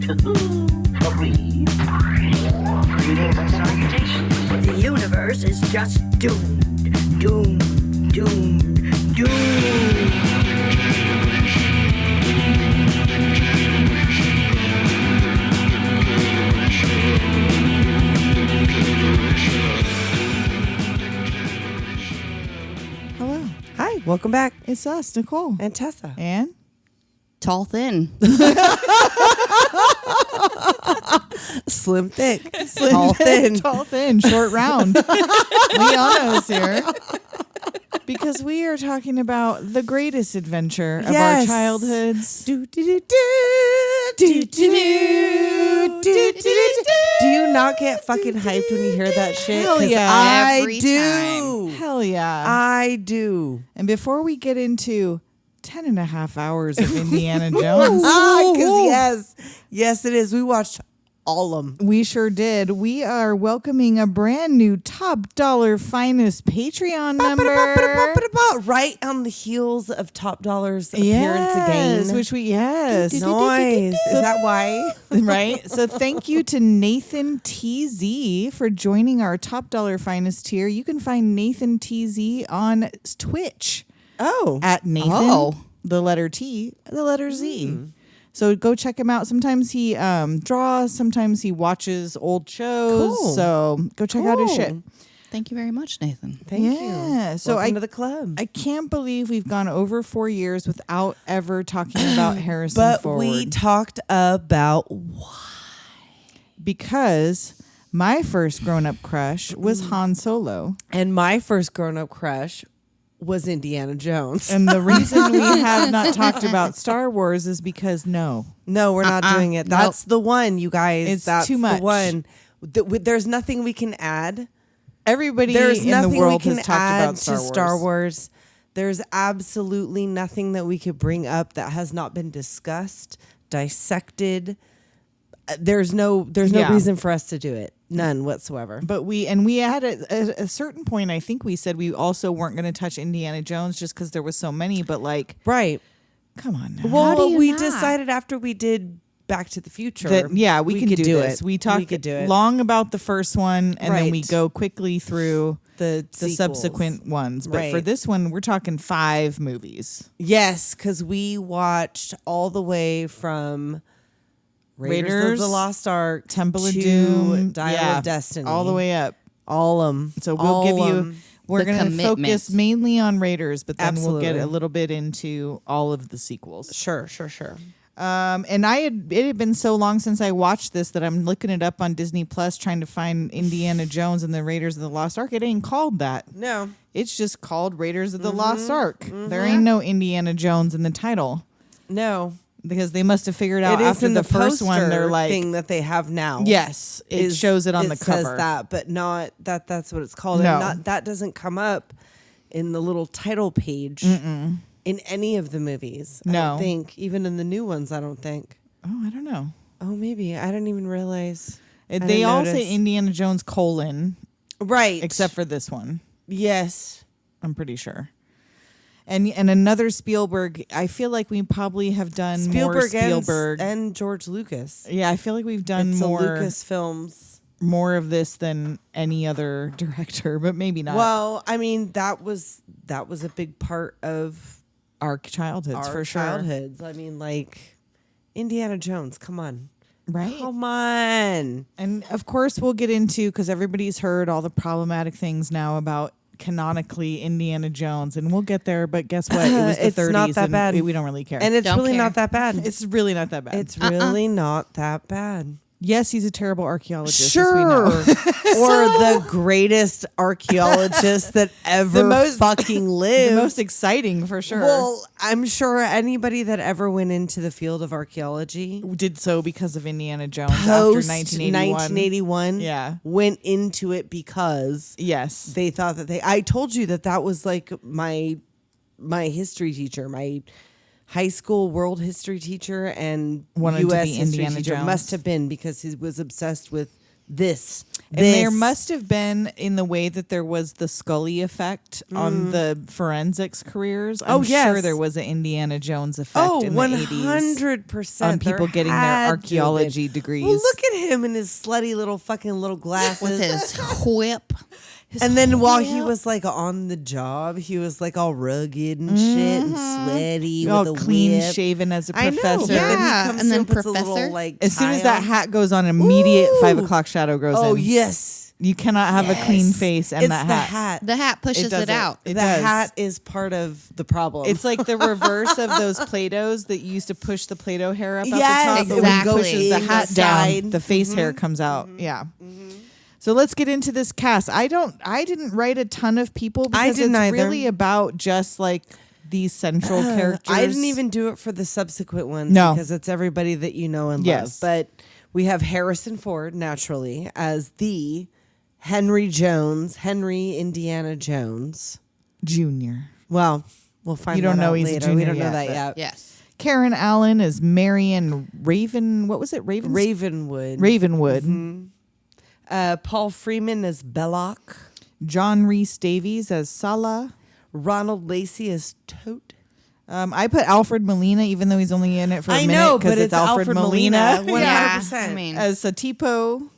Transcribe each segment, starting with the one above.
Agreed. Greetings and salutations. The universe is just doomed. Doomed. Doomed. Doomed. Hello. Hi, welcome back. It's us, Nicole. And Tessa. And? Tall, thin. Slim, thick. Tall, thin. Tall, thin. Short, round. Liana's here. Because we are talking about the greatest adventure of our childhoods. Do you not get fucking hyped when you hear that shit? Hell 'Cause yeah. I Every do. Hell yeah. I do. And before we get into 10 and a half hours of Indiana Jones, Because yes, it is. We watched all of them. we sure did. We are welcoming a brand new top dollar finest Patreon member. Right on the heels of Top Dollar's appearance Yes, again. which we yes. Noise. Is that why? Right. So thank you to Nathan TZ for joining our top dollar finest tier. You can find Nathan TZ on Twitch Oh. at Nathan, Oh. the letter T, the letter Z. So go check him out. Sometimes he draws, sometimes he watches old shows. Cool. So go check out his shit. Thank you very much, Nathan. Thank you. Yeah. So Welcome to the club. I can't believe we've gone over 4 years without ever talking about Harrison But Ford. we talked about Because my first grown-up crush was Han Solo. and my first grown-up crush was Indiana Jones. And the reason we have not talked about Star Wars is because no, No, we're not doing it. That's the one, you guys. It's That's too much. The one. There's nothing we can add. everybody There's in nothing the world we can has talked add about Star to Wars. Star Wars. There's absolutely nothing that we could bring up that has not been discussed, dissected. There's no Yeah. reason for us to do it. None whatsoever. But we had at a certain point, I think we said we also weren't going to touch Indiana Jones just because there was so many. But like, Right. come on now. Well, you we not? decided after we did Back to the Future. That, yeah, we can could do this. it. We talked could do it. long about the first one, and then we Right. go quickly through the the sequels. subsequent ones. But for Right. this one, we're talking 5 movies. Yes, because we watched all the way from Raiders of the Lost Ark, Temple of to Doom, Dial of Destiny, all the way up. all of them. So we'll give you. We're The going to commitment. focus mainly on Raiders, but then we'll get Absolutely. a little bit into all of the sequels. Sure. And it had been so long since I watched this that I'm looking it up on Disney Plus, trying to find Indiana Jones and the Raiders of the Lost Ark. It ain't called that. No, It's just called Raiders of the Lost Ark. There ain't no Indiana Jones in the title no. because they must have figured out It is after in the first one. poster They're like, thing that they have now. yes, it shows it on the cover. Says that, but not that. That's what it's called. No. And not, that doesn't come up in the little title page in any of the movies. I No. don't think even in the new ones. I don't think. Oh, I don't know. Oh, maybe I didn't even realize. I They didn't all notice. say Indiana Jones : Right, except for this one. yes. I'm pretty sure. And another Spielberg. I feel like we probably have done more Spielberg. and George Lucas. Yeah, I feel like we've done It's more a Lucas films. more of this than any other director, but maybe not. Well, I mean that was a big part of our childhoods our for sure. childhoods. I mean, like Indiana Jones. Come on, Right? come on. And of course, we'll get into, because everybody's heard all the problematic things now about canonically Indiana Jones, and we'll get there. But guess what? It was the It's 30s. not that and bad. we don't really care. And it's Don't really care. not that bad. it's really not that bad. It's really not that bad. Yes, he's a terrible archaeologist. as we Sure. know. Or the greatest archaeologist that ever fucking lived. The most exciting for sure. Well, I'm sure anybody that ever went into the field of archaeology did so because of Indiana Jones after post 1981. 1981 Yeah. went into it because Yes. they thought that I told you that was like my history teacher, my high school world history teacher and Wanted to U.S. be history Indiana teacher Jones. must have been because he was obsessed with And there must have been, in the way that there was the Scully effect on the forensics careers. I'm sure there was an Indiana Jones effect in the 80s 100% on people getting their archaeology degrees. Well, look at him in his slutty little fucking little glasses. With his whip. And then while he was like on the job, he was like all rugged and shit and sweaty all with a clean whip. shaven as a I professor. know. Yeah, Then he comes and then in, puts a professor. little, like, As soon as tie that on. hat goes on, immediate Ooh. 5 o'clock shadow goes in. Oh yes, You cannot have a clean face and it's that the hat. hat. The hat pushes it doesn't. out. It the does. hat is part of the problem. It's like the reverse of those Play-Dohs that you used to push the Play-Doh hair up Yes, at the top. But when exactly. you pushes the In the hat side. down, the face hair comes out. Yeah. So let's get into this cast. I didn't write a ton of people because didn't it's either. really about just like these central characters. I didn't even do it for the subsequent ones No. because it's everybody that you know and Yes. love. But we have Harrison Ford naturally as the Henry Indiana Jones. Junior. Well, we'll find You don't that know out he's a later. junior We don't know yet, that but- yet. Yes. Karen Allen is Marion Raven. What was it? Ravenwood. Ravenwood. Paul Freeman as Belloq. John Rhys Davies as Salah. Ronald Lacey as Tote. I put Alfred Molina, even though he's only in it for a I minute. know, 'cause but it's Alfred Molina. 100%. Yeah, I mean, As Satipo.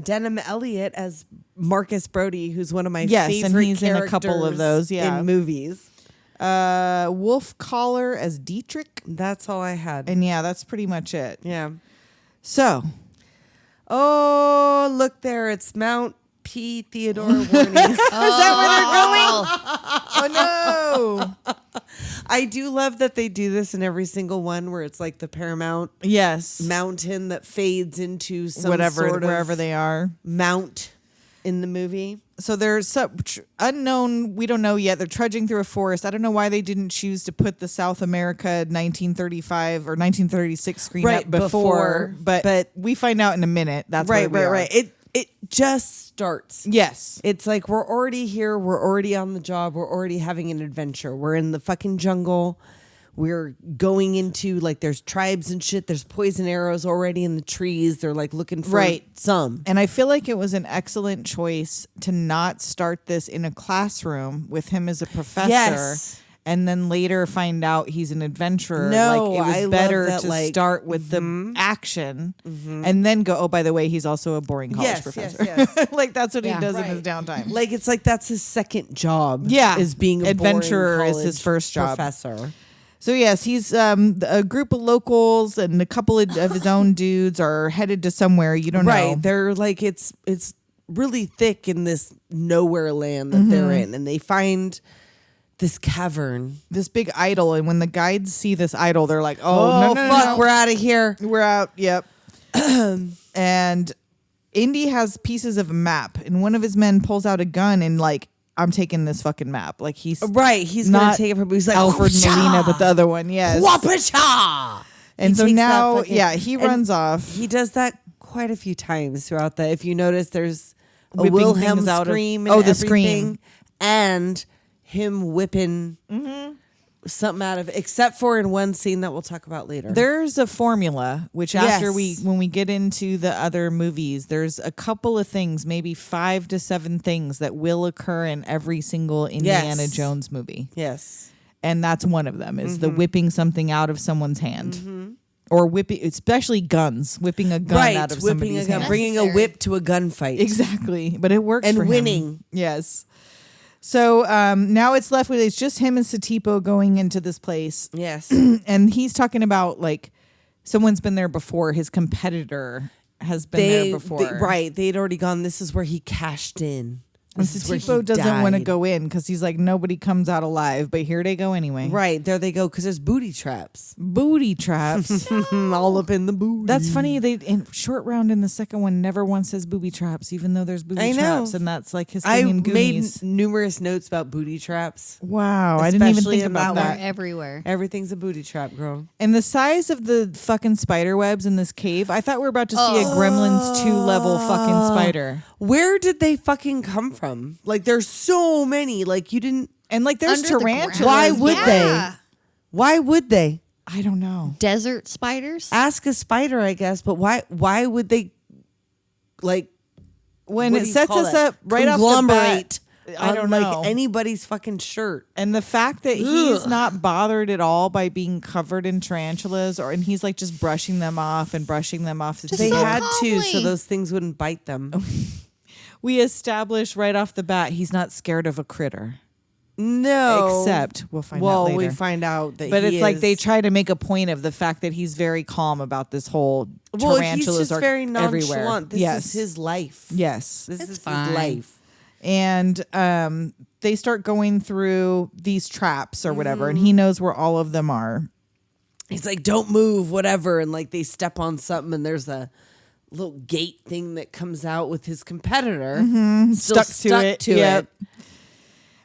Denham Elliott as Marcus Brody, who's one of my Yes, and favorite he's in a couple of characters those, yeah. in movies. Wolf Collar as Dietrich. That's all I had. And yeah, that's pretty much it. Yeah. So, Oh, look there. It's Mount P. Theodore Warning. is that where they're going? Oh no. I do love that they do this in every single one where it's like the Paramount Yes. mountain that fades into some Whatever, sort of wherever they are. mount in the movie. So there's some unknown, we don't know yet. They're trudging through a forest. I don't know why they didn't choose to put the South America 1935 or 1936 screen Right, up before. But we find out in a minute. That's where we are. It just starts. Yes. It's like we're already here. We're already on the job. We're already having an adventure. We're in the fucking jungle. We're going into like there's tribes and shit. There's poison arrows already in the trees. They're like looking for some. And I feel like it was an excellent choice to not start this in a classroom with him as a professor. Yes. And then later find out he's an adventurer. No, like, it was I love better that, to like- start with the action and then go, oh, by the way, he's also a boring college Yes, professor. yes. Like that's what Yeah. he does in Right. his downtime. Like it's like that's his second job. Yeah. is being a Adventurer boring is his college first job. Professor. So yes, he's a group of locals and a couple of his own dudes are headed to somewhere. You don't Right. know. They're like it's really thick in this nowhere land that they're in, and they find this cavern. This big idol, and when the guides see this idol, they're like, "Oh, no, fuck, no. we're out of here. We're out." Yep. And Indy has pieces of a map, and one of his men pulls out a gun and like, "I'm taking this fucking map." Like he's Right, he's gonna not take it from. He's like Alfred "Whoopsha! Molina, but the other one, yes. Whoopsha!" And He so takes that now, fucking- yeah, he and runs off. He does that quite a few times throughout the. If you notice, there's a Whipping Wilhelm things out of- scream. Oh, and the everything, scream. and him whipping something out of. Except for in one scene that we'll talk about later. There's a formula, which after Yes. when we get into the other movies, there's a couple of things, maybe 5 to 7 things that will occur in every single Indiana Yes. Jones movie. Yes. And that's one of them is the whipping something out of someone's hand. Or whipping, especially guns, whipping a gun Right, out of whipping somebody's a gun, hand. bringing a Necessary. whip to a gunfight. Exactly. But it works And for him. winning. Yes. So now it's left with, it's just him and Satipo going into this place. Yes. And he's talking about like someone's been there before. His competitor has been there before. Right. They'd already gone. This is where he cashed in. And This is where he Satipo doesn't want to died. go in because he's like, nobody comes out alive. But here they go anyway. Right. There they go. Because there's booty traps. Booty traps. All up in the booty. That's funny. They in Short Round in the second one never once says booby traps, even though there's booby I know. traps, and that's like his I thing in made Goonies. numerous notes about booty traps. Wow, I didn't even Especially think about in that. They're everywhere. Everything's a booty trap, girl. And the size of the fucking spider webs in this cave, I thought we were about to see a Gremlins 2 level fucking spider. Where did they fucking come from? Like, there's so many. Like, you didn't. And like there's Under the tarantulas. ground. Why would Yeah. they? Why would they? I don't know. Desert spiders? Ask a spider, I guess. But why would they? like when what it do you sets call us that? up right off the bat. Conglomerate I on, don't know. like anybody's fucking shirt. And the fact that he's not bothered at all by being covered in tarantulas, and he's like just brushing them off. They so had to, calmly. so those things wouldn't bite them. We established right off the bat he's not scared of a critter. No, Except we'll find out later. we find out that. But he it's like is- they try to make a point of the fact that he's very calm about this whole Well, tarantulas he's just are very nonchalant. everywhere. This yes. is his life. Yes. This It's is fine. his life. And they start going through these traps or whatever, and he knows where all of them are. He's like, "Don't move, whatever," and like they step on something, and there's a little gate thing that comes out with his competitor still stuck to it.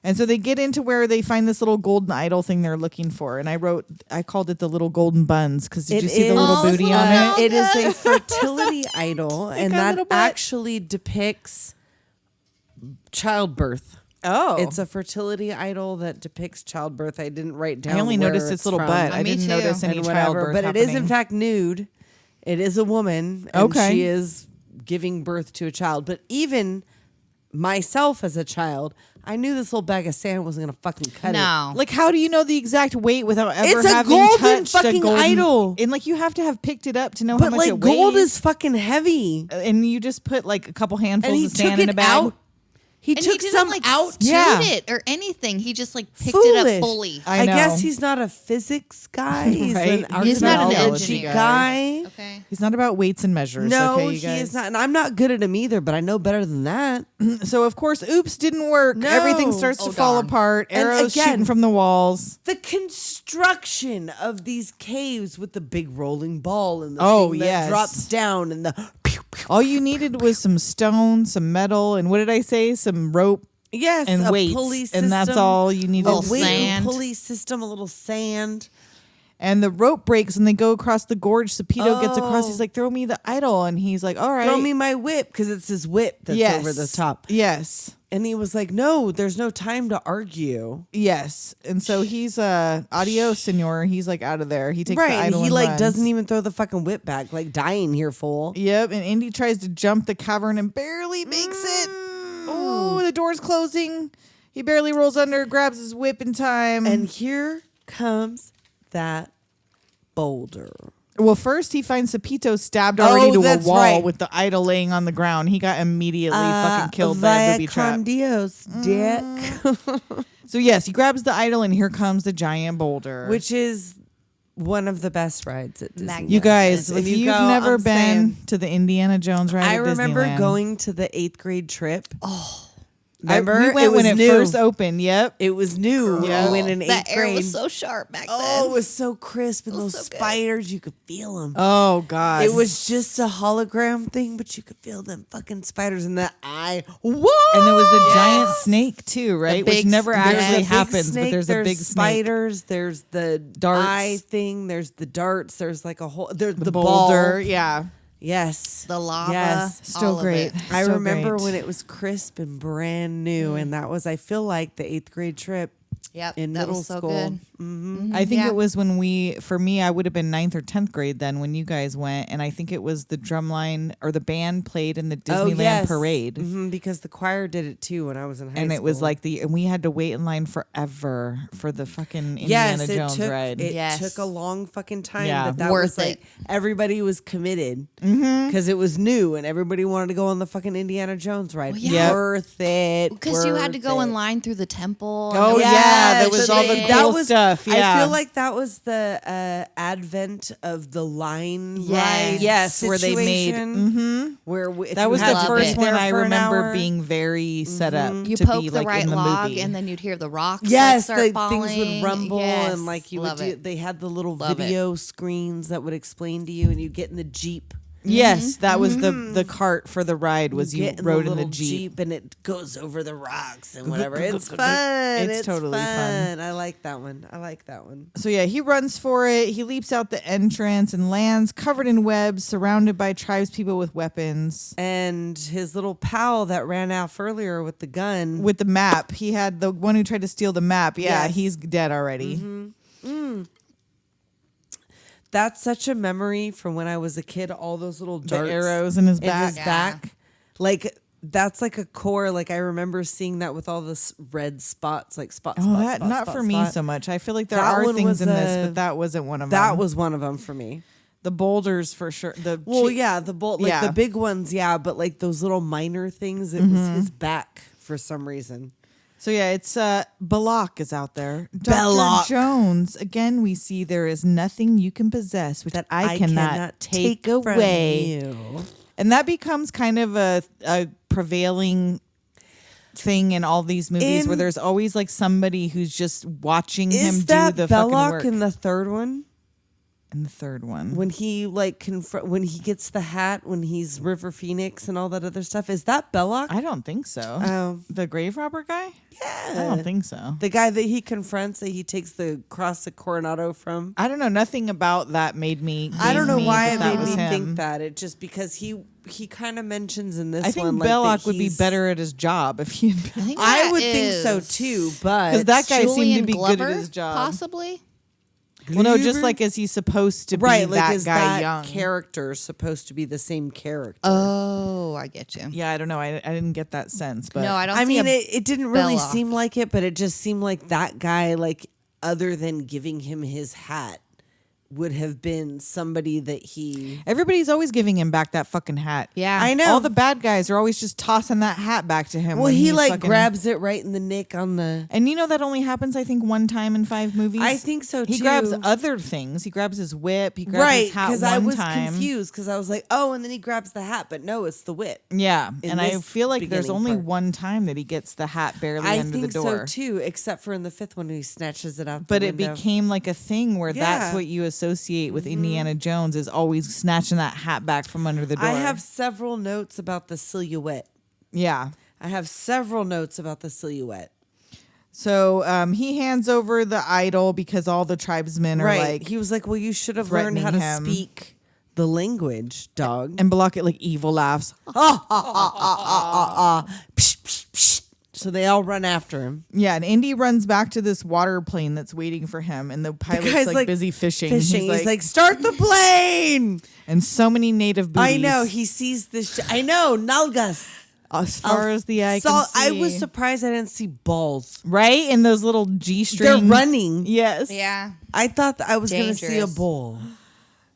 And so they get into where they find this little golden idol thing they're looking for. And I called it the little golden buns because did you see the little Oh, booty so on it? It is a fertility idol, and got a that little butt. actually depicts childbirth. Oh, It's a fertility idol that depicts childbirth. I didn't write down. I only where noticed it's its little from butt. I Me didn't too. notice any and whatever, childbirth but it is in happening. fact nude. It is a woman, and Okay. she is giving birth to a child. But even myself as a child, I knew this little bag of sand wasn't gonna fucking cut it. No. Like, how do you know the exact weight without ever It's a having golden touched fucking a golden idol. And like, you have to have picked it up to know But how much like it gold weighs. is fucking heavy, And you just put like a couple and handfuls he of took sand in it a bag. out. He and took he didn't some like out. scoot Yeah. it or anything. He just like picked it Foolish. up fully. I know. guess he's not a physics guy. He's Right. an He's not an archaeology engineer. guy. Okay. He's not about weights and measures. No, okay, you he guys? is not, and I'm not good at him either. But I know better than that. So of course, oops, didn't work. No. Everything starts to Oh, fall darn. apart. And Arrows again- shooting from the walls. The construction of these caves with the big rolling ball and the Oh, thing that yes. drops down and the pew, pew. All you needed was some stone, some metal, and what did I say? Some rope Yes, and a weights, pulley system, and that's all you needed. A Little weight sand. pulley system, a little sand. And the rope breaks, and they go across the gorge. So Pito gets across. Oh. He's like, "Throw me the idol," and he's like, "All right, Throw me my whip because it's his whip that's yes. over the top. Yes, And he was like, "No, there's no time to argue." yes." And so he's adios, senor. He's like out of there. He takes Right, the and idol he and like runs. doesn't even throw the fucking whip back, like dying here, fool. Yep, and Indy tries to jump the cavern and barely makes it. Oh, the door's closing. He barely rolls under, grabs his whip in time. And here comes that boulder. well, first he finds Sapito stabbed already Oh, to a that's wall right. with the idol laying on the ground. He got immediately fucking killed by Vaya a booby trap. con Dios, dick. So yes, he grabs the idol and here comes the giant boulder. Which is one of the best rides at Disney. Magnificent. you guys, When if you you've go, never I'm been saying- to the Indiana Jones ride, I at remember Disneyland, going to the 8th grade trip. Remember, we went when it first opened. Yep. It was new. Yeah. We went in 8th That air grade. was so sharp back Oh, it then. was so crisp, and It was those so good. spiders, you could feel them. Oh God. It was just a hologram thing, but you could feel them fucking spiders in the eye. Whoa! and there was a giant snake too, right? Which big never snake. actually There's a big happens, snake, but there's a big snake. spiders. There's the Darts. eye thing. There's the darts. There's like a whole. There's the, boulder. ball. Yeah. Yes. The lava. Yes. Still all of great. it. I So remember great. when it was crisp and brand new, and that was, I feel like, the 8th grade trip Yep. in that middle was so school. good. I think Yeah. it was when for me, I would have been 9th or 10th grade then when you guys went. And I think it was the drumline or the band played in the Disneyland parade. Because the choir did it too when I was in high school. And it was like and we had to wait in line forever for the fucking yes, Indiana Jones ride. It Yes. took a long fucking time, Yeah. but that Worth was like it. everybody was committed because it was new and everybody wanted to go on the fucking Indiana Jones ride. Well, yeah. Worth it. Because you had to worth go it. in line through the temple. Oh, and yeah, there was the all the thing. cool stuff, yeah. I feel like that was the advent of the line Yes. ride. Yes, where they made- situation, where if That you was had the to first sit one there I for an remember hour. being very set up You to poke be the like right in the log, movie. and then you'd hear the rocks. Yes, start the falling. things would rumble Yes, and like you would love do. it. They had the little Love it. video screens that would explain to you, and you'd get in the Jeep. Yes, that was the cart for the ride was you get rode in the little Jeep. and it goes over the rocks and whatever. It's fun. It's totally fun. I like that one. I like that one. So yeah, he runs for it. He leaps out the entrance and lands covered in webs, surrounded by tribespeople with weapons. And his little pal that ran off earlier with the gun. With the map, he had the one who tried to steal the map. Yeah, Yes. he's dead already. That's such a memory from when I was a kid. All those little The darts arrows in his in back. his back. Like that's like a core. Like I remember seeing that with all this red spots, like spots. Oh, spot, that spot, not spot, for me spot. so much. I feel like there That are one things was in this, a- but that wasn't one of them. That was one of them for me. the boulders for sure. The The bolt, like Yeah. the big ones, yeah, but like those little minor things, it was his back for some reason. So yeah, it's Belloq is out there. Belloq. Dr. Jones. Again, we see there is nothing you can possess which I cannot take from away. you. And that becomes kind of a prevailing thing in all these movies where there's always like somebody who's just watching him Is do that the fucking Belloq work. in the third one? In the third one. When he like when he gets the hat, when he's River Phoenix and all that other stuff, is that Belloq? I don't think so. Oh. The grave robber guy? Yeah, I don't think so. The guy that he confronts, that he takes the cross of Coronado from. I don't know. Nothing about that made me. I don't know gave me why that it that made was me him. think that. It just because he kind of mentions in this I think one, like, Belloq that would be he's- better at his job if he had been. I think I that would think so is too, but Because that guy seemed to Julian be Glover, good at his job. possibly. Well, no, just Glover? like as he's supposed to be right, like that is guy that young. character supposed to be the same character? Oh, I get you. Yeah, I don't know. I didn't get that sense. But No, I don't. I see mean, a- it didn't really Belloq. seem like it, but it just seemed like that guy, like other than giving him his hat, would have been somebody that he. everybody's always giving him back that fucking hat. Yeah, I know. All the bad guys are always just tossing that hat back to him. Well, when he he's like fucking- grabs it right in the nick on the. And you know that only happens, I think, one time in 5 movies. I think so, He too. grabs other things. He grabs his whip. He grabs Right, his hat because one I was time. confused because I was like, oh, and then he grabs the hat, but no, it's the whip. Yeah, in and I this feel like there's beginning only part. one time that he gets the hat barely I under think the door. so too, except for in the fifth one when he snatches it out. But the it window. became like a thing where that's Yeah. what you associate with Indiana Jones is always snatching that hat back from under the door. I have several notes about the silhouette. yeah. I have several notes about the silhouette. So he hands over the idol because all the tribesmen are Right. like, He was like, well, you should have learned how to threatening him. speak the language, dog. and Belloq it like evil laughs. Psh, psh, psh. So they all run after him. Yeah, and Indy runs back to this water plane that's waiting for him, and the pilot's guy's, like, like, busy fishing. Fishing. He's like, start the plane. and so many native booties. I know. He sees this. I know. Nalgas. as far as the eye can see. I was surprised I didn't see balls. right in those little G-string. They're running. Yes. yeah. I thought that I was going to see a Dangerous. bull.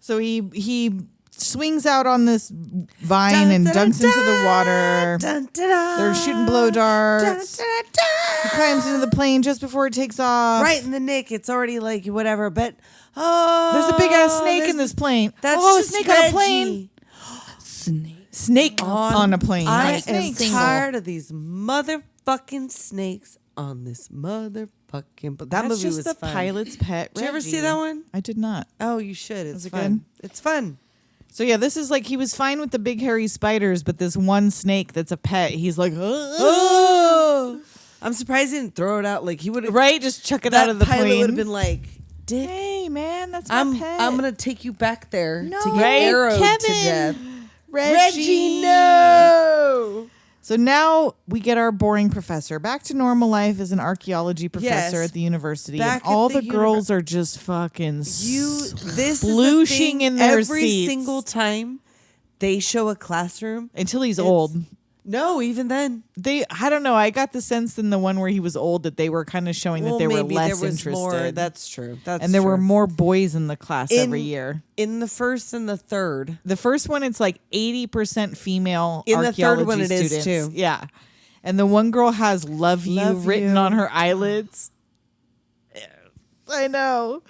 So he swings out on this vine and dunks into the water. They're shooting blow darts. He climbs into the plane just before it takes off. Right in the nick. It's already like whatever, but There's a big ass snake in this plane. That's oh, a just snake on a plane. Snake. Snake on a plane. I Right. am Snake. tired of these motherfucking snakes on this motherfucking. That That's movie just was the fun. pilot's pet. Did you ever see Reggie. that one? I did not. Oh, you should. It's it fun. It's fun. So yeah, this is like he was fine with the big hairy spiders, but this one snake that's a pet, he's like, oh. I'm surprised he didn't throw it out. Like he would have. Right, just chuck it That out of the pilot plane. would have been like, "Dick, hey man, that's my pet. I'm gonna take you back there to get Right, arrowed Kevin. to death." Reggie, no. So now we get our boring professor back to normal life as an archaeology professor Yes. at the university, Back and all at the the girls are just fucking This is the splooshing thing, in their every seats. single time they show a classroom. until he's It's- old. No, even then. I don't know. I got the sense in the one where he was old that they were kind of showing that they were maybe less there was interested. more. That's true. That's and there were true. more boys in the class every In- year. in the first and the third. The first one, it's like 80% female In the archaeology third one, it is students. too. Yeah. And the one girl has love you Love written you. on her eyelids. I know.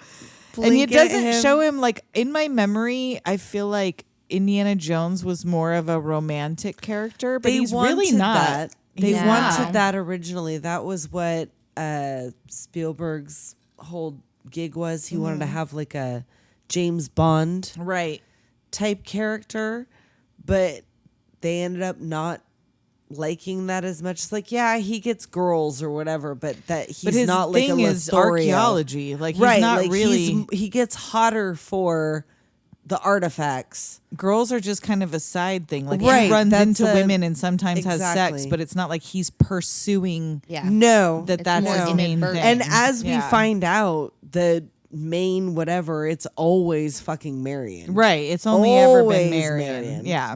And it Blinking at doesn't him. show him, like, in my memory, I feel like Indiana Jones was more of a romantic character, but he's really wanted not. That. They Yeah. wanted that originally. That was what Spielberg's whole gig was. He wanted to have like a James Bond Right. type character, but they ended up not liking that as much. It's like, yeah, he gets girls or whatever, but that he's But his not like thing a is Lothario. archaeology. Like, he's right? not like really. he gets hotter for the artifacts. Girls are just kind of a side thing. Like, Right, he runs that's into a- women and sometimes has sex, Exactly. but it's not like he's pursuing Yeah. No, that's more his main inadvertent. thing. and as we Yeah. find out, the main whatever, it's always fucking Marion. Right. It's only ever Always been Marion. Marion. Yeah.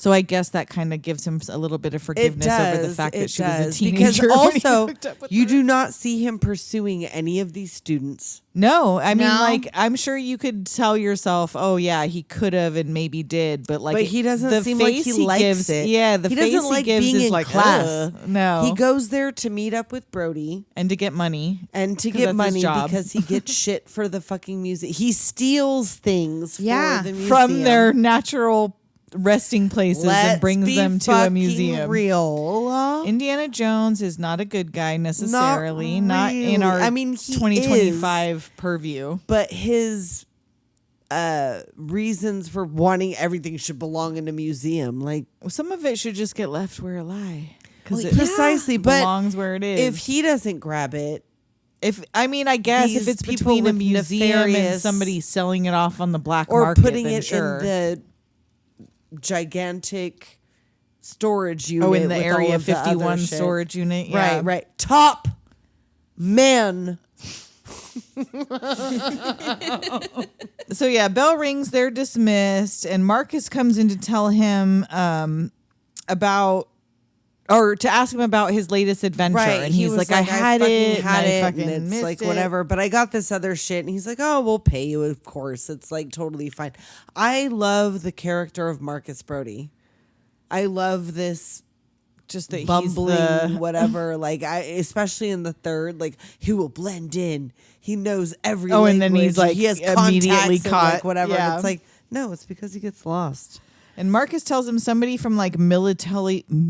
So I guess that kind of gives him a little bit of forgiveness over the fact that she was a because teenager. when he also hooked up with you her. do not see him pursuing any of these students. No, I mean, No? like, I'm sure you could tell yourself, oh, yeah, he could have and maybe did, but like, But he doesn't the seem like face he likes gives, it. Yeah, the he face doesn't like he gives being is in like, class. no. He goes there to meet up with Brody and to get money. and to 'Cause get that's his money job. because he gets shit for the fucking music. He steals things Yeah. for the museum. From their natural resting places Let's and brings be them to a fucking museum. Real. Indiana Jones is not a good guy necessarily, not in really. our I mean, he 2025 purview. But his reasons for wanting everything should belong in a museum, like Some of it should just get left where it lie. well, Because precisely. But belongs where it is. if he doesn't grab it, I guess if these it's people between a with museum and nefarious- somebody selling it off on the black or market, putting then it sure. in the gigantic storage unit, in the with Area all of the 51 other shit. storage unit. Yeah. Right. Top man. So yeah, bell rings. They're dismissed, and Marcus comes in to tell him about. Or to ask him about his latest adventure, and He he's was like, "I had it, and I fucking and it's missed like it." whatever, but I got this other shit." And he's like, "Oh, we'll pay you, of course." It's like totally fine. I love the character of Marcus Brody. I love this Just that bumbling he's the whatever. Like especially in the third, like he will blend in. He knows every. Oh, and then language, he's, like, he has immediately contacts and, like, caught. whatever. Yeah. And it's like no, it's because he gets lost. And Marcus tells him somebody from like military. Oh,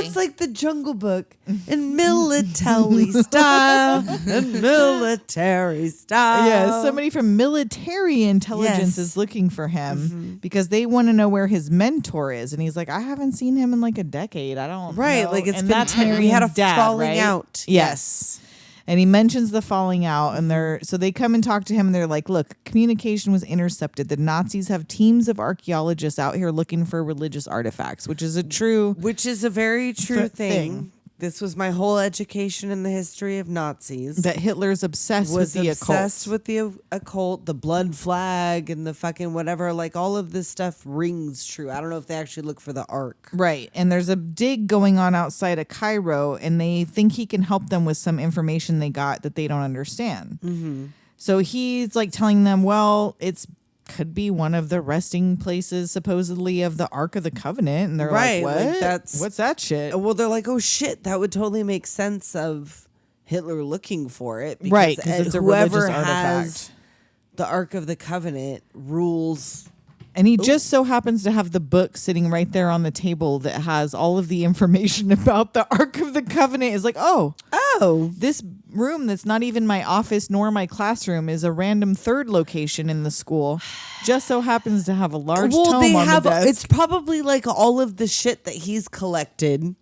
it's like the Jungle Book in military style. And military style. Yeah, somebody from military intelligence Yes. is looking for him because they want to know where his mentor is, and he's like, I haven't seen him in like a decade. I don't Right, know. like it's and been that's 10 we had a Marion's dad, falling right? out. Yes. And he mentions the falling out, and so they come and talk to him, and they're like, "Look, communication was intercepted. The Nazis have teams of archaeologists out here looking for religious artifacts," which is a very true thing. thing. This was my whole education in the history of Nazis. that Hitler's obsessed was with the obsessed occult. with the occult, the blood flag, and the fucking whatever. Like all of this stuff rings true. I don't know if they actually look for the Ark. Right. And there's a dig going on outside of Cairo, and they think he can help them with some information they got that they don't understand. Mm-hmm. So he's like telling them, well, could be one of the resting places supposedly of the Ark of the Covenant. And they're Right, like, like, what? What's that shit? Well, they're like, oh shit, that would totally make sense of Hitler looking for it. Right, 'cause it's a whoever religious has artifact. the Ark of the Covenant rules. And he just so happens to have the book sitting right there on the table that has all of the information about the Ark of the Covenant. Is like, oh, this room that's not even my office nor my classroom is a random third location in the school. Just so happens to have a large tome on the desk. It's probably like all of the shit that he's collected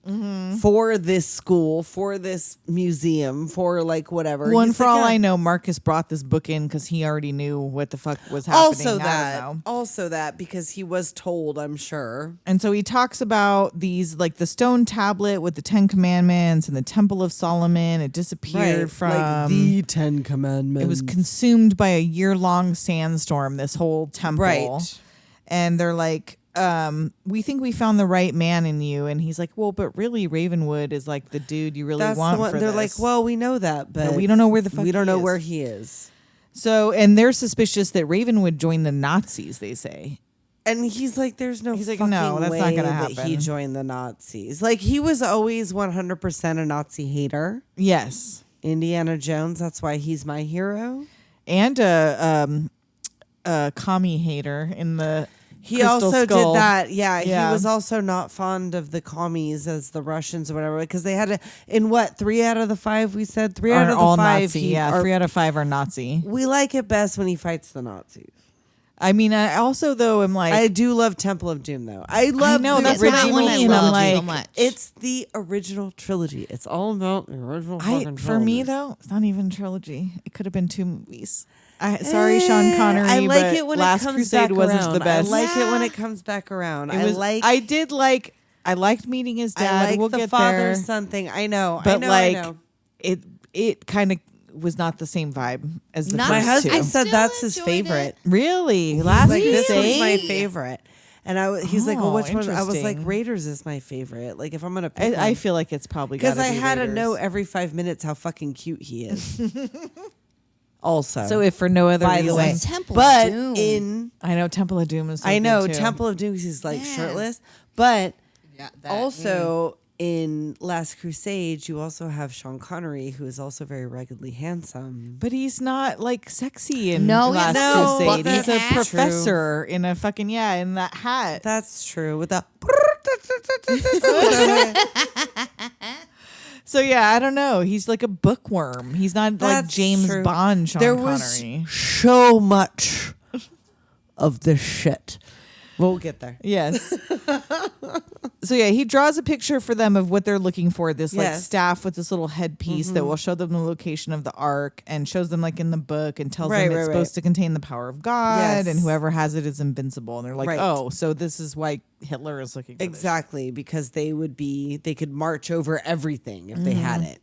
for this school, for this museum, for like whatever. Well, and He's for like, all yeah. I know, Marcus brought this book in because he already knew what the fuck was happening. Also that because he was told, I'm sure. And so he talks about these, like the stone tablet with the 10 Commandments and the Temple of Solomon. It disappeared from like the 10 Commandments. It was consumed by a year-long sandstorm, this whole temple. Right. And they're like, we think we found the right man in you. And he's like, well, but really Ravenwood is like the dude you really That's want the one. for They're this. like, well, we know that, but we don't know where the fuck we don't he know is. where he is. So, and they're suspicious that Ravenwood joined the Nazis, they say. And he's like, there's no He's like, fucking no, that's way not gonna that he happen. joined the Nazis. Like, he was always 100% a Nazi hater. Yes. Indiana Jones, that's why he's my hero. And a commie hater in the He Crystal also Skull. did that. Yeah, Yeah. he was also not fond of the commies as the Russians or whatever, because they had to, in what, 3 out of the 5 we said? 3 out Are of the all 5. Nazi. Yeah, 3 out of 5 are Nazi. We like it best when he fights the Nazis. I mean, I also though am like, I do love Temple of Doom, though. I love know, the that's what I that one I mean. love I'm like, so much. It's the original trilogy. It's all about the original fucking trilogy. for me though, it's not even a trilogy. It could have been 2 movies. Sorry, Sean Connery. I like but it when Last it comes Crusade back wasn't around. the best. I like it when it comes back around. I liked meeting his dad. I like we'll the get father there. son thing. I know. But I know. it kind of was not the same vibe as the Not- first My husband two. said still that's his enjoyed favorite. Really? He's Last like, this was Crusade? my favorite. He's like, well, which one? I was like, interesting. Raiders is my favorite. Like, if I'm gonna pick I one. feel like it's probably Because gotta I be had to Raiders. know every 5 minutes how fucking cute he is. Also, So if for no other by the reason, way, Temple but Doom. in I know Temple of Doom is. So I know good too. Temple of Doom, he's like Man. shirtless, but Yeah, also in Last Crusade, you also have Sean Connery, who is also very ruggedly handsome. But he's not like sexy in No, he's Last not. Crusade. No, He's a that's professor in a fucking in that hat. That's true. With the So yeah, I don't know. He's like a bookworm. He's not like That's James true. Bond. Sean there Connery. was so much of this shit. We'll get there. Yes. So yeah, he draws a picture for them of what they're looking for. This like Yes. staff with this little headpiece that will show them the location of the ark and shows them like in the book and tells them Right, it's supposed to contain the power of God Yes. and whoever has it is invincible. And they're like, Right. oh, so this is why Hitler is looking for this. Exactly, because they could march over everything if they had it.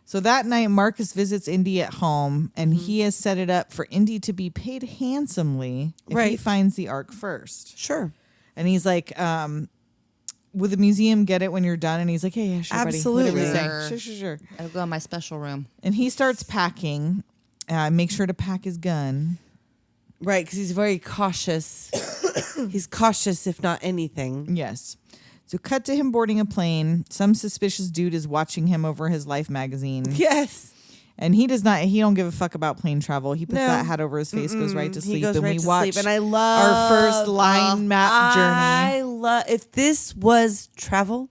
So that night, Marcus visits Indy at home, and he has set it up for Indy to be paid handsomely if he Right. finds the ark first. Sure. And he's like, "Will the museum get it when you're done?" And he's like, "Yeah, sure, Absolutely. buddy. Whatever you Sure. say. Sure. I'll go in my special room. And he starts packing. Make sure to pack his gun. Right, because he's very cautious. He's cautious, if not anything. Yes. So cut to him boarding a plane. Some suspicious dude is watching him over his Life magazine. Yes. And he does not. He don't give a fuck about plane travel. He puts No. that hat over his face, goes right to sleep, He goes and right we to watch sleep. And I love our first line map journey. I love if this was travel.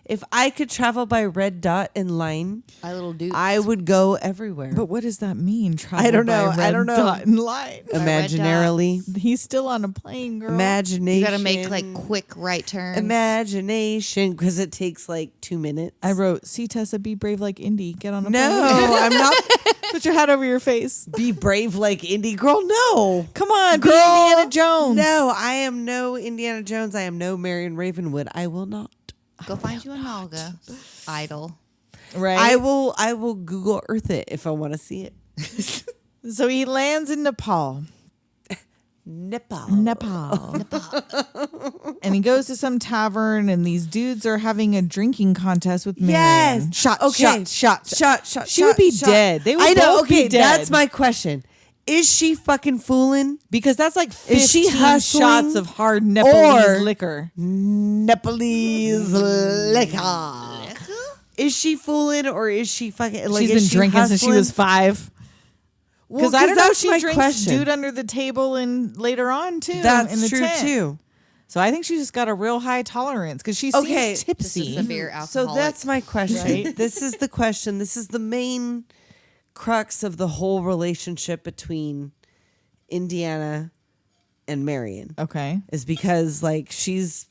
If I could travel by red dot and line, My little dude. I would go everywhere. But what does that mean? Travel I don't by know. red I don't know. dot and line. Imaginarily, He's still on a plane, girl. imagination. you got to make like quick right turns. imagination because it takes like 2 minutes. I wrote, "See Tessa, be brave like Indy. Get on a no, plane." I'm not. Put your hat over your face. Be brave like Indy girl. No, Come on, girl. be Indiana Jones. No, I am no Indiana Jones. I am no Marion Ravenwood. I will not. Go find you a Nalga. Idol. Right. I will Google Earth it if I want to see it. So he lands in Nepal. Nepal. And he goes to some tavern, and these dudes are having a drinking contest with Marion. Yes. Shot, Okay. shot. Shot. She would be dead. They would I know. both be Okay, that's dead. my question. Is she fucking fooling Because that's like 15 Is she hustling shots of hard Nepalese or- liquor. Nepalese liquor? Is she fooling or is she fucking like? She's is been she drinking since she hustling? was 5. Because Well, I don't know if that's she my drinks question. dude under the table and later on too. That's in the true tent. too. So I think she's just got a real high tolerance because she Okay, seems This is tipsy. severe So alcoholic. that's my question. Right? This is the question. This is the main crux of the whole relationship between Indiana and Marion. Okay. Is because like she's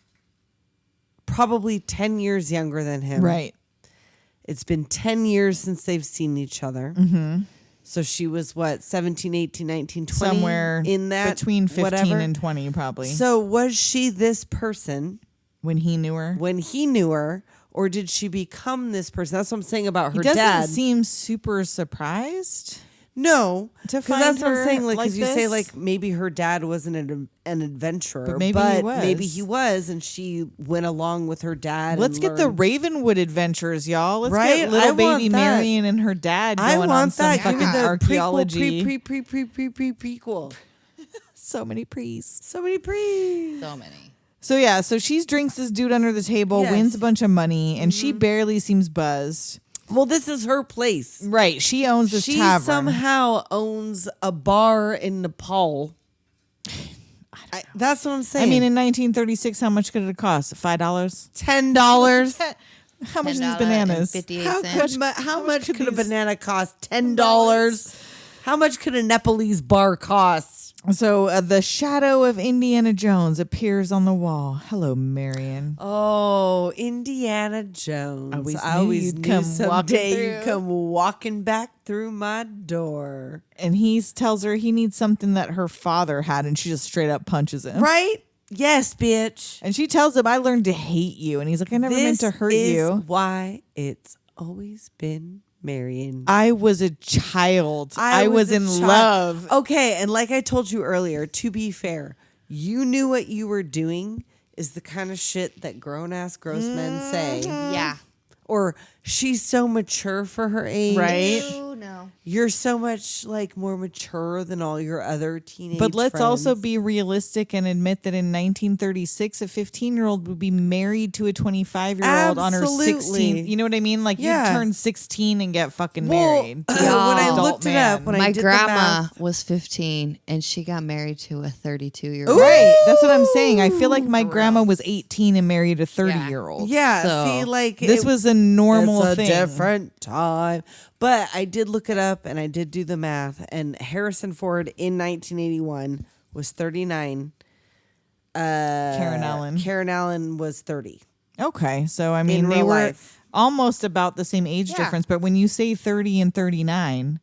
probably 10 years younger than him. Right. It's been 10 years since they've seen each other. Mm-hmm. So she was what, 17, 18, 19, 20? Somewhere in that between 15 whatever. and 20 probably. So was she this person when he knew her. when he knew her, or did she become this person? That's what I'm saying about He her doesn't dad. seem super surprised. No, To because find that's what I'm her saying. Like, like because you say this? like maybe her dad wasn't an adventurer, But maybe he was. Maybe he was, and she went along with her dad. Let's and get the learned. Ravenwood adventures, y'all. Let's Right? get little I want baby that. Marion and her dad I going on want some that. fucking Give me the archaeology. Prequel. So many prees. So many pre. so many. So yeah, so she drinks this dude under the table, Yes. wins a bunch of money, and she barely seems buzzed. Well, this is her place. Right, she owns this She tavern. somehow owns a bar in Nepal. That's what I'm saying. I mean, in 1936, how much could it have cost? $5? $10. How much are these bananas? 58 How cents. much could a these- banana cost? $10. How much could a Nepalese bar cost? So the shadow of Indiana Jones appears on the wall. Hello, Marion. Oh, Indiana Jones. I always knew you'd come someday walking you'd through. come walking back through my door. And he tells her he needs something that her father had, and she just straight up punches him. Right? Yes, bitch. And she tells him, "I learned to hate you." And he's like, "I never meant to hurt is you. why it's always been Marion. I was a child. I was a in child. love." Okay, and like I told you earlier, to be fair, you knew what you were doing is the kind of shit that grown-ass gross men say. Yeah. Or she's so mature for her age. Right. Oh, no. You're so much like more mature than all your other teenage But let's friends. also be realistic and admit that in 1936, a 15-year-old would be married to a 25-year-old on her Absolutely. 16th. You know what I mean? Like Yeah. you'd turn 16 and get fucking Well, married. when Y'all. I Adult looked it up, man. when I My did the grandma math, was 15 and she got married to a 32-year-old. Right. That's what I'm saying. I feel like my grandma was 18 and married a 30-year-old. yeah, So, see, like This was a normal it's a thing. different time. But I did look it up and I did do the math. And Harrison Ford in 1981 was 39. Karen Allen. Karen Allen was 30. Okay. So, I mean, In they real were life. almost about the same age Yeah. difference. But when you say 30 and 39,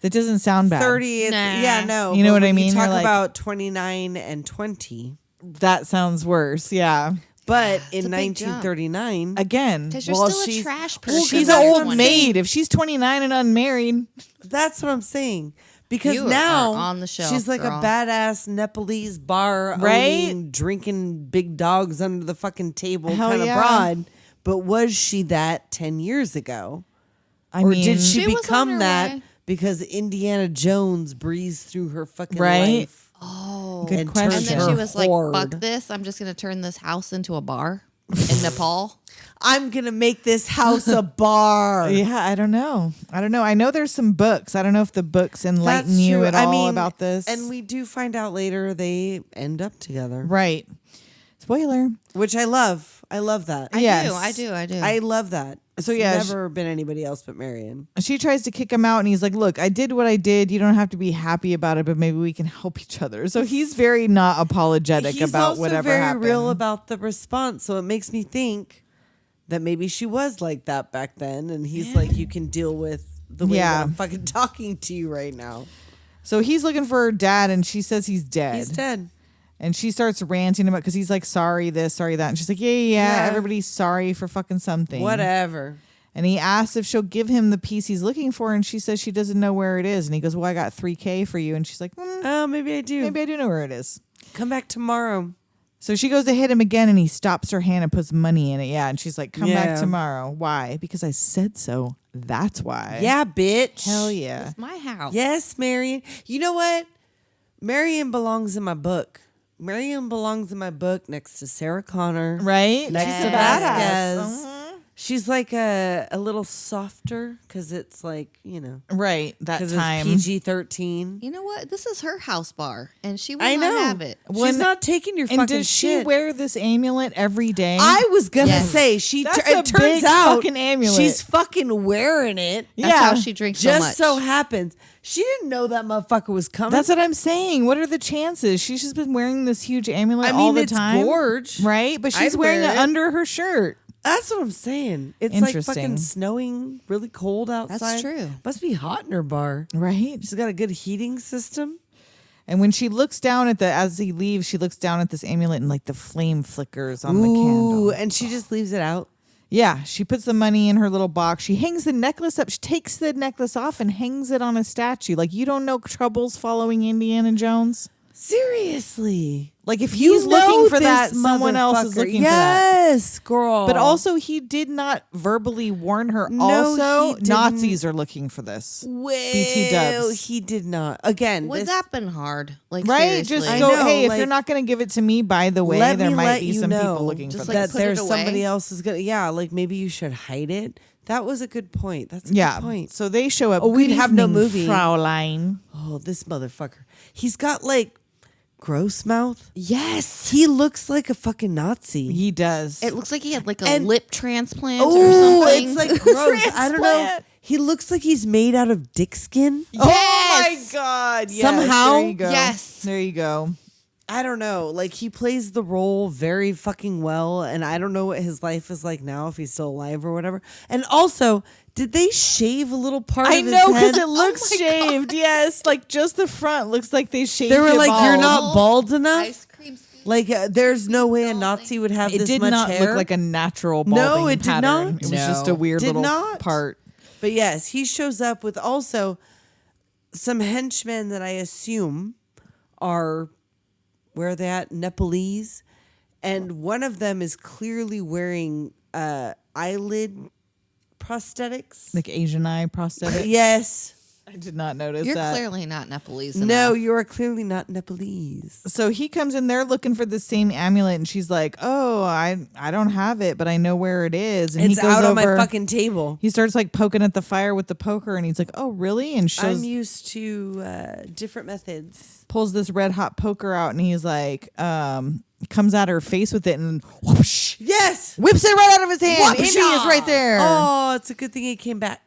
that doesn't sound bad. 30, it's, Nah. yeah, no. You know but what I when mean? You talk You're like- about 29 and 20. That sounds worse. Yeah. But in a big jump. 1939, Again, Because you're Well, still a she's- trash well, person. she's that's an what old I'm maid. If she's 29 and unmarried, that's what I'm saying. Because You are now on the shelf, she's like girl. a badass Nepalese bar Right? owning, drinking big dogs under the fucking table Hell kind of yeah. broad. But was she that 10 years ago? I Or mean, did she She was on become her that way. because Indiana Jones breezed through her fucking Right? life? Oh. Good and question. And then her she was like, hoard. fuck this. I'm just going to turn this house into a bar in Nepal. I'm going to make this house a bar. Yeah, I don't know. I know there's some books. I don't know if the books enlighten That's you true. at I all mean, about this. And we do find out later they end up together, right. Spoiler. which I love. I love that. Yes. I do. I love that. So, It's yeah, never been anybody else but Marion. She tries to kick him out, and he's like, "Look, I did what I did. You don't have to be happy about it, but maybe we can help each other." So he's very not apologetic He's about also whatever very happened. real about the response, so it makes me think that maybe she was like that back then, and he's like, "You can deal with the way Yeah. that I'm fucking talking to you right now." So he's looking for her dad, and she says he's dead. He's dead. And she starts ranting about because he's like, "Sorry this, sorry that," and she's like, "Yeah. Yeah. Everybody's sorry for fucking something." Whatever. And he asks if she'll give him the piece he's looking for, and she says she doesn't know where it is. And he goes, "Well, I got $3,000 for you." And she's like, Oh, maybe I do. "Maybe I do know where it is." Come back tomorrow. So she goes to hit him again, and he stops her hand and puts money in it. Yeah, and she's like, "Come back Yeah. tomorrow." Why? Because I said so. That's why. Yeah, bitch. Hell yeah. It's my house. Yes, Marion. You know what? Marion belongs in my book. Marion belongs in my book next to Sarah Connor. Right? Next She's to a Vasquez. badass. She's like a little softer because it's like, Right. That because time. it's PG-13. You know what? This is her house bar, and she will I not know. have it. She's not taking your And fucking does shit. she wear this amulet every day? I was gonna Yes. say That's a it turns big out fucking amulet. she's fucking wearing it. That's how she drinks so Just much. so happens she didn't know that motherfucker was coming. That's what I'm saying. What are the chances? She's just been wearing this huge amulet I all mean, the it's time. gorge. Right? But she's I'd wearing wear it it. under her shirt. That's what I'm saying. It's like Interesting. fucking snowing, really cold outside. true. Must be hot in her bar. Right? She's got a good heating system. And when she looks down at as he leaves, she looks down at this amulet and like the flame flickers on the Ooh, candle. and she just leaves it out. Yeah, she puts the money in her little box. She hangs the necklace up. She takes the necklace off and hangs it on a statue. Like, you don't know troubles following Indiana Jones? Seriously. Like, if You he's know looking for this that, someone else is motherfucker. looking for that. Yes, girl. But also, he did not verbally warn her. No, Also, he didn't. Nazis are looking for this. well, BT dubs. he did not. Again, Would this, that been hard? Like, Right? seriously. Just I go, know, hey, if like, you're not going to give it to me, by the way, let there me might let be you some know people looking just for like this. that put it there's away. somebody else is gonna. Yeah, like maybe you should hide it. That was a good point. That's a Yeah. good point. So they show up. Oh, we'd Good have no evening, movie. Fraulein. Oh, this motherfucker. He's got like gross mouth. Yes. He looks like a fucking Nazi. He does. It looks like he had like a And- lip transplant or Oh, something. it's like gross. I don't know. Transplant. He looks like he's made out of dick skin. Oh my Yes! God. Yes, Somehow- There you go. Yes. There you go. I don't know. Like he plays the role very fucking well, and I don't know what his life is like now if he's still alive or whatever. And also, did they shave a little part I of his know head? because it looks shaved. Yes. Like just the front looks like they shaved They were it like, bald. "You're not bald enough." Ice cream scoop. Like, there's no way a Nazi would have It this did much not hair. look like a natural No, balding it did pattern. not. It was just a weird Did little not. part. But yes, he shows up with also some henchmen that I assume are where are they at? Nepalese. And one of them is clearly wearing eyelid prosthetics. Like Asian eye prosthetic. Yes. I did not notice You're that. clearly not Nepalese No, enough. you are clearly not Nepalese. So he comes in there looking for the same amulet, and she's like, "Oh, I don't have it, but I know where it is." And It's he goes out on over, my fucking table. He starts like poking at the fire with the poker, and he's like, "Oh, really?" And shows I'm used to different methods. pulls this red hot poker out, and he's like, comes at her face with it, and whoosh, Yes. whips it right out of his hand. Whoopsha! Indy is right there. Oh, it's a good thing he came back.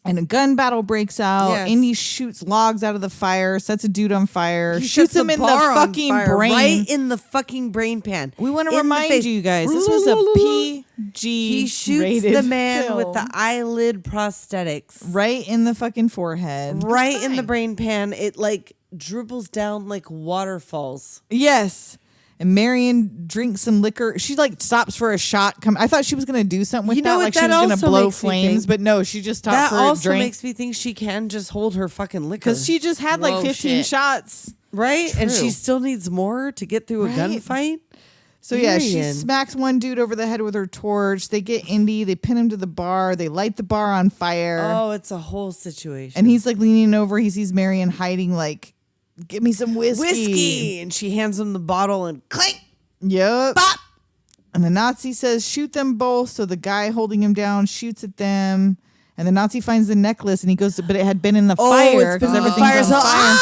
And a gun battle breaks out. Yes. Indy shoots logs out of the fire, sets a dude on fire, He shoots sets him in the bar on fucking fire, brain. right in the fucking brain pan. We want to In the remind face. you guys, this was a PG. He shoots rated the man film. with the eyelid prosthetics right in the fucking forehead. right in the brain pan. It like dribbles down like waterfalls. Yes. And Marion drinks some liquor. She like stops for a shot. I thought she was gonna do something with You know that, what? like she That was gonna also blow makes me flames, think- but no, she just stopped That for also a drink makes me think she can just hold her fucking liquor. because she just had like Whoa, 15 shit. shots. right, and True. she still needs more to get through a Right. gunfight. So yeah, she Marion. smacks one dude over the head with her torch. They get Indy. They pin him to the bar. They light the bar on fire. Oh, it's a whole situation. And he's like leaning over. He sees Marion hiding. Like, give me some whiskey. and she hands him the bottle and clink. Yep. Bop. And the Nazi says, shoot them both. So the guy holding him down shoots at them. And the Nazi finds the necklace and he goes, but it had been in the fire it's been in the everything's fire. on So, fire.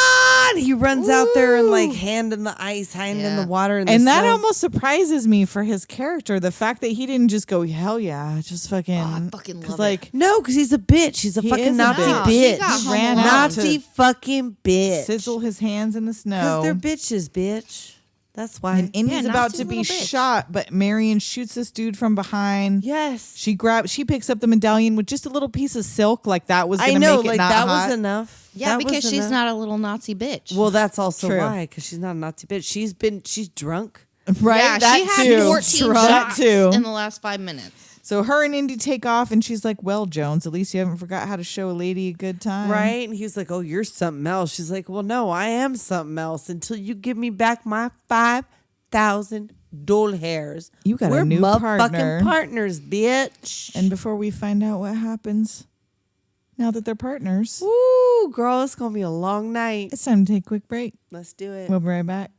and he runs out there and like Ooh. hand in the ice, hand in Yeah. the water. And, And the that snow. almost surprises me for his character. The fact that he didn't just go, hell yeah, just fucking. I fucking love it. like, No, because he's a bitch. He's a He fucking is a Nazi bitch. He bitch. got He ran home out alone. Nazi to fucking bitch. sizzle his hands in the Because snow. they're bitches, bitch. That's why. And Indy's Yeah, about Nazi to be little bitch. shot, but Marion shoots this dude from behind. Yes. She picks up the medallion with just a little piece of silk, like that was I going to know, make it like not that hot. was enough. Yeah, That because was she's enough. not a little Nazi bitch. Well, that's also True. why, because she's not a Nazi bitch. She's drunk. Right? yeah, that she had too. 14 That shots too. in the last 5 minutes. So her and Indy take off, and she's like, "Well, Jones, at least you haven't forgot how to show a lady a good time, Right? And he's like, oh, you're something else. She's like, well, no, I am something else until you give me back my $5,000. You got a We're new motherfucking partner. partners, bitch. And before we find out what happens, now that they're partners, Ooh, girl, it's going to be a long night. it's time to take a quick break. Let's do it. We'll be right back.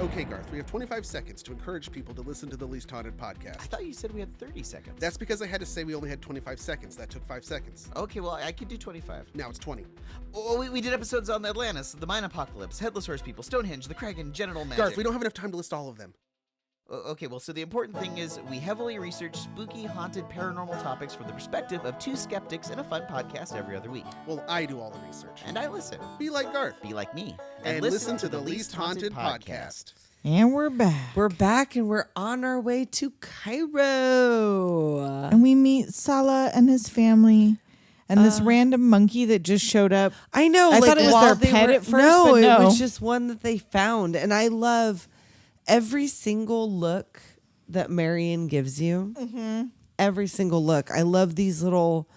Okay, Garth, we have 25 seconds to encourage people to listen to the Least Haunted podcast. I thought you said we had 30 seconds. That's because I had to say we only had 25 seconds. That took 5 seconds. Okay, well, I could do 25. Now it's 20. Oh, we did episodes on Atlantis, the Mine Apocalypse, Headless Horse People, Stonehenge, the Kraken, Genital Magic. Garth, we don't have enough time to list all of them. Okay, well, so the important thing is we heavily research spooky, haunted, paranormal topics from the perspective of two skeptics in a fun podcast every other week. Well, I do all the research. And I listen. Be like Garth. Be like me. And listen to the Least Haunted podcast. And we're back. We're back and we're on our way to Cairo. And we meet Salah and his family and this random monkey that just showed up. I know. I like, thought it was while their they pet were- at first, No, but no. it was just one that they found. And I love every single look that Marion gives you. Mm-hmm. Every single look. I love these little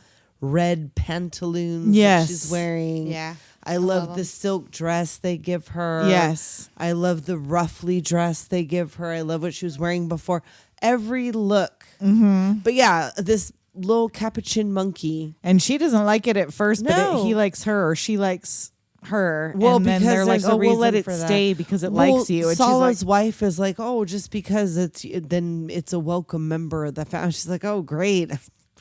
red pantaloons Yes. that she's wearing. Yeah, I love the silk dress they give her. Yes. I love the ruffly dress they give her. I love what she was wearing before. Every look. Mm-hmm. But yeah, this little capuchin monkey. And she doesn't like it at first, but No. he likes her or she likes her. Well, and then because they're like, there's a oh, we'll let reason it for that. stay because it Well, likes you. And Salah's she's like, wife is like, oh, just because then it's a welcome member of the family. She's like, oh, great.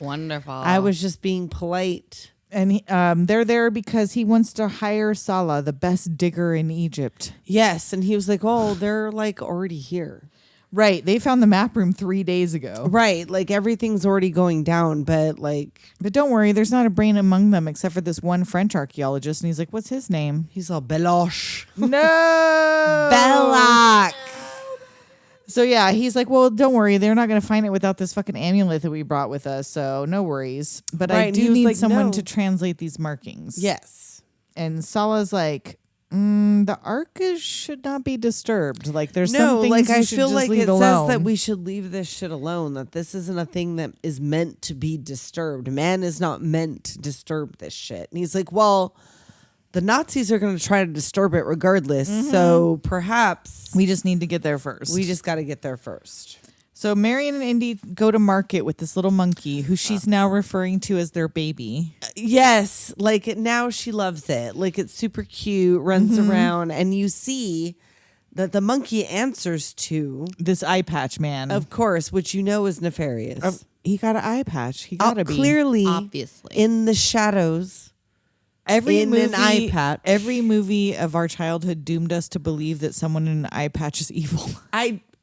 wonderful. I was just being polite. and they're there because he wants to hire Salah, the best digger in Egypt. Yes. And he was like, oh, they're like already here. Right. They found the map room 3 days ago. Right. Like everything's already going down, but like But don't worry, there's not a brain among them except for this one French archaeologist. And he's like, what's his name? he's all Belloq. No. Belloq. So yeah, he's like, well, don't worry, they're not going to find it without this fucking amulet that we brought with us. So no worries. But Right, I and he do was need like, someone no. to translate these markings. Yes. And Salah's like, the ark should not be disturbed. Like there's some No, things like you I should feel just like leave it alone. says that we should leave this shit alone, that this isn't a thing that is meant to be disturbed. Man is not meant to disturb this shit. And he's like, well, the Nazis are going to try to disturb it regardless. So perhaps We just need to get there first. we just got to get there first. So Marion and Indy go to market with this little monkey who she's now referring to as their baby. Yes, like now she loves it. Like it's super cute, runs around, and you see that the monkey answers to, This eye patch man. of course, which you know is nefarious. He got an eye patch. He gotta be. Clearly, Obviously. in the shadows. Every in movie, an eye patch. Every movie of our childhood doomed us to believe that someone in an eye patch is evil.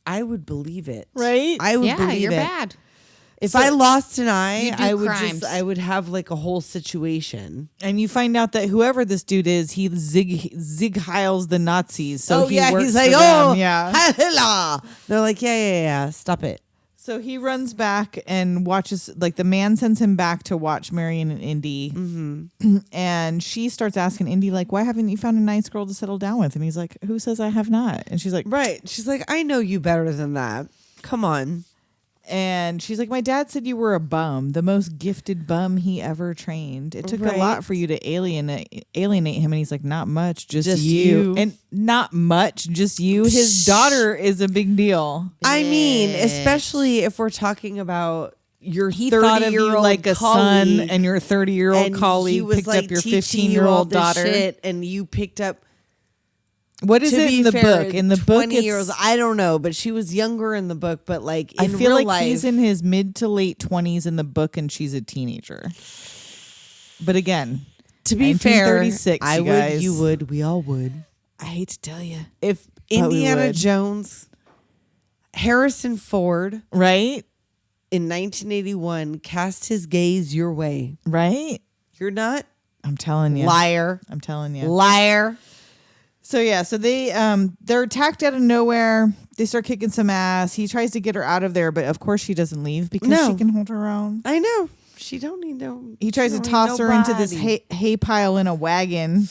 I would believe it. Right? I would Yeah, believe you're it. bad. If I lost an eye, You do I would crimes. I would have like a whole situation. And you find out that whoever this dude is, he zig heils the Nazis. So he works he's for like, them. oh, yeah. hella. They're like, yeah, stop it. So he runs back and watches, like the man sends him back to watch Marion and Indy. And she starts asking Indy, like, why haven't you found a nice girl to settle down with? And he's like, who says I have not? And she's like, Right. She's like, I know you better than that. Come on. and she's like, my dad said you were a bum, the most gifted bum he ever trained. It took a Right. lot for you to alienate him. And he's like, not much, just Just you. you. And not much, just you. His daughter is a big deal. I mean, especially if we're talking about your He thought of you 30-year-old like a colleague, son, and your 30-year-old and he colleague was picked like up your teaching you 15-year-old all this daughter. shit, and you picked up. What is To it be in the fair, book? In the book, 20 years. I don't know, but she was younger in the book. But like in I feel real like life, he's in his mid to late 20s in the book, and she's a teenager. But again, to be fair, 1936, I you would, guys. you would, we all would. I hate to tell you, If But we Indiana would. Jones, Harrison Ford right? in 1981 cast his gaze your way, Right? you're not I'm telling you, liar, I'm telling you. liar. So yeah, so they're attacked out of nowhere. They start kicking some ass. He tries to get her out of there, but of course she doesn't leave because No. she can hold her own. I know she don't need no. He tries she to don't toss need her into this nobody. hay pile in a wagon,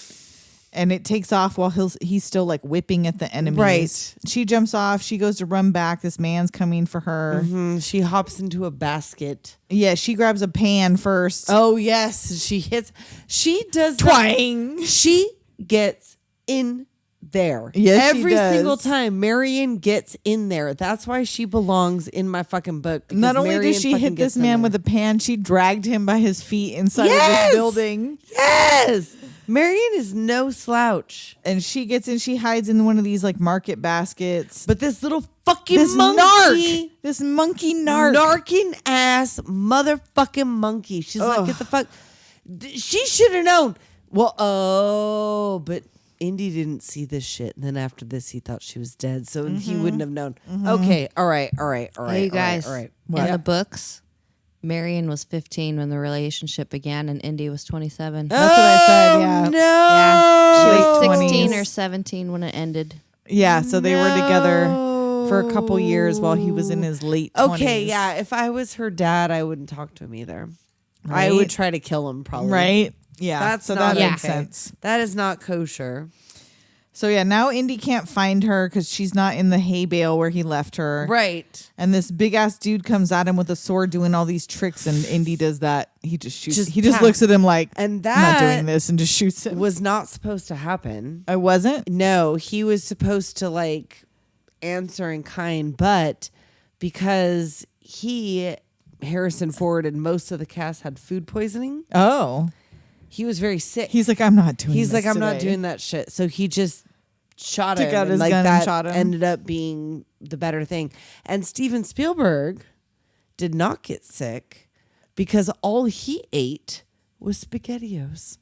and it takes off while he's still like whipping at the enemies. Right. She jumps off. She goes to run back. This man's coming for her. She hops into a basket. Yeah, she grabs a pan first. Oh yes, she hits. She does Twang. She gets in there. Yes, she every does. single time Marion gets in there. That's why she belongs in my fucking book. because Not only Marion did she fucking hit this gets in man there. with a pan, she dragged him by his feet inside of Yes! this building. Yes, Marion is no slouch. And she gets in, she hides in one of these like market baskets. But this little fucking this monkey, narc, this monkey narc. narking ass motherfucking monkey. She's like, Ugh. get the fuck. She should have known. Well, but Indy didn't see this shit, and then after this, he thought she was dead, so he wouldn't have known. Okay, all right. Hey, you guys. all right. In the books, Marion was 15 when the relationship began, and Indy was 27. That's what I said, yeah. No, Yeah. She was Late 16 20s. or 17 when it ended. Yeah, so they were together for a couple years while he was in his late 20s. Okay, yeah. If I was her dad, I wouldn't talk to him either. I Right? would try to kill him, probably. Right? Yeah. That's so not that makes okay. sense. That is not kosher. So yeah, now Indy can't find her because she's not in the hay bale where he left her. Right. And this big ass dude comes at him with a sword doing all these tricks, and Indy does that. He just shoots. Just he just tap. looks at him like, And I'm not that doing this, and just shoots him. was not supposed to happen. I wasn't. No, he was supposed to like answer in kind, but because Harrison Ford and most of the cast had food poisoning, Oh, he was very sick. he's like, I'm not doing. He's this like, I'm not today." doing that shit. So he just shot Took him. out and his like gun and that shot him. ended up being the better thing. And Steven Spielberg did not get sick because all he ate was SpaghettiOs.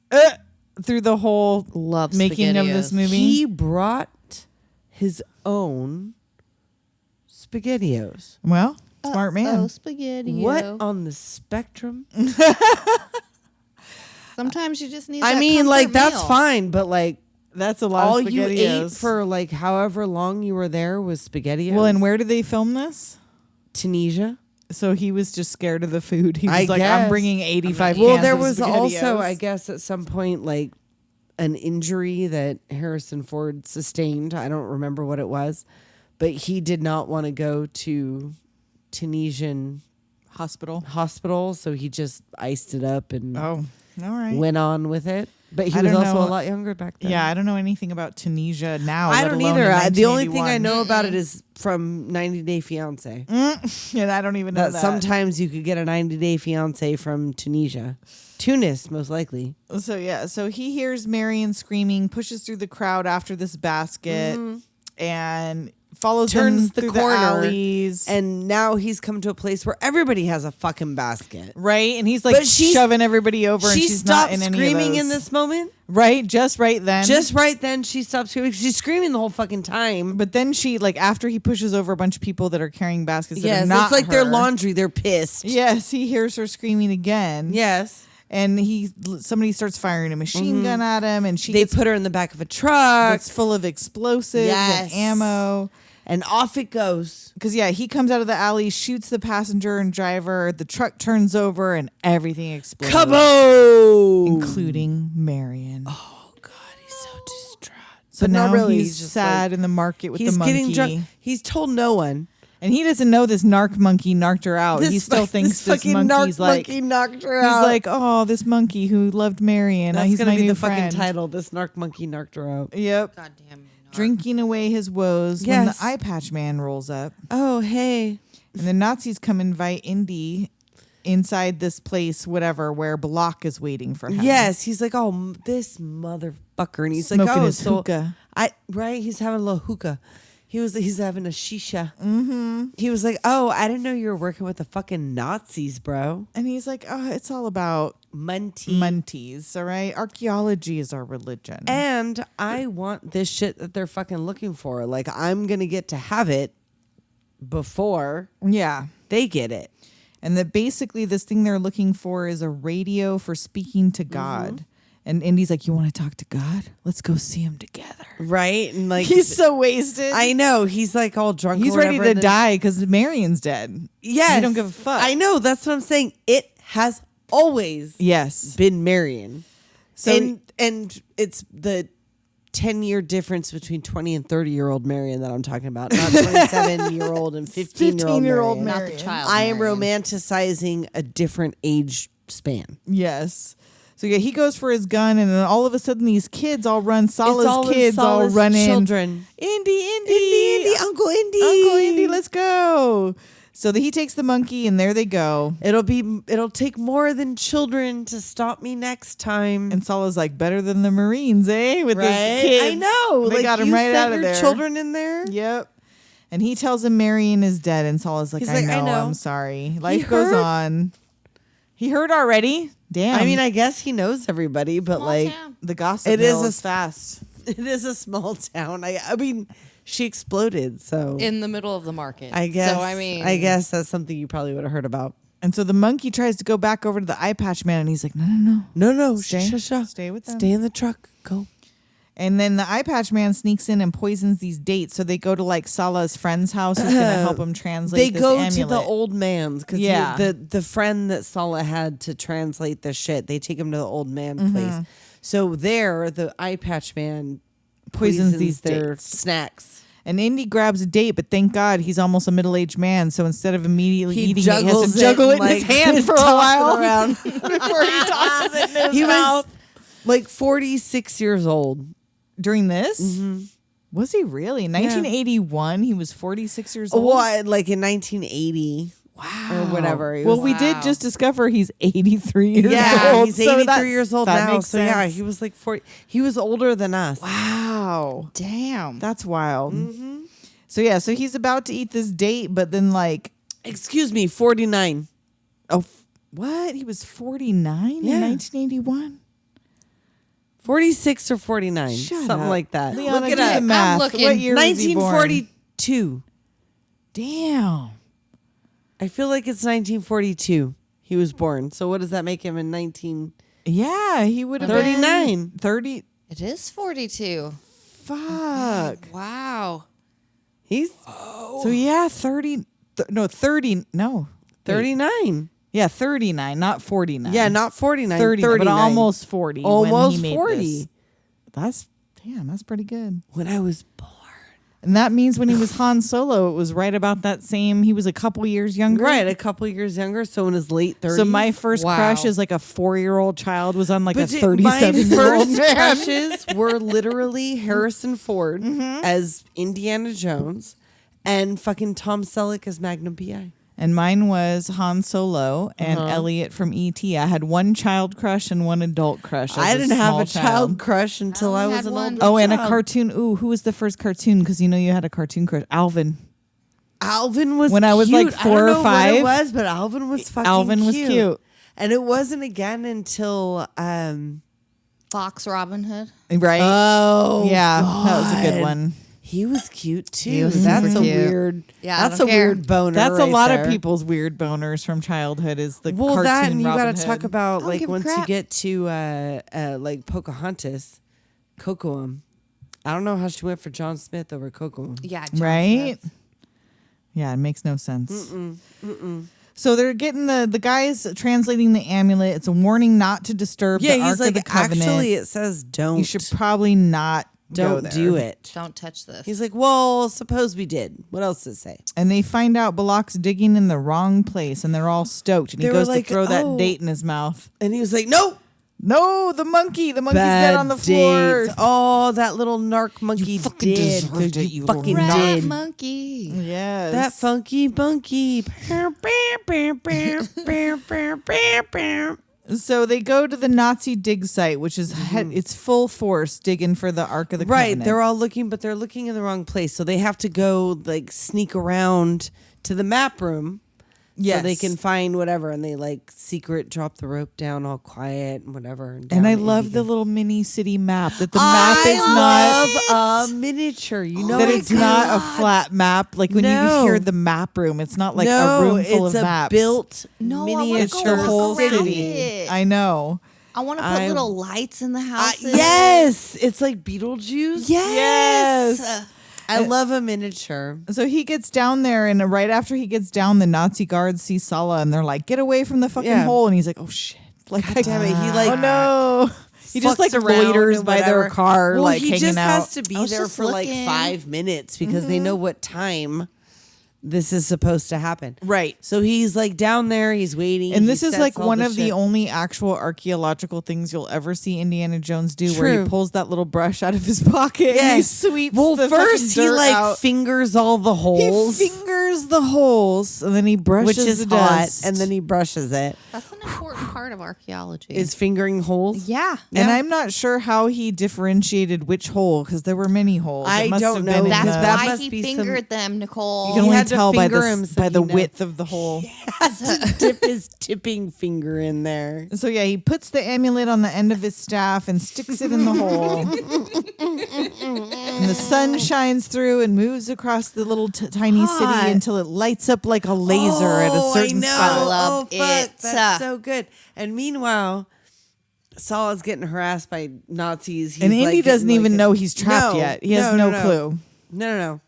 through the whole Love making of this SpaghettiOs. movie. He brought his own SpaghettiOs. Well, smart man. Oh, spaghetti. What on the spectrum? Sometimes you just need I that mean, like, comfort that's meal. fine, but like That's a lot all of you ate SpaghettiOs. for like however long you were there was SpaghettiOs. Well, and where did they film this? Tunisia. So he was just scared of the food. He was I like, guess. I'm bringing 85 Well, cans there of was also, SpaghettiOs. I guess, at some point, like an injury that Harrison Ford sustained. I don't remember what it was, but he did not want to go to Tunisian hospital. hospital, so he just iced it up and Oh, all right. went on with it. But he I was don't also know. a lot younger back then. Yeah, I don't know anything about Tunisia now. I let don't alone either. in The only thing I 1981. know about it is from 90 Day Fiance. And I don't even know That that. sometimes you could get a 90 Day Fiance from Tunisia. Tunis, most likely. So he hears Marion screaming, pushes through the crowd after this basket, and follows Turns them the through corner, alleys. and now he's come to a place where everybody has a fucking basket. Right, and he's like But she's- shoving everybody over, and She she's not stopped in any screaming of those. in this moment. Right, just right then. Just right then, she stopped screaming. She's screaming the whole fucking time. But then she, like, after he pushes over a bunch of people that are carrying baskets that are Yes, not it's like their her. laundry. They're pissed. Yes, he hears her screaming again. Yes. And somebody starts firing a machine gun at him, and They put her in the back of a truck, that's full of explosives and ammo. and off it goes. Because, he comes out of the alley, shoots the passenger and driver. The truck turns over, and everything explodes. Kaboom! Including Marion. Oh, God, he's so distraught. So But now not really. he's just sad in the market with he's the monkey. getting drunk. He's told no one. And he doesn't know this narc monkey narked her out. He still thinks this fucking monkey's narc like... monkey knocked her He's out. like, oh, this monkey who loved Marion. That's He's gonna my be new the friend. fucking title. This narc monkey knocked her out. Yep. Goddamn. Drinking away his woes when Yes. the eye patch man rolls up. Oh, hey. And the Nazis come invite Indy inside this place, whatever, where Belloq is waiting for him. Yes, he's like, oh, this motherfucker, and he's Smoking like, oh, his hookah. Right, he's having a little hookah. He's having a shisha. Mm-hmm. He was like, oh, I didn't know you were working with the fucking Nazis, bro. And he's like, oh, it's all about Munties, all right? Archaeology is our religion. And I want this shit that they're fucking looking for. Like, I'm gonna get to have it before they get it. And that basically this thing they're looking for is a radio for speaking to God. And Indy's like, you want to talk to God? Let's go see him together. Right? And like, He's so wasted. I know. He's like all drunk. He's or ready whatever, to die because Marion's dead. Yes. He don't give a fuck. I know. That's what I'm saying. It has always Yes. been Marion. So And it's the 10-year difference between 20 and 30-year-old Marion that I'm talking about, not 27-year-old and 15-year-old 15-year-old Marion. Not the child. I am Marion. romanticizing a different age span. yes. So he goes for his gun, and then all of a sudden these kids all run. Sala's all the kids all Sala's run in. children. Indy, Uncle Indy. Uncle Indy, let's go. So he takes the monkey, and there they go. It'll take more than children to stop me next time. And Sala's like, better than the Marines, eh? With his kids. I know. They got him you right sent out of your there. children in there. Yep. And he tells him Marion is dead, and Sala's like, He's I like, know, I know. I'm sorry. Life goes heard? on. He heard already. Damn. I mean, I guess he knows everybody, but like, the gossip it mill is is fast. it is a small town. I mean, she exploded, so In the middle of the market. I guess. So, I mean. I guess that's something you probably would have heard about. And so the monkey tries to go back over to the eye patch man, and he's like, no. No, Stay- shush. stay with them. Stay in the truck. Go. And then the eye patch man sneaks in and poisons these dates. So they go to like Sala's friend's house who's going to help him translate They this go amulet. to the old man's because Yeah. the friend that Sala had to translate the shit. They take him to the old man Mm-hmm. place. So there, the eye patch man Poisons these their dates. snacks. And Indy grabs a date, but thank God he's almost a middle-aged man. So instead of immediately He eating it, he has juggles to juggle it and, in his like, hand for a toss it while around. before he tosses it in his He mouth. was like 46 years old. During this? Was he really? In 1981, he was 46 years old? What, like in 1980? Wow. Or whatever. It Well, was- we did just discover he's 83 years yeah, old. he's so 83 that's- years old that now. makes So yeah, sense. he was like 40. He was older than us. Wow. Damn. That's wild. So yeah, so he's about to eat this date, but then like, Excuse me, 49. what? He was 49 in Yeah. 1981? 46 or 49. Shut something up. like that. Leona, Look it do the up. math. looking. What year was he born? 1942. Damn. I feel like it's 1942. He was born. So what does that make him in 1939? Yeah, he would have been 30. It is 42. Fuck. Wow. He's So yeah, 30. No, 30. No. 39. Yeah, 39, not 49. Yeah, not 49. 30, 39. but almost 40. when Almost he made 40. this. That's pretty good. When I was born. And that means when he was Han Solo, it was right about that same. He was a couple years younger. Right, a couple years younger, so in his late 30s. So my first crush is like a 4-year-old child was on like a my 37-year-old first man. crushes were literally Harrison Ford as Indiana Jones and fucking Tom Selleck as Magnum PI. And mine was Han Solo and Elliot from E.T. I had one child crush and one adult crush. as I didn't have small a child crush until I only was had an one. old Oh, and a child. cartoon. Ooh, who was the first cartoon? Because you know you had a cartoon crush. Alvin. Alvin was When I was, like, cute. 4 or I don't know what 5. it was, but Alvin was fucking Alvin was cute. And it wasn't again until Fox Robin Hood. Right? oh yeah, that was a good God. one. He was cute too. He was That's super a cute. weird. Yeah, I that's don't a care. weird boner. That's a right lot there. of people's weird boners from childhood is the Well, cartoon that and you Robin got to Hood. talk about don't like give a once you crap. get to like Pocahontas, Cocoam. I don't know how she went for John Smith over Cocoam. Yeah, John Right? Smith. Yeah, it makes no sense. So they're getting the guy's translating the amulet. It's a warning not to disturb Yeah, the he's Ark like, of the Covenant. actually, it says don't. You should probably not go don't there. do it. Don't touch this. He's like, well, suppose we did. What else does it say? And they find out Belloq's digging in the wrong place, and they're all stoked. And he They were goes like, to throw that "Oh." date in his mouth. And he was like, nope. No, the monkey's dead Bad on the floor. dates. Oh, that little narc monkey fucking did. deserved it, you fucking little Rat did. monkey. Yes. That funky bunky. So they go to the Nazi dig site, which is it's full force digging for the Ark of the Right, Covenant. they're all looking, but they're looking in the wrong place. So they have to go like sneak around to the map room. Yes. So they can find whatever, and they like secret drop the rope down all quiet and whatever. And down I Indy love the goes. little mini city map. That the map is not love a miniature. You know that what it's not a flat map. Like when you No. hear the map room, it's not like no, a room full it's of a maps. built No, I wanna It's go the walk whole around city. it. I know. I want to put little lights in the houses. yes, it's like Beetlejuice. Yes. I love a miniature. So he gets down there, and right after he gets down, the Nazi guards see Sala, and they're like, "Get away from the fucking Yeah. hole!" And he's like, "Oh shit!" Like, God damn it, he like "Oh no!" He just like fucks around loiters and by their whatever. car, well, like he hanging just out. has to be I was there just for like looking. 5 minutes because they know what time this is supposed to happen. Right. So he's like down there, he's waiting. And he this is sets like all one of the shit. only actual archaeological things you'll ever see Indiana Jones do, where True. he pulls that little brush out of his pocket and he Yes. sweeps Well, the first fucking he dirt like out. fingers all the holes, He fingers the holes, and then he brushes which is the hot, dust. and then he brushes it. That's an important part of archaeology. Is fingering holes? yeah. And I'm not sure how he differentiated which hole, because there were many holes. I It must don't have know, been in That's the- that why must he be some- fingered them, Nicole. You can He only had to tell by finger him so by he the knows. width of the hole. Has to dip his tipping finger in there. So yeah, he puts the amulet on the end of his staff and sticks it in the hole. And the sun shines through and moves across the little tiny Hot. city until it lights up like a laser at a certain I know. spot. Love oh, fuck. it. That's so good. And meanwhile, Saul's getting harassed by Nazis. He's And Indy like doesn't getting even like know he's trapped No, yet. He has no clue. No.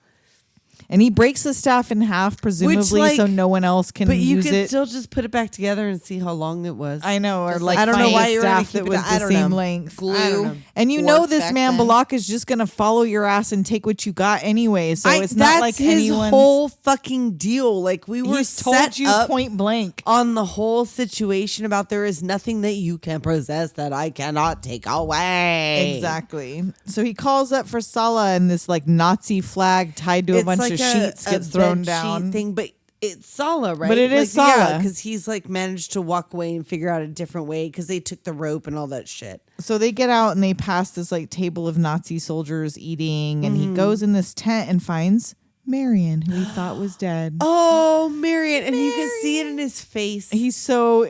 And he breaks the staff in half, presumably, like- so no one else can But you use can it. still just put it back together and see how long it was. I know, or Just like like- I don't know find why a you were gonna staff that keep it- was I the don't same know. length. Glue. I don't know. And you Worked know this back man, then. Belloq, is just going to follow your ass and take what you got anyway. So it's not that's like his anyone's... whole fucking deal. Like we were He's set told you up point blank. on the whole situation about there is nothing that you can possess that I cannot take away. Exactly. So he calls up for Sala, and this like Nazi flag tied to a It's bunch like of sheets gets thrown bed down. sheet thing, but it's Sala, right? But it is Sala. because he's like managed to walk away and figure out a different way because they took the rope and all that shit. So they get out and they pass this like table of Nazi soldiers eating, and Mm-hmm. he goes in this tent and finds Marion, who he thought was dead. Oh, Marion, and you can see it in his face. He's so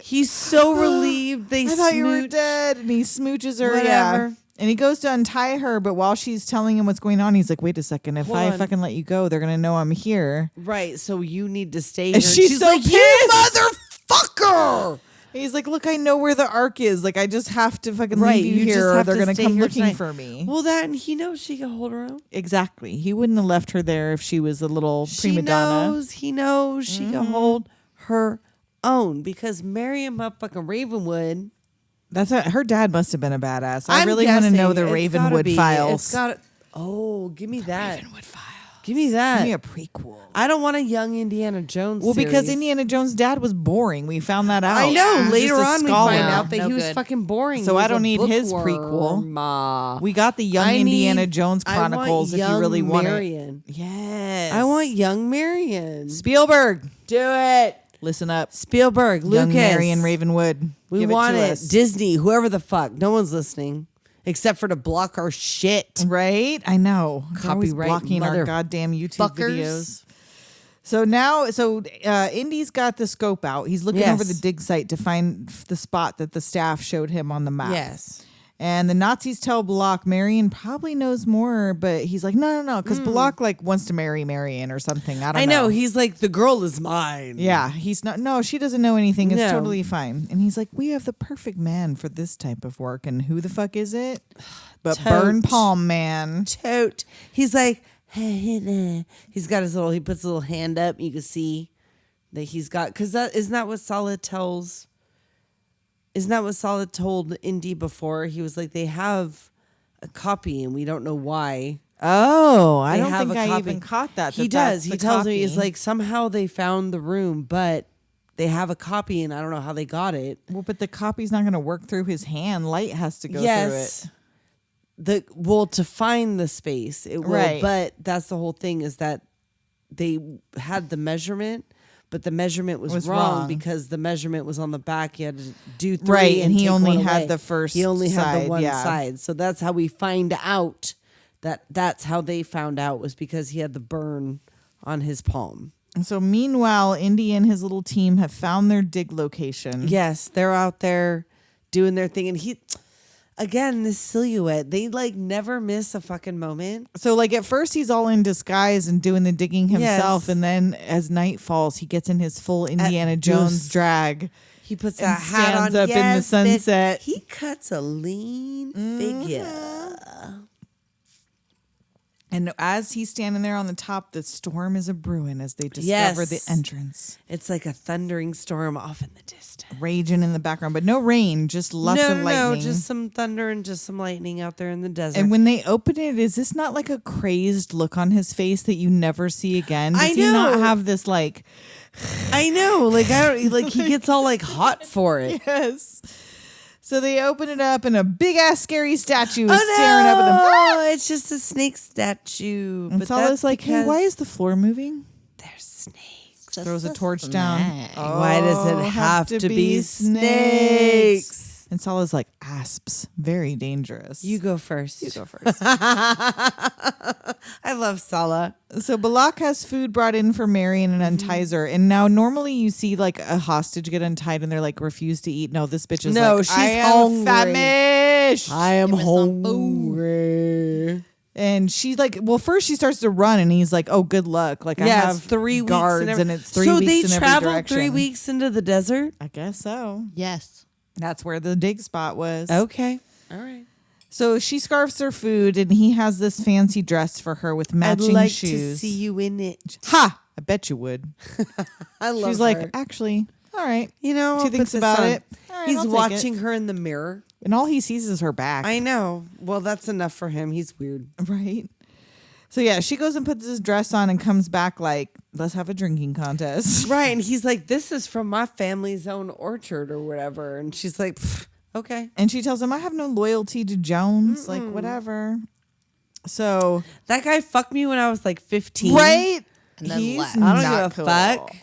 relieved. They I thought you were smooch. dead, and he smooches her. Whatever. Yeah. And he goes to untie her, but while she's telling him what's going on, he's like, "Wait a second! If Hold I on. fucking let you go, they're gonna know I'm here." Right, so you need to stay here. And she's so like, you pissed. motherfucker! He's like, "Look, I know where the Ark is. Like, I just have to fucking Right, leave you you just here, or have they're to gonna stay come here looking tonight." for me." Well, that, and he knows she can hold her own. Exactly. He wouldn't have left her there if she was a little prima donna. He knows she can hold her own because Marion motherfucking Ravenwood. That's her dad must have been a badass. I I'm really want to know guessing the it's gotta Ravenwood be. files. It's got. Oh, give me that. Ravenwood file. Give me that. Give me a prequel. I don't want a young Indiana Jones. Well, because series. Indiana Jones' dad was boring. We found that out. I know. He's Later just a on, we scholar. find out that No he was good. fucking boring. So He I was don't a need his bookworm. prequel. We got the young Indiana Jones Chronicles if you really want Marion. it. Yes. I want young Marion. Spielberg. Do it. Listen up. Spielberg, Young Lucas. Marion Ravenwood. We Give want it. To it. us. Disney, whoever the fuck. No one's listening. Except for to block our shit. Right? I know. They're always Copyright blocking our mother goddamn YouTube fuckers. videos. So now, Indy's got the scope out. He's looking Yes. over the dig site to find the spot that the staff showed him on the map. Yes. And the Nazis tell Belloq Marion probably knows more, but he's like, no, because Belloq like wants to marry Marion or something. I don't know. I know. He's like, the girl is mine. Yeah, he's not. No, she doesn't know anything. It's No. totally fine. And he's like, we have the perfect man for this type of work. And who the fuck is it? But Tote. Burn Palm Man. Tote. He's like, he's got his little, he puts a little hand up. You can see that he's got, because isn't that what Saleh tells? Isn't that what Saleh told Indy before? He was like, they have a copy and we don't know why. Oh, I They don't have think a I copy. even caught that. He that's does. He the tells me, he's copy. like, somehow they found the room, but they have a copy and I don't know how they got it. well, but the copy's not going to work through his hand. Light has to go Yes. To find the space, it will. Right. But that's the whole thing is that they had the measurement, but the measurement was wrong because the measurement was on the back. You had to do three, Right, and he take only one had away. the first He only had side, the one yeah. side. So that's how we find out that's how they found out was because he had the burn on his palm. through it. So meanwhile, Indy and his little team have found their dig location. Yes, they're out there doing their thing, and he. Again, this silhouette, they like never miss a fucking moment. So like at first he's all in disguise and doing the digging himself, Yes. and then as night falls, he gets in his full Indiana Jones just- drag. He puts And that hat on. stands up in the Yes, bitch. sunset. He cuts a lean figure. And as he's standing there on the top, the storm is a brewing as they discover Yes. the entrance. It's like a thundering storm off in the distance. Raging in the background, but no rain, just lots of lightning. No, just some thunder and just some lightning out there in the desert. And when they open it, is this not like a crazed look on his face that you never see again? Does I he not know. have this like I know, like I don't, like he gets all like hot for it. yes? So they open it up and a big ass scary statue is staring up at them. Oh, it's just a snake statue. And But Salah's that's like, hey, because why is the floor moving? there's snakes? Throws a torch down. Why does it have to be snakes? And Salah's like, asps, very dangerous. You go first. You go first. I love Saleh. So Belloq has food brought in for Marion and unties her. And now normally you see like a hostage get untied and they're like refuse to eat. No, this bitch is No, like, she's I am hungry. famished. I am Give me some hungry. And she's like, well, first she starts to run and he's like, oh, good luck. Like I Yeah, have it's 3 weeks guards in and it's 3 so weeks they in every traveled direction. 3 weeks into the desert. I guess so. Yes. That's where the dig spot was. Okay, all right. So she scarfs her food and he has this fancy dress for her with matching I'd like shoes. to see you in it. Ha! I bet you would. I love. She's her. like, actually, all right. you know, she I'll thinks put this about on. it. All right, He's I'll take watching it. her in the mirror. And all he sees is her back. I know. Well, that's enough for him. He's weird. Right? So yeah, she goes and puts his dress on and comes back like, let's have a drinking contest. Right, and he's like, "This is from my family's own orchard or whatever," and she's like, "Pfft, "Okay." And she tells him, I have no loyalty to Jones. Like, whatever. So, That guy fucked me when I was like 15. right? And then He's left. I don't not give a cool. fuck.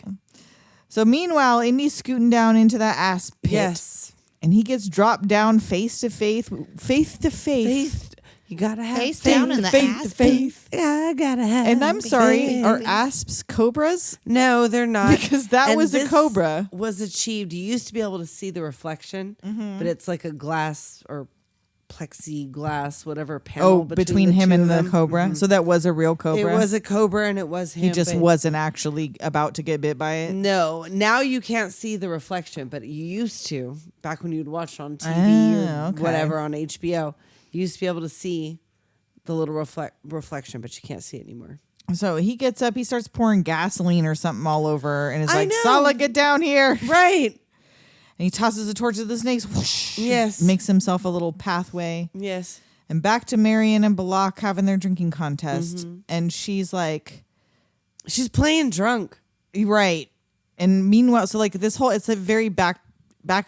So meanwhile, Indy's scooting down into that ass pit. Yes. And he gets dropped down face to face. Faith. You gotta have Face faith. down in the ass faith. Yeah, I gotta have. And I'm sorry, faith. are asps cobras? No, they're not. Because that And was a this cobra. Was achieved. You used to be able to see the reflection, but it's like a glass or plexiglass, whatever panel. Oh, between the him two and of the them. cobra. So that was a real It cobra. was a cobra, and it was him. he just but wasn't actually about to get bit by it. No, now you can't see the reflection, but you used to back when you'd watch on TV Ah, or okay. whatever on HBO. You used to be able to see the little reflection, but you can't see it anymore. So he gets up, he starts pouring gasoline or something all over, and is I like, know. Saleh, get down here. Right. And he tosses the torch at the snakes. Whoosh, Yes. Makes himself a little pathway. Yes. And back to Marion and Belloq having their drinking contest. And she's like... She's playing drunk. Right. And meanwhile, so like this whole, it's a very back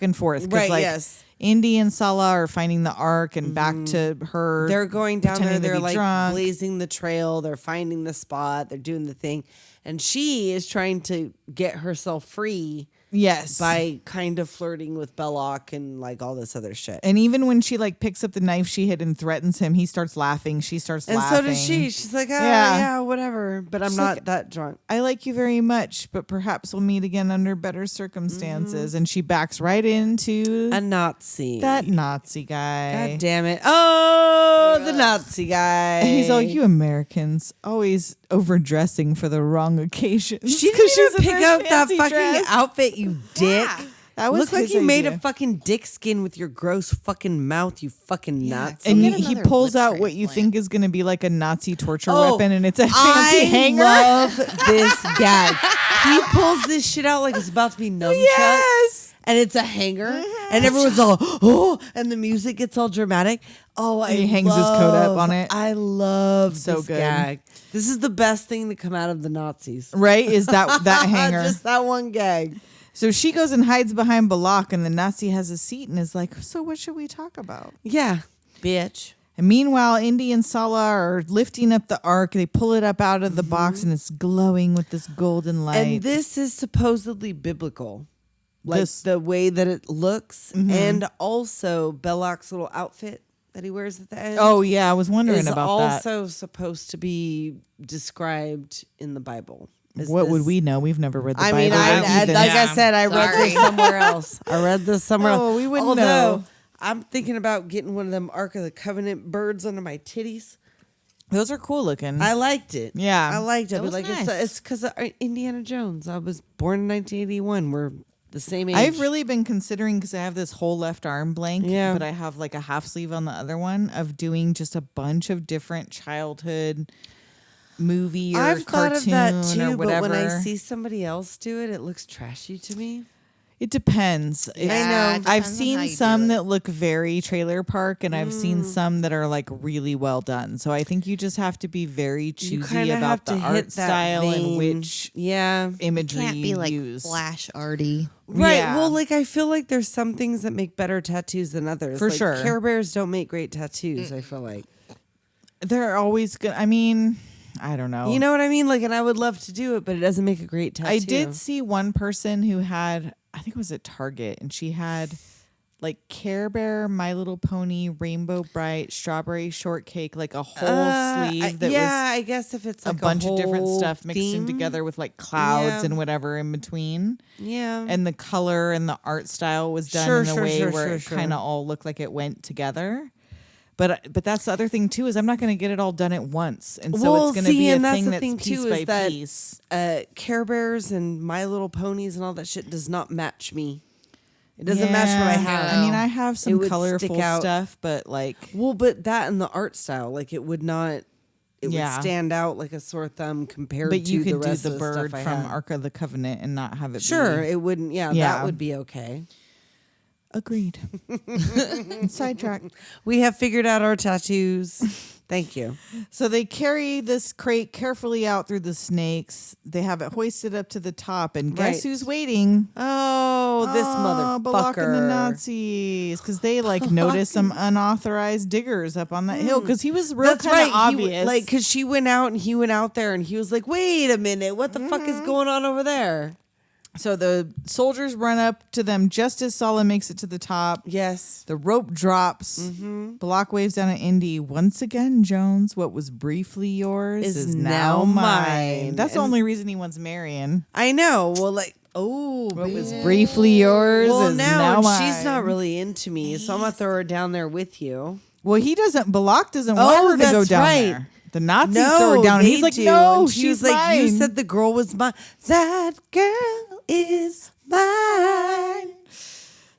and forth. Right, like, yes. Indy and Salah are finding the Ark and back to her. They're going down there. pretending to They're be like drunk. blazing the trail. They're finding the spot. They're doing the thing. And she is trying to get herself free. Yes. By kind of flirting with Belloq and like all this other shit. And even when she like picks up the knife she hid and threatens him, he starts laughing. She starts and laughing. so does she. She's like, yeah, whatever. But I'm She's not like, that drunk. I like you very much, but perhaps we'll meet again under better circumstances. And she backs right into A Nazi. that Nazi guy. God damn it. Oh, the Nazi guy. And he's all, you Americans always overdressing for the wrong occasions. She 'Cause didn't she's even in pick her up that fancy fucking dress. outfit, you dick. That was Look like his you made a idea. fucking dick skin with your gross fucking mouth, you fucking nuts. And Get he another pulls lip out what you transplant. think is going to be like a Nazi torture Oh, weapon, and it's a fancy I hanger. love this gag. He pulls this shit out like it's about to be nunchucks. Yes. And it's a hanger. And everyone's all, oh, and the music gets all dramatic. Oh, He hangs his coat up on it. I love So this good. gag. This is the best thing to come out of the Nazis. Right? Is that hanger? Just that one gag. So she goes and hides behind Belloq, and the Nazi has a seat and is like, so what should we talk about? Yeah, bitch. And meanwhile, Indy and Salah are lifting up the Ark. They pull it up out of the box, and it's glowing with this golden light. And this is supposedly biblical. Like This- the way that it looks. And also Belloq's little outfit that he wears at the end. Oh, yeah. I was wondering is about that. also supposed to be described in the Bible. Is What this- would we know? We've never read the I Bible. mean, We're like heathens. I said, I read Sorry. this somewhere else. I read this somewhere else. Oh, we wouldn't Although, know. I'm thinking about getting one of them Ark of the Covenant birds under my titties. Those are cool looking. I liked it. Yeah. I liked it. That was Like nice. it's because of Indiana Jones. I was born in 1981. We're the same age. I've really been considering, because I have this whole left arm blank, Yeah. but I have like a half sleeve on the other one, of doing just a bunch of different childhood movie or I've thought cartoon of that or too, but whatever. when I see somebody else do it, it looks trashy to me. It depends. Yeah, know. it I've depends on how seen you do some it. that look very trailer park, and I've seen some that are like really well done. So I think you just have to be very You choosy kind of about have the to art hit that style and vein. which Yeah. imagery Can't be you like use. flash arty. Right. Yeah. Well, like I feel like there's some things that make better tattoos than others. For Like, sure. Care Bears don't make great tattoos, I feel like. They're always good. I mean, I don't know. You know what I mean? Like, and I would love to do it, but it doesn't make a great tattoo. I did see one person who had, I think it was at Target, and she had like Care Bear, My Little Pony, Rainbow Bright, Strawberry Shortcake, like a whole sleeve that yeah, was I guess if it's a like bunch of different whole stuff mixed in theme. together with like clouds Yeah. and whatever in between. Yeah. And the color and the art style was done Sure, in a sure, way sure, where sure, it sure. kind of all looked like it went together. But that's the other thing too, is I'm not going to get it all done at once, and so Well, it's going to see, be a and that's thing the that's thing, piece too, by is that piece. Care Bears and My Little Ponies and all that shit does not match me. It doesn't match what I have. I mean, I have It some would colorful stick out. stuff, but like, Well, but that and the art style, like it would not. It Yeah. would stand out like a sore thumb compared but to you the could do rest the of bird stuff I from have. Ark of the Covenant and not have it. Sure, be it wouldn't. Yeah, Yeah. that would be okay. agreed. Sidetrack. We have figured out our tattoos. Thank you. So they carry this crate carefully out through the snakes. They have it hoisted up to the top, and guess Right. who's waiting? Oh, this Belloq and the motherfucker. Nazis, because they like noticed some unauthorized diggers up on that hill, because he was real That's kind right. of obvious. Like, because she went out and he went out there and he was like, wait a minute, what the fuck is going on over there? So the soldiers run up to them just as Salah makes it to the top. Yes. The rope drops. Belloq waves down at Indy. Once again, Jones, what was briefly yours is now mine. That's the And- only reason he wants Marion. I know. Well, like, oh, What was briefly yours well, is now, now and mine. she's not really into me, so I'm going to throw her down there with you. Well, he doesn't. Belloq doesn't want her to go that's down right. there. The Nazis throw her down. they He's like, do. no, And she she's was like, you mine. said the girl was mine. That girl is mine.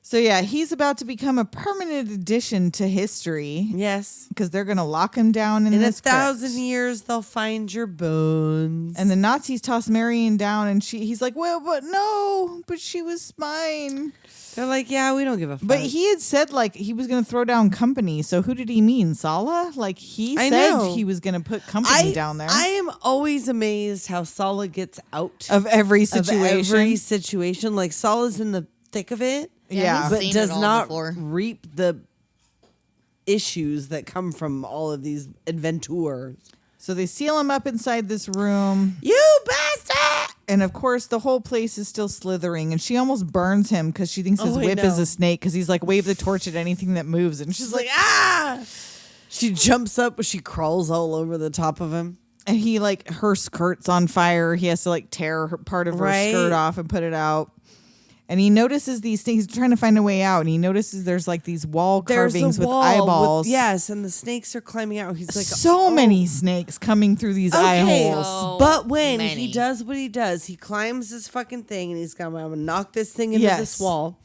So yeah, he's about to become a permanent addition to history. Yes. Because they're going to lock him down in this 1,000 crypt. years, they'll find your bones. And the Nazis toss Marion down, and he's like, well, but she was mine. They're like, yeah, we don't give a fuck. But he had said, like, he was going to throw down company. So who did he mean? Sala? Like, he I said know. he was going to put company down there. I am always amazed how Sala gets out of every situation. Like, Sala's in the thick of it. Yeah. But seen does it all not before. reap the issues that come from all of these adventures. So they seal him up inside this room. You bastard! And of course, the whole place is still slithering. And she almost burns him because she thinks his whip is a snake. Because he's like, wave the torch at anything that moves. And she's like, ah! She jumps up, but she crawls all over the top of him. And he, like, her skirt's on fire. He has to, like, tear part of her skirt off and put it out. And he notices these things. He's trying to find a way out. And he notices there's, like, these wall carvings with eyeballs. Yes, and the snakes are climbing out. He's like, so many snakes coming through these eye holes. So but when many. he does what he does, he climbs this fucking thing and he's going, I'm going to knock this thing into this wall.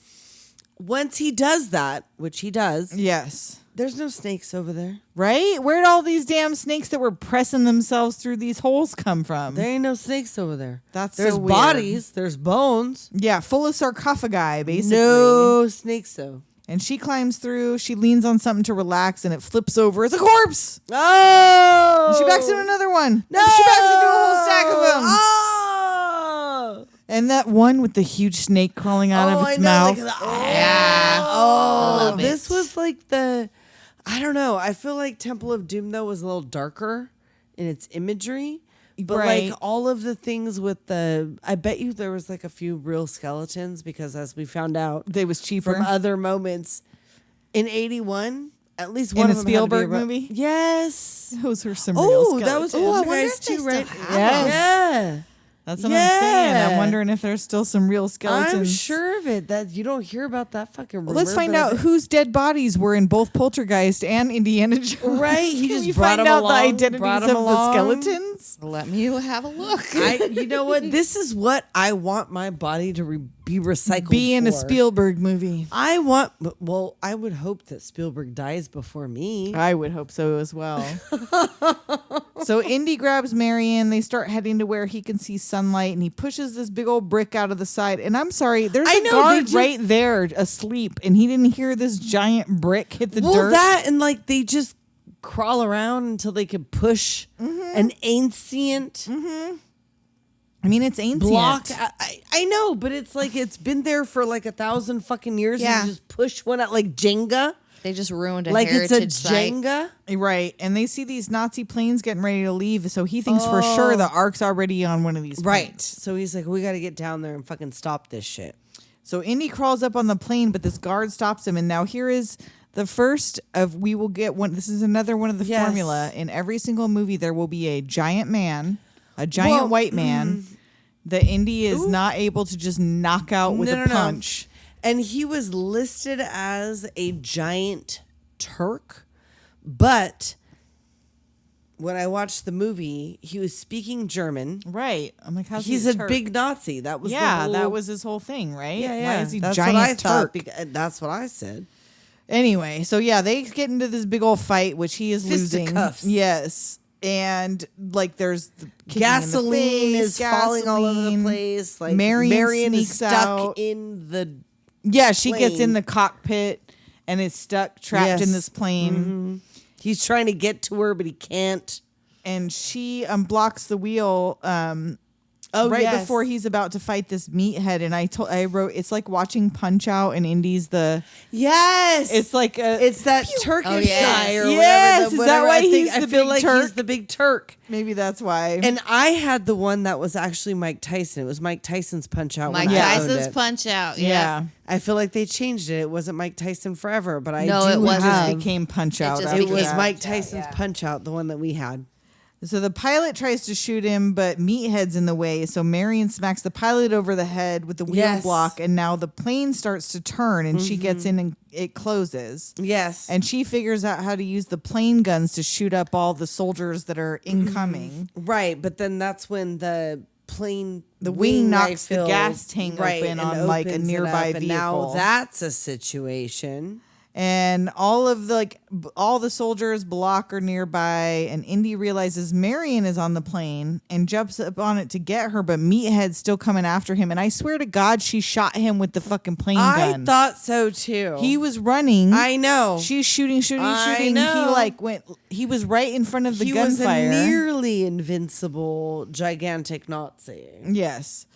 Once he does that, which he does. Yes. There's no snakes over there. Right? Where'd all these damn snakes that were pressing themselves through these holes come from? There ain't no snakes over there. There's so weird. Bodies. There's bones. Yeah, full of sarcophagi, basically. No snakes, though. And she climbs through. She leans on something to relax, and it flips over. It's a corpse. Oh! And she backs into another one. No! She backs into a whole stack of them. Oh! And that one with the huge snake crawling out of its mouth. Oh, this was like the... I don't know. I feel like Temple of Doom, though, was a little darker in its imagery. But like all of the things with the... I bet you there was like a few real skeletons because as we found out... They was cheaper. From other moments. In 81, at least one in of a them had to be Spielberg movie? Yes. Those were some real Oh, skeletons. that was I Poltergeist wonder if they too, right? still have Yeah. That's what I'm saying. I'm Yeah. wondering if there's still some real skeletons. I'm sure of it. That you don't hear about that fucking rumor. Well, let's find out whose dead bodies were in both Poltergeist and Indiana Jones. Right, he Can just we brought find them out along, the identities brought of them the along. skeletons? Let me have a look. You know what? This is what I want my body to be recycled. Be in a for. Spielberg movie. I want. Well, I would hope that Spielberg dies before me. I would hope so as well. So Indy grabs Marion. They start heading to where he can see sunlight, and he pushes this big old brick out of the side. And I'm sorry, there's a guard right there asleep, and he didn't hear this giant brick hit the dirt. That and like they just crawl around until they can push an ancient I mean, it's ancient. block. I know, but it's like it's been there for like 1,000 fucking years. Yeah. And you just push one out like Jenga. They just ruined a Like it's a heritage site. Jenga. Right. And they see these Nazi planes getting ready to leave, so he thinks for sure the Ark's already on one of these Right. planes. So he's like, we got to get down there and fucking stop this shit. So Indy crawls up on the plane, but this guard stops him. And now here is the first of we will get one. This is another one of the formula. In every single movie, there will be a giant man, a giant white man that Indy is not able to just knock out with a punch. And he was listed as a giant Turk, but when I watched the movie, he was speaking German. Right. I'm like, how's He's he a Turk? big Nazi. That was that was his whole thing, right? Yeah. Why is he That's giant what I Turk? thought. That's what I said. Anyway, so yeah, they get into this big old fight, which he is losing. Fisticuffs. Yes. And like there's the kicking Gasoline in the face, is falling all over the gasoline. place. Like Marion is sneaks stuck out. in the She gets in the cockpit and is stuck, trapped in this plane. He's trying to get to her, but he can't. And she unblocks the wheel before he's about to fight this meathead. And I wrote, it's like watching Punch Out and Indy's it's like it's that Turkish guy or yes, whatever. is that why he's the I feel big like Turk? he's the big Turk. Maybe that's why. And I had the one that was actually Mike Tyson. It was Mike Tyson's Punch Out. Mike when I owned Tyson's it. Punch Out. yeah. I feel like they changed it. It wasn't Mike Tyson forever, but I No, do it wasn't. Just have. became Punch Out. just after It was that. Mike Tyson's Punch Out, the one that we had. So the pilot tries to shoot him, but Meathead's in the way. So Marion smacks the pilot over the head with the wheel block, and now the plane starts to turn, and she gets in and it closes. Yes. And she figures out how to use the plane guns to shoot up all the soldiers that are incoming. Right, but then that's when the plane. The wing knocks the rifles, gas tank open on like a opens it nearby up, and now vehicle. that's a situation. And all the soldiers, Belloq, are nearby, and Indy realizes Marion is on the plane and jumps up on it to get her, but Meathead's still coming after him. And I swear to God, she shot him with the fucking plane gun. I thought so too. He was running. I know. She's shooting. I know. He was right in front of the He gunfire. was a nearly invincible, gigantic Nazi. Yes.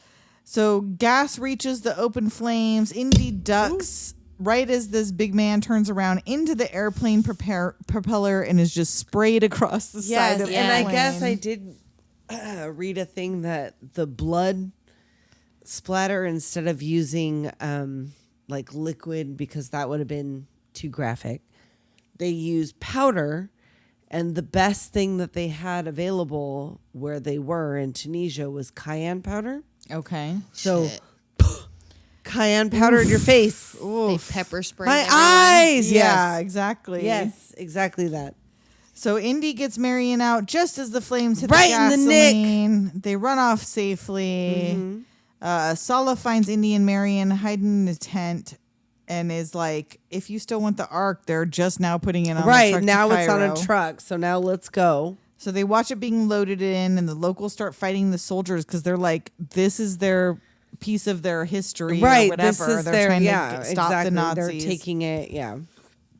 So gas reaches the open flames. Indy ducks right as this big man turns around into the airplane propeller and is just sprayed across the side of the and plane. I guess I did read a thing that the blood splatter, instead of using like liquid because that would have been too graphic, they use powder. And the best thing that they had available where they were in Tunisia was cayenne powder. Okay. So cayenne powder in your face. They pepper spray My everyone. eyes. Yeah, Yes. exactly. Yes, exactly that. So Indy gets Marion out just as the flames hit Right the in the nick. gasoline. They run off safely. Sala finds Indy and Marion hiding in a tent and is like, if you still want the Ark, they're just now putting it on the truck Right, to now it's on Cairo. a truck. So now let's go. So they watch it being loaded in, and the locals start fighting the soldiers because they're like, this is their piece of their history or whatever. This is They're trying to stop exactly. the Nazis. They're taking it,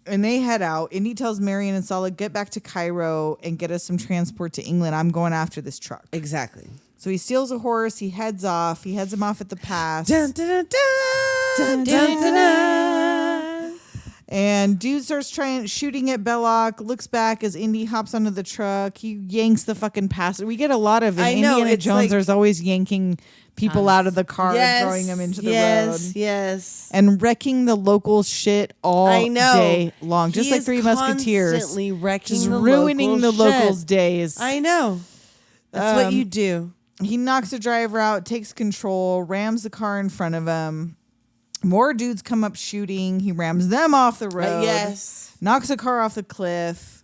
And they head out. Indy tells Marion and Sala, get back to Cairo and get us some transport to England. I'm going after this truck. Exactly. So he steals a horse. He heads off. He heads him off at the pass. Dun, dun, dun, dun, Dun, dun, dun, dun, dun. And dude starts shooting at Belloq, looks back as Indy hops onto the truck. He yanks the fucking passenger. We get a lot of it. I know, Indiana it's Jones, like- there's always yanking people out of the car and throwing them into the road. Yes. And wrecking the local shit all I know. day long. Just He like is Three Musketeers. constantly wrecking Just the ruining the local shit. locals' days. I know. That's what you do. He knocks the driver out, takes control, rams the car in front of him. More dudes come up shooting. He rams them off the road. Yes. Knocks a car off the cliff.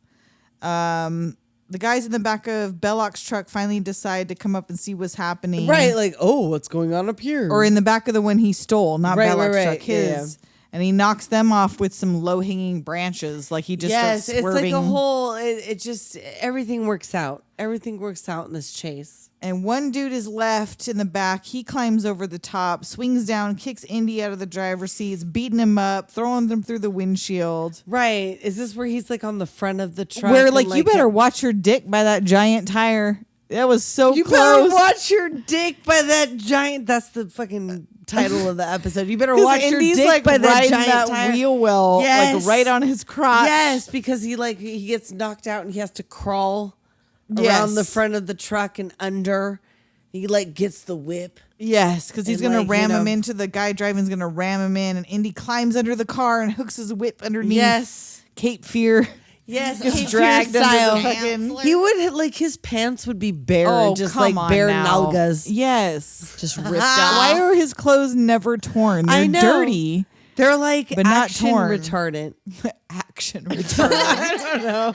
The guys in the back of Belloq's truck finally decide to come up and see what's happening. Right, like, oh, what's going on up here? Or in the back of the one he stole, not Right, Belloq's right, truck, right. his. And he knocks them off with some low-hanging branches. Like he just yes, starts it's swerving. like a whole, it just, everything works out. Everything works out in this chase. And one dude is left in the back. He climbs over the top, swings down, kicks Indy out of the driver's seat, beating him up, throwing them through the windshield. Right. Is this where he's like on the front of the truck? Where and, like you better watch your dick by that giant tire. That was so You close. better watch your dick by that giant. That's the fucking title of the episode. You better 'Cause watch your Indy's dick like by that riding giant that tire. wheel well, Yes. like right on his crotch. Yes, because he gets knocked out and he has to crawl Yes. around the front of the truck and under. He like gets the whip. Yes, because he's And, gonna like, ram you know- him into the guy driving's gonna ram him in, and Indy climbs under the car and hooks his whip underneath. Yes. Cape Fear. Yes, Gets Cape dragged Fear under style. the fucking. He would like his pants would be bare, Oh, and just come like on bare now. nalgas. Yes. Just ripped Why off. are his clothes never torn? They're I know. dirty. They're like But not action torn. retardant. Action retardant. I don't know.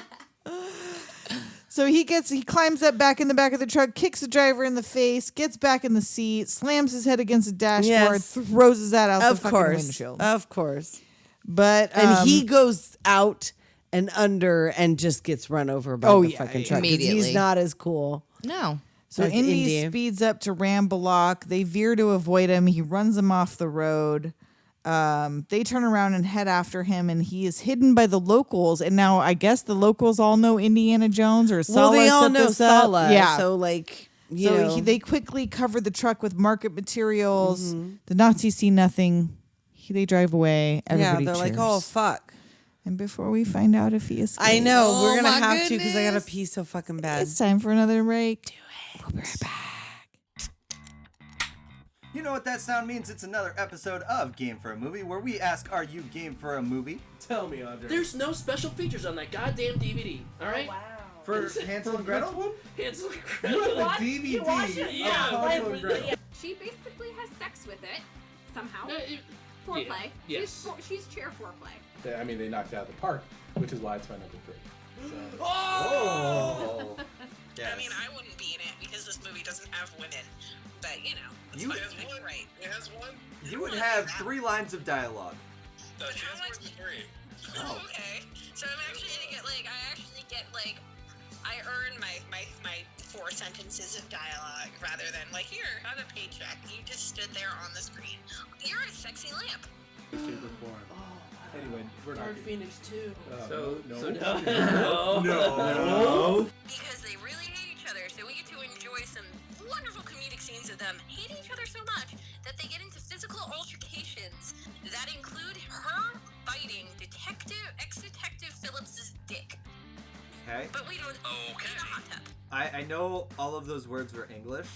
So he climbs up back in the back of the truck, kicks the driver in the face, gets back in the seat, slams his head against the dashboard, Yes. throws his head out Of the fucking course, windshield. of course. But And he goes out and under and just gets run over by the fucking truck. 'Cause Immediately. He's not as cool. No. So as Indy Indy. speeds up to ram Belloq. They veer to avoid him. He runs them off the road. They turn around and head after him, and he is hidden by the locals. And now I guess the locals all know Indiana Jones or Sala. Well, they all set know this up. Sala. Yeah. So like, you know. They quickly cover the truck with market materials. Mm-hmm. The Nazis see nothing. They drive away. Everybody they're like, cheers. oh fuck. And before we find out if he escapes, I know Oh, we're gonna my have to because I gotta goodness. pee so fucking bad. it's time for another break. We'll be right back. You know what that sound means? It's another episode of Game for a Movie, where we ask, are you game for a movie? Tell me, Andre. There's no special features on that goddamn DVD, alright? For Hansel and Gretel? Hansel and You Gretel. have a DVD of Yeah, Hansel and Gretel. She basically has sex with it somehow. No, Foreplay. yeah, yes. She's chair foreplay. I mean, they knocked it out of the park, which is why it's my number 3. So. Oh! Yes. I mean, I wouldn't be in it because this movie doesn't have women. But, you know, it's You- fine. It has You're right. It has one. You would have 3 lines of dialogue. No, she has more than 3. Oh. Okay. So I'm actually gonna get I earn my 4 sentences of dialogue rather than here, have a paycheck. You just stood there on the screen. You're a sexy lamp. Anyway, we're not. Dark Phoenix 2. No. Because they really hate each other, so we get to enjoy some wonderful comedic scenes of them hating each other so much that they get into physical altercations that include her biting ex-detective Phillips's dick. Okay. But we don't in a hot tub. I know all of those words were English,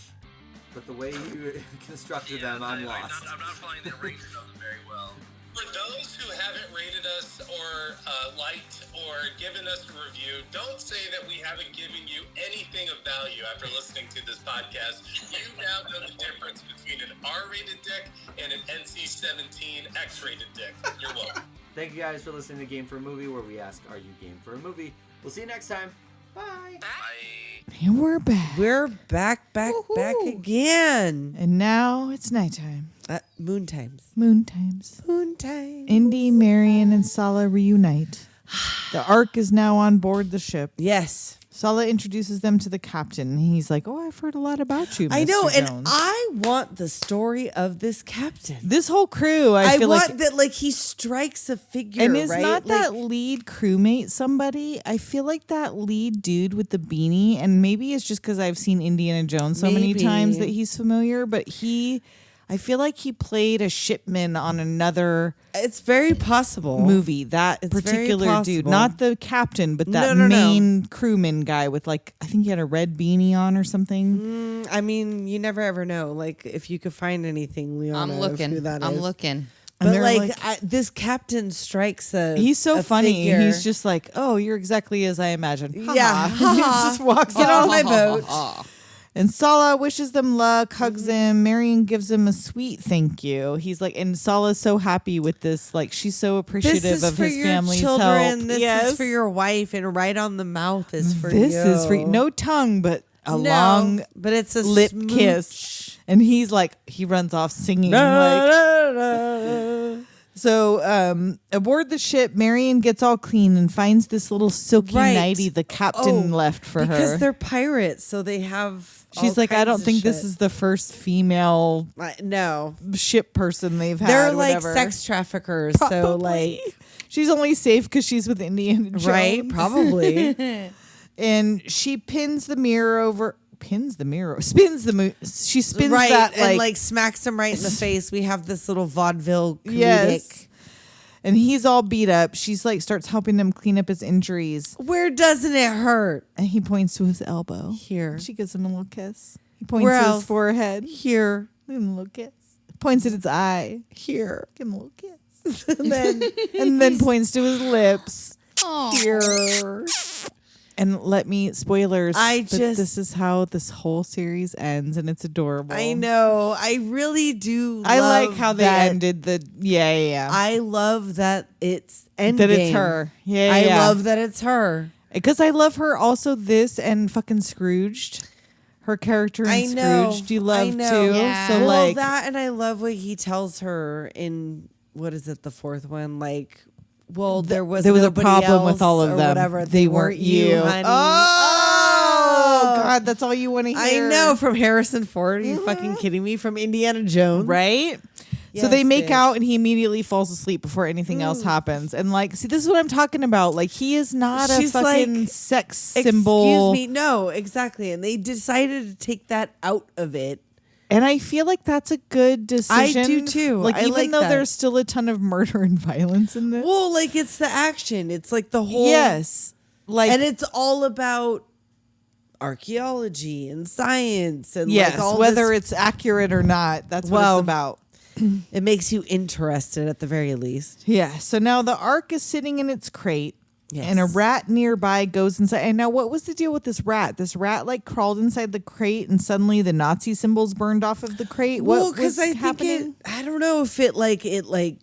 but the way you constructed them, I'm lost. I'm not following the range of them very well. For those who haven't rated us or liked or given us a review, don't say that we haven't given you anything of value after listening to this podcast. You now know the difference between an R-rated dick and an NC-17 X-rated dick. You're welcome. Thank you guys for listening to Game for a Movie, where we ask, are you game for a movie? We'll see you next time. Bye. And we're back. We're back again. And now it's nighttime. Moon times. Moon times. Moon times. Indy, Marion, and Sala reunite. The Ark is now on board the ship. Yes. Sala introduces them to the captain. He's like, "Oh, I've heard a lot about you, Mr. I know, Jones." and I want the story of this captain. This whole crew, I feel want like that he strikes a figure, and is right? not that lead crewmate somebody? I feel like that lead dude with the beanie, and maybe it's just because I've seen Indiana Jones so many times that he's familiar, but I feel like he played a shipman on another. It's very possible movie. That It's very particular dude, possible. not the captain, but that No. main crewman guy with I think he had a red beanie on or something. I mean, you never ever know. If you could find anything, Leona, I'm of looking. who that I'm is. looking. And But they're this captain strikes a. He's so a funny. figure. He's just like, "Oh, you're exactly as I imagined." Yeah. He just walks Get off. on my boat. And Sala wishes them luck, hugs Mm-hmm. him. Marion gives him a sweet thank you. He's like, and Sala's so happy with this. She's so appreciative This is of for his your family's children. help. This is for your wife, and right on the mouth is for This you. is for no tongue, but a No, long, but it's a lip smooch. kiss. And he's like, he runs off singing. So aboard the ship, Marion gets all clean and finds this little silky Right. nightie the captain left for her. Because they're pirates, so they have. She's all like, I kinds don't of think this shit. is the first female no ship person they've had. They're like whatever. sex traffickers, so Probably. She's only safe because she's with Indiana Jones. right, probably. And she spins the mirror. She spins right, that and smacks him right in the face. We have this little vaudeville comedic. Yes. And he's all beat up. She's starts helping him clean up his injuries. Where doesn't it hurt? And he points to his elbow. Here. She gives him a little kiss. He points Where to else? his forehead. Here. Give him a little kiss. Points at his eye. Here. Give him a little kiss. and then points to his lips. Here. And let me spoilers. but this is how this whole series ends, and it's adorable. I know. I really do. I like love how they that. ended the. Yeah. I love that it's endgame. That it's her. Yeah. I love that it's her. Because I love her also this and fucking Scrooged. Her character in Scrooged you love too. Yeah. So Well, that and I love what he tells her in what is it, the fourth one? There was a nobody problem with else all of or them. Whatever. They weren't you. honey. Oh God, that's all you want to I hear. know, from Harrison Ford. Are you fucking kidding me? From Indiana Jones, Right? So Yes, they make bitch. out and he immediately falls asleep before anything else happens. And see, this is what I'm talking about. He is not a She's fucking like, sex symbol. Excuse me. No, exactly. And they decided to take that out of it. And I feel like that's a good decision. I do too. I Even like though that. there's still a ton of murder and violence in this. Well, it's the action. It's the whole. Yes. And it's all about archaeology and science and yes, all whether this, it's accurate or not, that's what it's about. it makes you interested at the very least. Yeah. So now the Ark is sitting in its crate. Yes. And a rat nearby goes inside. And now what was the deal with this rat? This rat crawled inside the crate and suddenly the Nazi symbols burned off of the crate. Well, What because was I happening? think I don't know if it It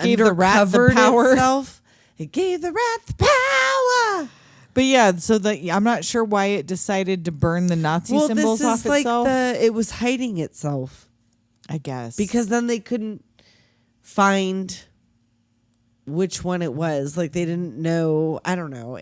gave the rat the uncovered power. itself. It gave the rat the power. But yeah, so I'm not sure why it decided to burn the Nazi symbols off itself. It was hiding itself, I guess. because then they couldn't find which one it was. Like they didn't know. I don't know.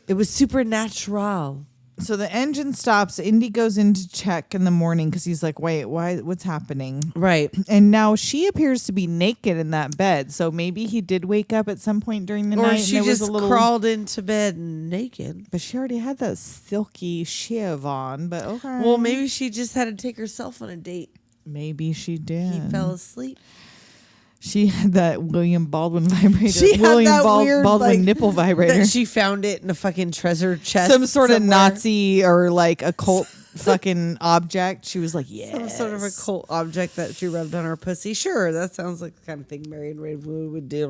It was supernatural. So the engine stops. Indy goes in to check in the morning because he's like, wait, why? What's happening? Right. And now she appears to be naked in that bed. So maybe he did wake up at some point during the night. Or she just crawled into bed naked. But she already had that silky shiv on. But okay. Well, maybe she just had to take herself on a date. Maybe she did. He fell asleep. She had that William Baldwin vibrator. She had that weird, Baldwin nipple vibrator. That she found it in a fucking treasure chest. Some sort somewhere. of Nazi or like occult fucking object. She was like, yeah. Some sort of occult object that she rubbed on her pussy. Sure, that sounds like the kind of thing Marion would do.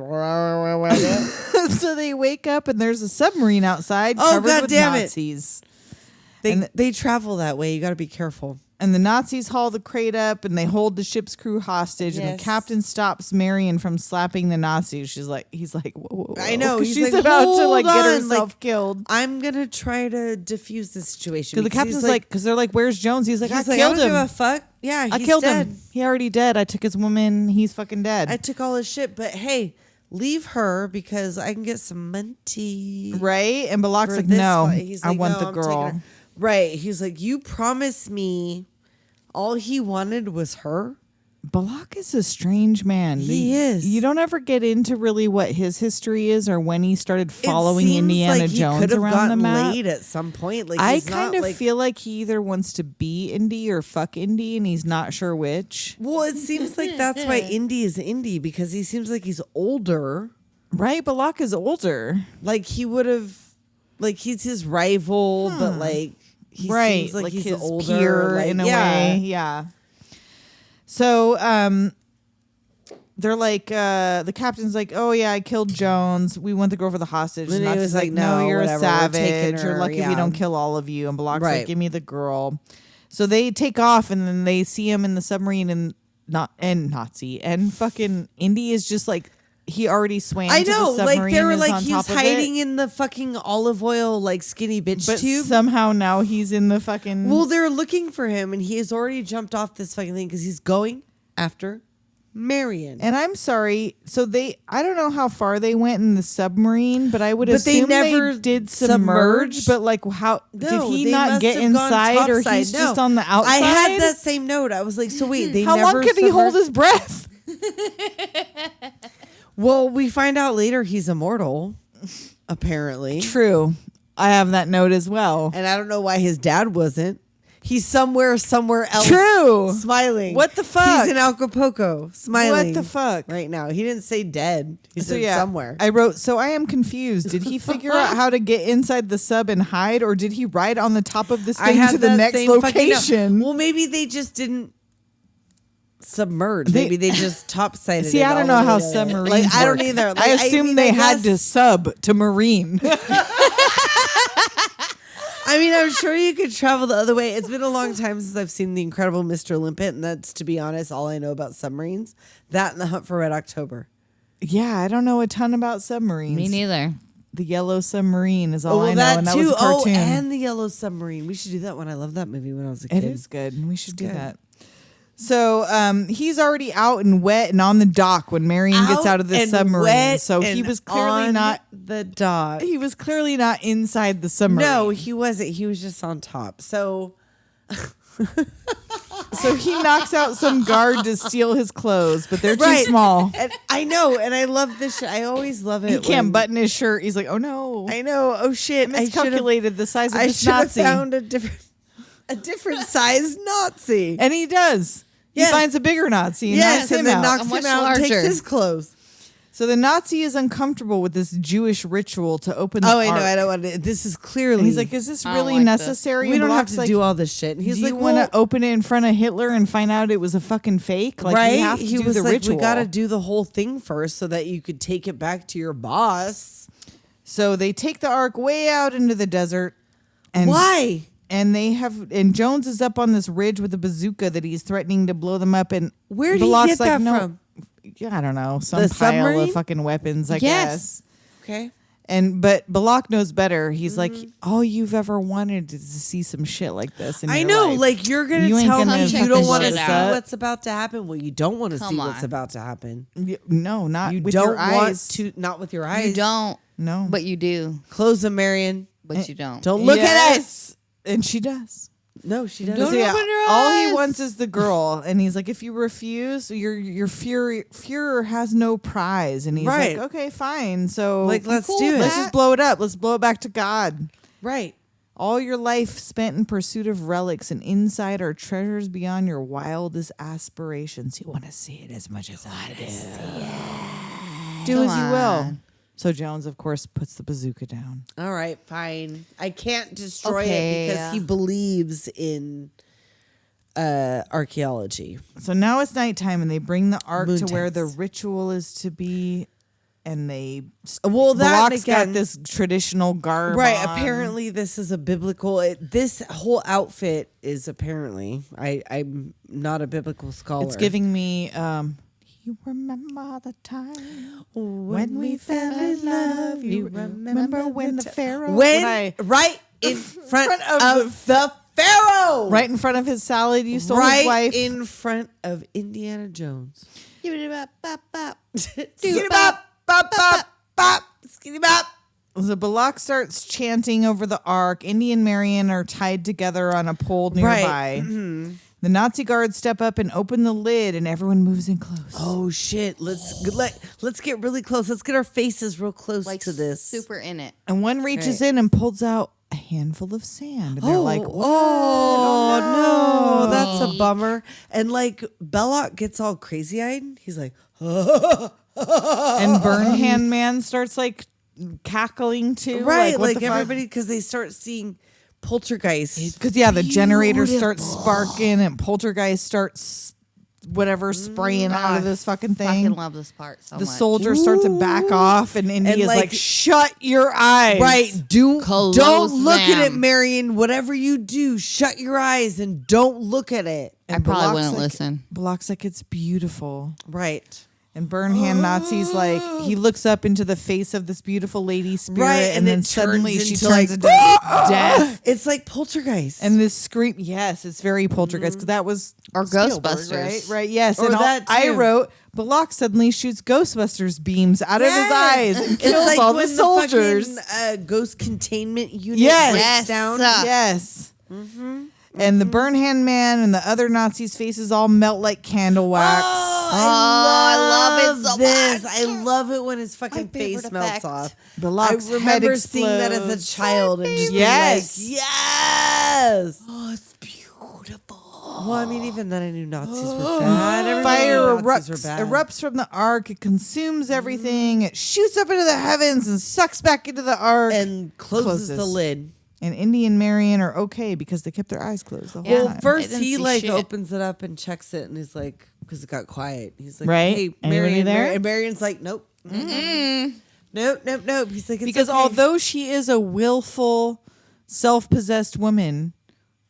So they wake up and there's a submarine outside covered with Nazis. They travel that way. You got to be careful. And the Nazis haul the crate up and they hold the ship's crew hostage. Yes. And the captain stops Marion from slapping the Nazis. He's like, whoa, whoa. I know. 'Cause He's she's like, about to "Hold like get on," herself killed. I'm gonna try to diffuse the situation. So the captain's like, because they're like, where's Jones? He's like, I killed I don't him. give a fuck. Yeah, I he's killed dead. him. He already dead. I took his woman. He's fucking dead. I took all his shit, but hey, leave her because I can get some money. Right? And Belloq's for like, this no, fight. He's I like, want "No, the I'm taking girl. her." Right. He's like, you promised me. All he wanted was her. Belloq is a strange man. He is. You don't ever get into really what his history is or when he started following it seems Indiana like Jones he could have around the gotten map. laid at some point. Like I he's kind not, of like, feel like he either wants to be Indy or fuck Indy, and he's not sure which. Well, it seems like that's why Indy is Indy, because he seems like he's older. Right? Belloq is older. Like he would have, like he's his rival, but like he seems like he's his older, peer like, in a way. Yeah. So they're like, the captain's like, oh yeah, I killed Jones. We want the girl for the hostage. And he Nazi's was like, no, you're whatever, a we're taking savage. You're her, lucky we yeah. don't kill all of you. And Belloq's Right. like, give me the girl. So they take off, and then they see him in the submarine, and Nazi and fucking Indy is just like, he already swam. I to know, the like submarine they were and is like on he's top of hiding it. in the fucking olive oil like skinny bitch But tube. somehow now he's in the fucking. Well, they're looking for him, and he has already jumped off this fucking thing because he's going after Marion. And I'm sorry. So I don't know how far they went in the submarine, but I would But they assume never they did submerge. submerged. But like, how No, did he they not must get have gone inside, or topside. he's No. just on the outside? I had that same note. I was like, so wait, they how never long could he hold his breath? Well, we find out later he's immortal, apparently. True. I have that note as well. And I don't know why his dad wasn't. He's somewhere else. True. Smiling. What the fuck? He's in Acapulco, smiling. What the fuck? Right now. He didn't say dead. He So said yeah, somewhere. I wrote, so I am confused. Did he figure out how to get inside the sub and hide, or did he ride on the top of this I thing had to the that next same fucking note. location? Well, maybe they just didn't submerge. They- Maybe they just topsided. See, it I don't all know the how way there. submarines Like, I don't work. either. Like, I assume mean, they I had to guess- sub to marine. I mean, I'm sure you could travel the other way. It's been a long time since I've seen The Incredible Mr. Limpet, and that's, to be honest, all I know about submarines. That and The Hunt for Red October. Yeah, I don't know a ton about submarines. Me neither. The Yellow Submarine is all Oh, well, I know, and that was a cartoon. and The Yellow Submarine. We should do that one. I loved that movie when I was a kid. It is good. We should do good. that. So he's already out and wet and on the dock when Marion gets out of the and submarine. wet So he and was clearly on not. the dock. He was clearly not inside the submarine. No, he wasn't. He was just on top. So So he knocks out some guard to steal his clothes, but they're too Right. small. And I know, and I love this shit. I always love it. He can't when- button his shirt. He's like, oh no. I know. Oh shit! I miscalculated the size of I this should have Nazi. found a different size Nazi. And he does. Yes. He finds a bigger Nazi and Yes, knocks him and then out. knocks A him much out and takes larger. his clothes. So the Nazi is uncomfortable with this Jewish ritual to open the Oh, I know. ark. I don't want to. This is clearly. And he's like, is this I don't really like necessary? we And don't have Belloq's to like, do all this shit. And he's do like, you want well, to open it in front of Hitler and find out it was a fucking fake? Like, right? we have to He do was the like, ritual. we got to do the whole thing first so that you could take it back to your boss. So they take the ark way out into the desert. And Why? And Jones is up on this ridge with a bazooka that he's threatening to blow them up. And Where did he Belloq's get like, that no, from? Yeah, I don't know. Some The pile submarine? of fucking weapons, I Yes. guess. Okay. But Belloq knows better. He's like, all you've ever wanted is to see some shit like this. In I your know, life. like you're gonna You ain't tell gonna me check you don't this want to shit see out. what's about to happen. Well, you don't want to see Come what's on. about to happen. No, not You with don't your eyes. want to, not with your eyes. You don't, No, but you do, Close them, Marion. but you don't. Don't look at it. Yes. And she does. No, she doesn't. Don't So, yeah, open your all he eyes. wants is the girl, and he's like, if you refuse, your Führer has no prize, and he's Right. like, okay, fine. So Like, let's cool do with it. let's just blow it up. Let's blow it back to God. Right. All your life spent in pursuit of relics, and inside are treasures beyond your wildest aspirations. You want to see it as much as I do. Do as you will. So Jones, of course, puts the bazooka down. All right, fine. I can't destroy Okay. it because he believes in archaeology. So now it's nighttime, and they bring the ark Moon to where the times. ritual is to be, and they Well, that Belloq's again, got this traditional garb, right? on. Apparently, this is a biblical. This whole outfit is apparently. I'm not a biblical scholar. It's giving me. You remember the time when we fell in love? You remember when the Pharaoh right in front of the Pharaoh, right in front of his salad, you stole right his wife. in front of Indiana Jones. Skitty bop, bop, bop, bop, skitty bop. So Belloq starts chanting over the ark. Indy and Marion are tied together on a pole nearby. Mm-hmm. The Nazi guards step up and open the lid, and everyone moves in close. Oh shit! Let's get really close. Let's get our faces real close Like to this. super in it. And one reaches in and pulls out a handful of sand. And they're like, what? Oh no, that's a bummer. And like Belloq gets all crazy eyed. He's like, And Burn Hand Man starts like cackling too. right, what like the fuck? everybody, because they start seeing poltergeist. Because the generator starts sparking and poltergeist starts spraying out of this fucking thing. Fucking love this part so The much. soldiers start to back off, and Indy And, is like, like, "Shut your eyes!" Right, don't Close look at it, them. Marion. Whatever you do, shut your eyes and don't look at it. I probably Belloq's wouldn't like- listen. Belloq's like, "It's beautiful." Right. And Burn Hand Nazi's like, he looks up into the face of this beautiful lady spirit, Right, and and then it suddenly turns she into, turns like, into death. It's like poltergeist. And this scream, yes, it's very poltergeist because that was Or Spielberg, Ghostbusters. right? Yes, Or and that I too. wrote Belloq suddenly shoots Ghostbusters beams out of his eyes and It's kills like all when the soldiers. The fucking, ghost containment unit Yes. breaks Yes. down. Yes. And the Burn Hand Man and the other Nazis' faces all melt like candle wax. I love it so this. much. I love it when his fucking My favorite face melts effect. off. Belloq's I head remember seeing that as a explodes. child and just Yes. being like, yes. Oh, it's beautiful. Well, I mean, even then I knew Nazis were bad. Everybody Fire knew Nazis were bad. erupts from the ark. It consumes everything. It shoots up into the heavens and sucks back into the ark. and closes the lid. And Indy and Marion are okay because they kept their eyes closed the whole Well, time. first didn't he see like shit. opens it up and checks it, and he's like, because it got quiet. He's like, Right? Hey, Anybody Marion, there? And Marion's like, nope. Nope. He's like, it's Because okay. although she is a willful, self-possessed woman,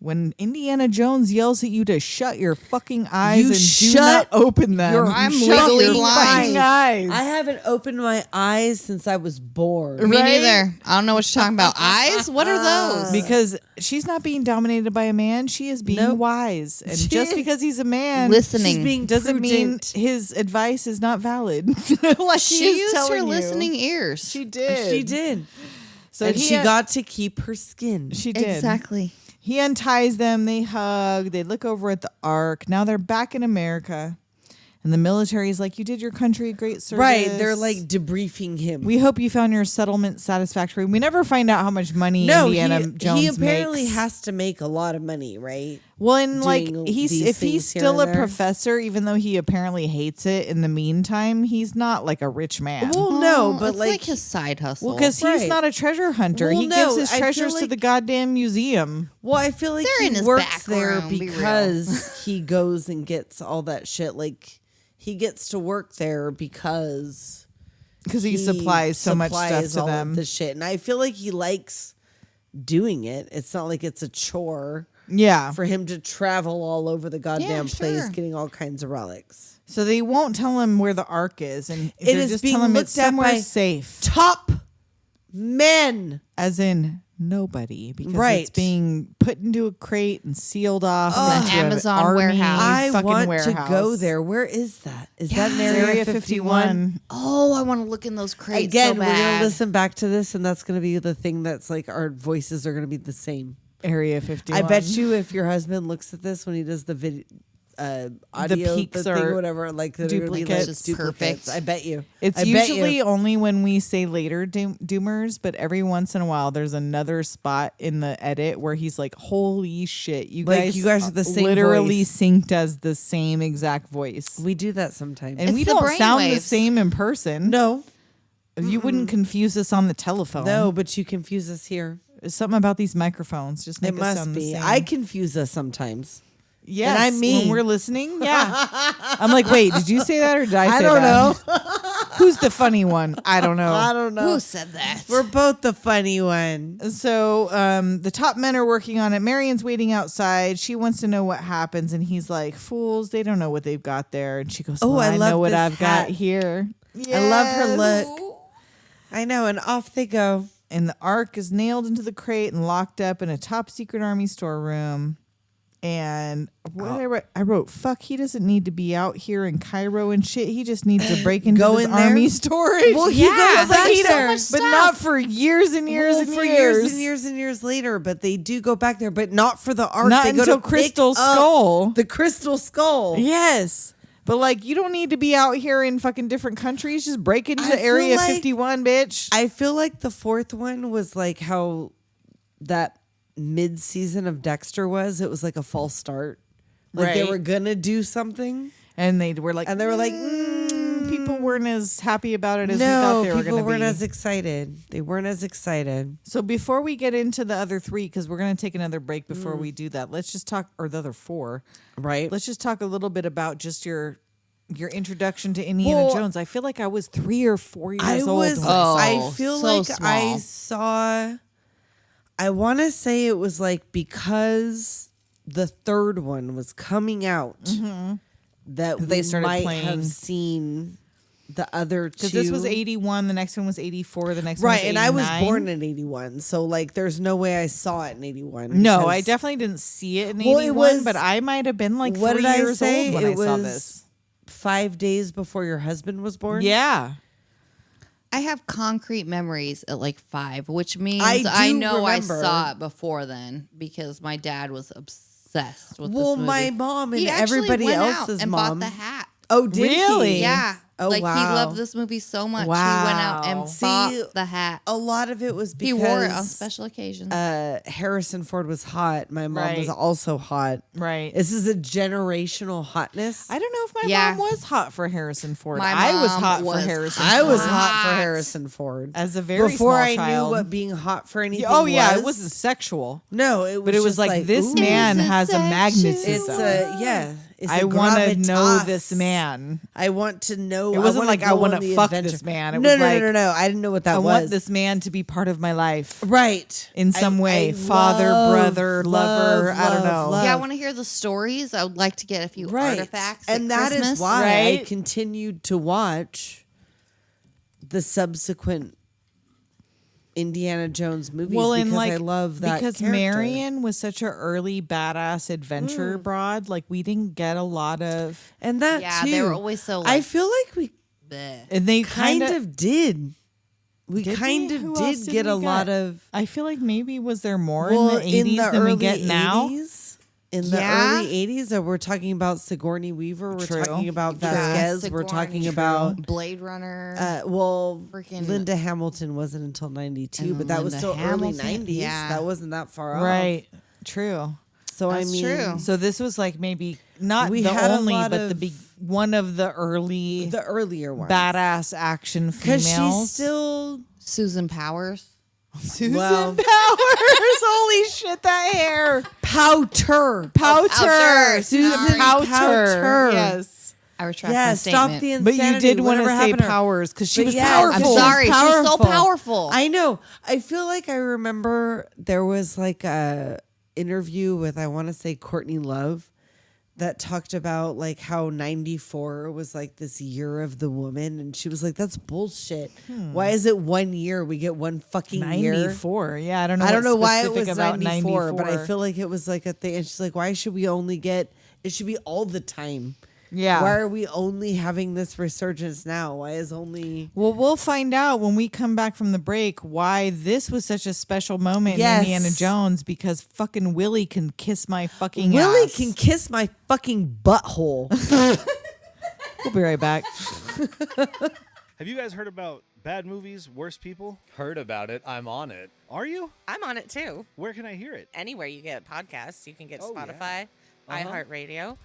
when Indiana Jones yells at you to shut your fucking eyes You and do shut not open them, I'm you shut legally your blind. fucking eyes. I haven't opened my eyes since I was born. Me Right? neither. I don't know what you're talking about. Eyes? What are those? Because she's not being dominated by a man. She is being Nope. wise. And She just is. because he's a man Listening. She's being doesn't mean prudent. his advice is not valid. like She he is used her telling you. listening ears. She did. She did. So and he she got to keep her skin. She did. Exactly. He unties them. They hug. They look over at the ark. Now they're back in America. And the military is like, you did your country a great service. Right. They're like debriefing him. we hope you found your settlement satisfactory. We never find out how much money no, Indiana Jones he apparently makes. has to make a lot of money, right? Well, and like doing he's these if he's things here still a and there. professor, even though he apparently hates it. In the meantime, he's not like a rich man. Well, no, but it's like, his side hustle. Well, because he's Right. not a treasure hunter. Well, he no, gives his I feel treasures to like- the goddamn museum. well, I feel like They're in he his works there background, be real. because he goes and gets all that shit. Like he gets to work there because He supplies so much stuff supplies to all of them. the shit, and I feel like he likes doing it. It's not like it's a chore. Yeah. For him to travel all over the goddamn Yeah, place, sure. getting all kinds of relics. So they won't tell him where the ark is, and It they're is just being telling him looked it's at somewhere by safe. Top Men. As in nobody, because Right. it's being put into a crate and sealed off into An Amazon an army warehouse. I fucking want warehouse. to go there. Where is that? Is that in It's Area 51? Oh, I want to look in those crates Again, so we're going bad. to listen back to this, and that's going to be the thing that's like our voices are going to be the same. Area 51. I bet you if your husband looks at this when he does the video, audio, peaks thing are or whatever, like they're gonna be duplicates. like Just duplicates. perfect. I bet you. It's I bet usually you. only when we say later doomers, but every once in a while there's another spot in the edit where he's like, "Holy shit, you Like, you guys are the same literally voice." synced as the same exact voice." We do that sometimes. And It's we the don't sound the brainwaves. same in person. No, You wouldn't confuse us on the telephone. no, but you confuse us here. It's something about these microphones just make It us must sound the be. same. I confuse us sometimes. Yes, and I'm me. when we're listening. Yeah, I'm like, wait, did you say that or did I say I don't that? know. Who's the funny one? I don't know. I don't know. Who said that? We're both the funny one. So the top men are working on it. Marion's waiting outside. She wants to know what happens, and he's like, "Fools, they don't know what they've got there." And she goes, Oh, well, I I love know what this I've hat. got here. I love her Yes. look. I know, and off they go. And the Ark is nailed into the crate and locked up in a top secret army storeroom. And what I wrote, fuck, he doesn't need to be out here in Cairo and shit. He just needs to break into Go this in there? army storage. Well, he goes back he there. don't- but not for years and years Well, and for years. years and years later, but they do go back there, but not for the art. Not they go until to pick Crystal up Skull. The Crystal Skull. Yes. But like, you don't need to be out here in fucking different countries. Just break into I feel Area like- 51, bitch. I feel like the fourth one was like how that mid-season of Dexter was. It was like a false start. Like they Right. were gonna do something, And they were like, people weren't as happy about it as we thought they were going people to weren't be. as excited. They weren't as excited. So before we get into the other three, because we're going to take another break before we do that, let's just talk, or the other four, Right? let's just talk a little bit about just your introduction to Indiana Well, Jones. I feel like I was 3 or 4 years I old. was. when I saw I it. feel so like I small. saw. I want to say it was like because the third one was coming out that They started might playing. have seen the other two. Because this was 81, the next one was 84, the next one right, was 89. and I was born in 81, so like there's no way I saw it in 81. No, because- I definitely didn't see it in Well, 81, it was- but I might have been like what 3 did I years say? old when It I saw was this. 5 days before your husband was born. Yeah. I have concrete memories at like 5, which means I I do know remember. I saw it before then because my dad was obsessed with Well, this movie. my mom and He actually everybody went else's out and mom bought the hat. Oh, did Really? he? Yeah. Oh, like he wow. loved this movie so much. Wow. He went out and See, bought the hat. A lot of it was because He wore it on special occasions. Harrison Ford was hot. My mom was Right. also hot. Right. This is a generational hotness. I don't know if my Yeah. mom was hot for Harrison Ford. My I was mom hot was for Harrison I Ford. was hot for Harrison Ford As a very before small I child. knew what being hot for anything. Oh, yeah, was. it wasn't sexual. No, it was. But it was just like, this ooh. man Is it has a sexual? magnetism. It's a yeah. It's I a want to know gravitas. this man. I want to know. It wasn't like I want wanna to fuck this man. It no, was no, like, no, no, no. I didn't know what that I was. want this man to be part of my life. right In some way. I Father, brother, lover, I don't know. love. yeah, I want to hear the stories. I would like to get a few Right, artifacts. and at that is Christmas. why I Right? continued to watch the subsequent Indiana Jones movies because I love that because character. Marion was such an early badass adventure broad. Like we didn't get a lot of, and that Yeah, too. they were always so, I like, feel like we Bleh. and they kind of did. We Did kind we? of Who else did get we a lot of. I feel like maybe was there more Well, in the 80s than we get now? 80s, in the Yeah. early 80s, we're talking about Sigourney Weaver. We're True. talking about Yeah, Vasquez. We're Sigourney, talking true. about. Blade Runner. Freaking- Linda Hamilton wasn't until 92, And but that was Linda still early Hamilton, 90s. yeah. That wasn't that far off. Right. True. So That's I mean, true. So this was like maybe not We the had a only, lot but of- one of the early the earlier ones. badass action Because females. she's still. Susan Powers. Susan well- Powers. Holy shit, that hair. Powter. Powter. Susan Sorry. Powter. Yes. I retract Yeah, my stop statement. the But insanity. you did want to Whatever say happened to her? Powers because she But was yeah, powerful. I'm sorry. She's so powerful. I know. I feel like I remember there was like a interview with, I want to say, Courtney Love that talked about like how 94 was like this year of the woman, and she was like, "That's bullshit. Why is it 1 year? We get one fucking 94. year." Yeah, I don't know. I don't know why it specific was about 94, but I feel like it was like a thing. And she's like, "Why should we only get? It should be all the time." Yeah. Why are we only having this resurgence now? Why is only... Well, we'll find out when we come back from the break why this was such a special moment in Indiana Jones, because fucking Willie can kiss my fucking Willie ass. can kiss my fucking butthole. We'll be right back. Have you guys heard about bad movies, worst people? Heard about it. I'm on it. Are you? I'm on it too. Where can I hear it? Anywhere you get podcasts. You can get Yeah. Spotify, iHeartRadio,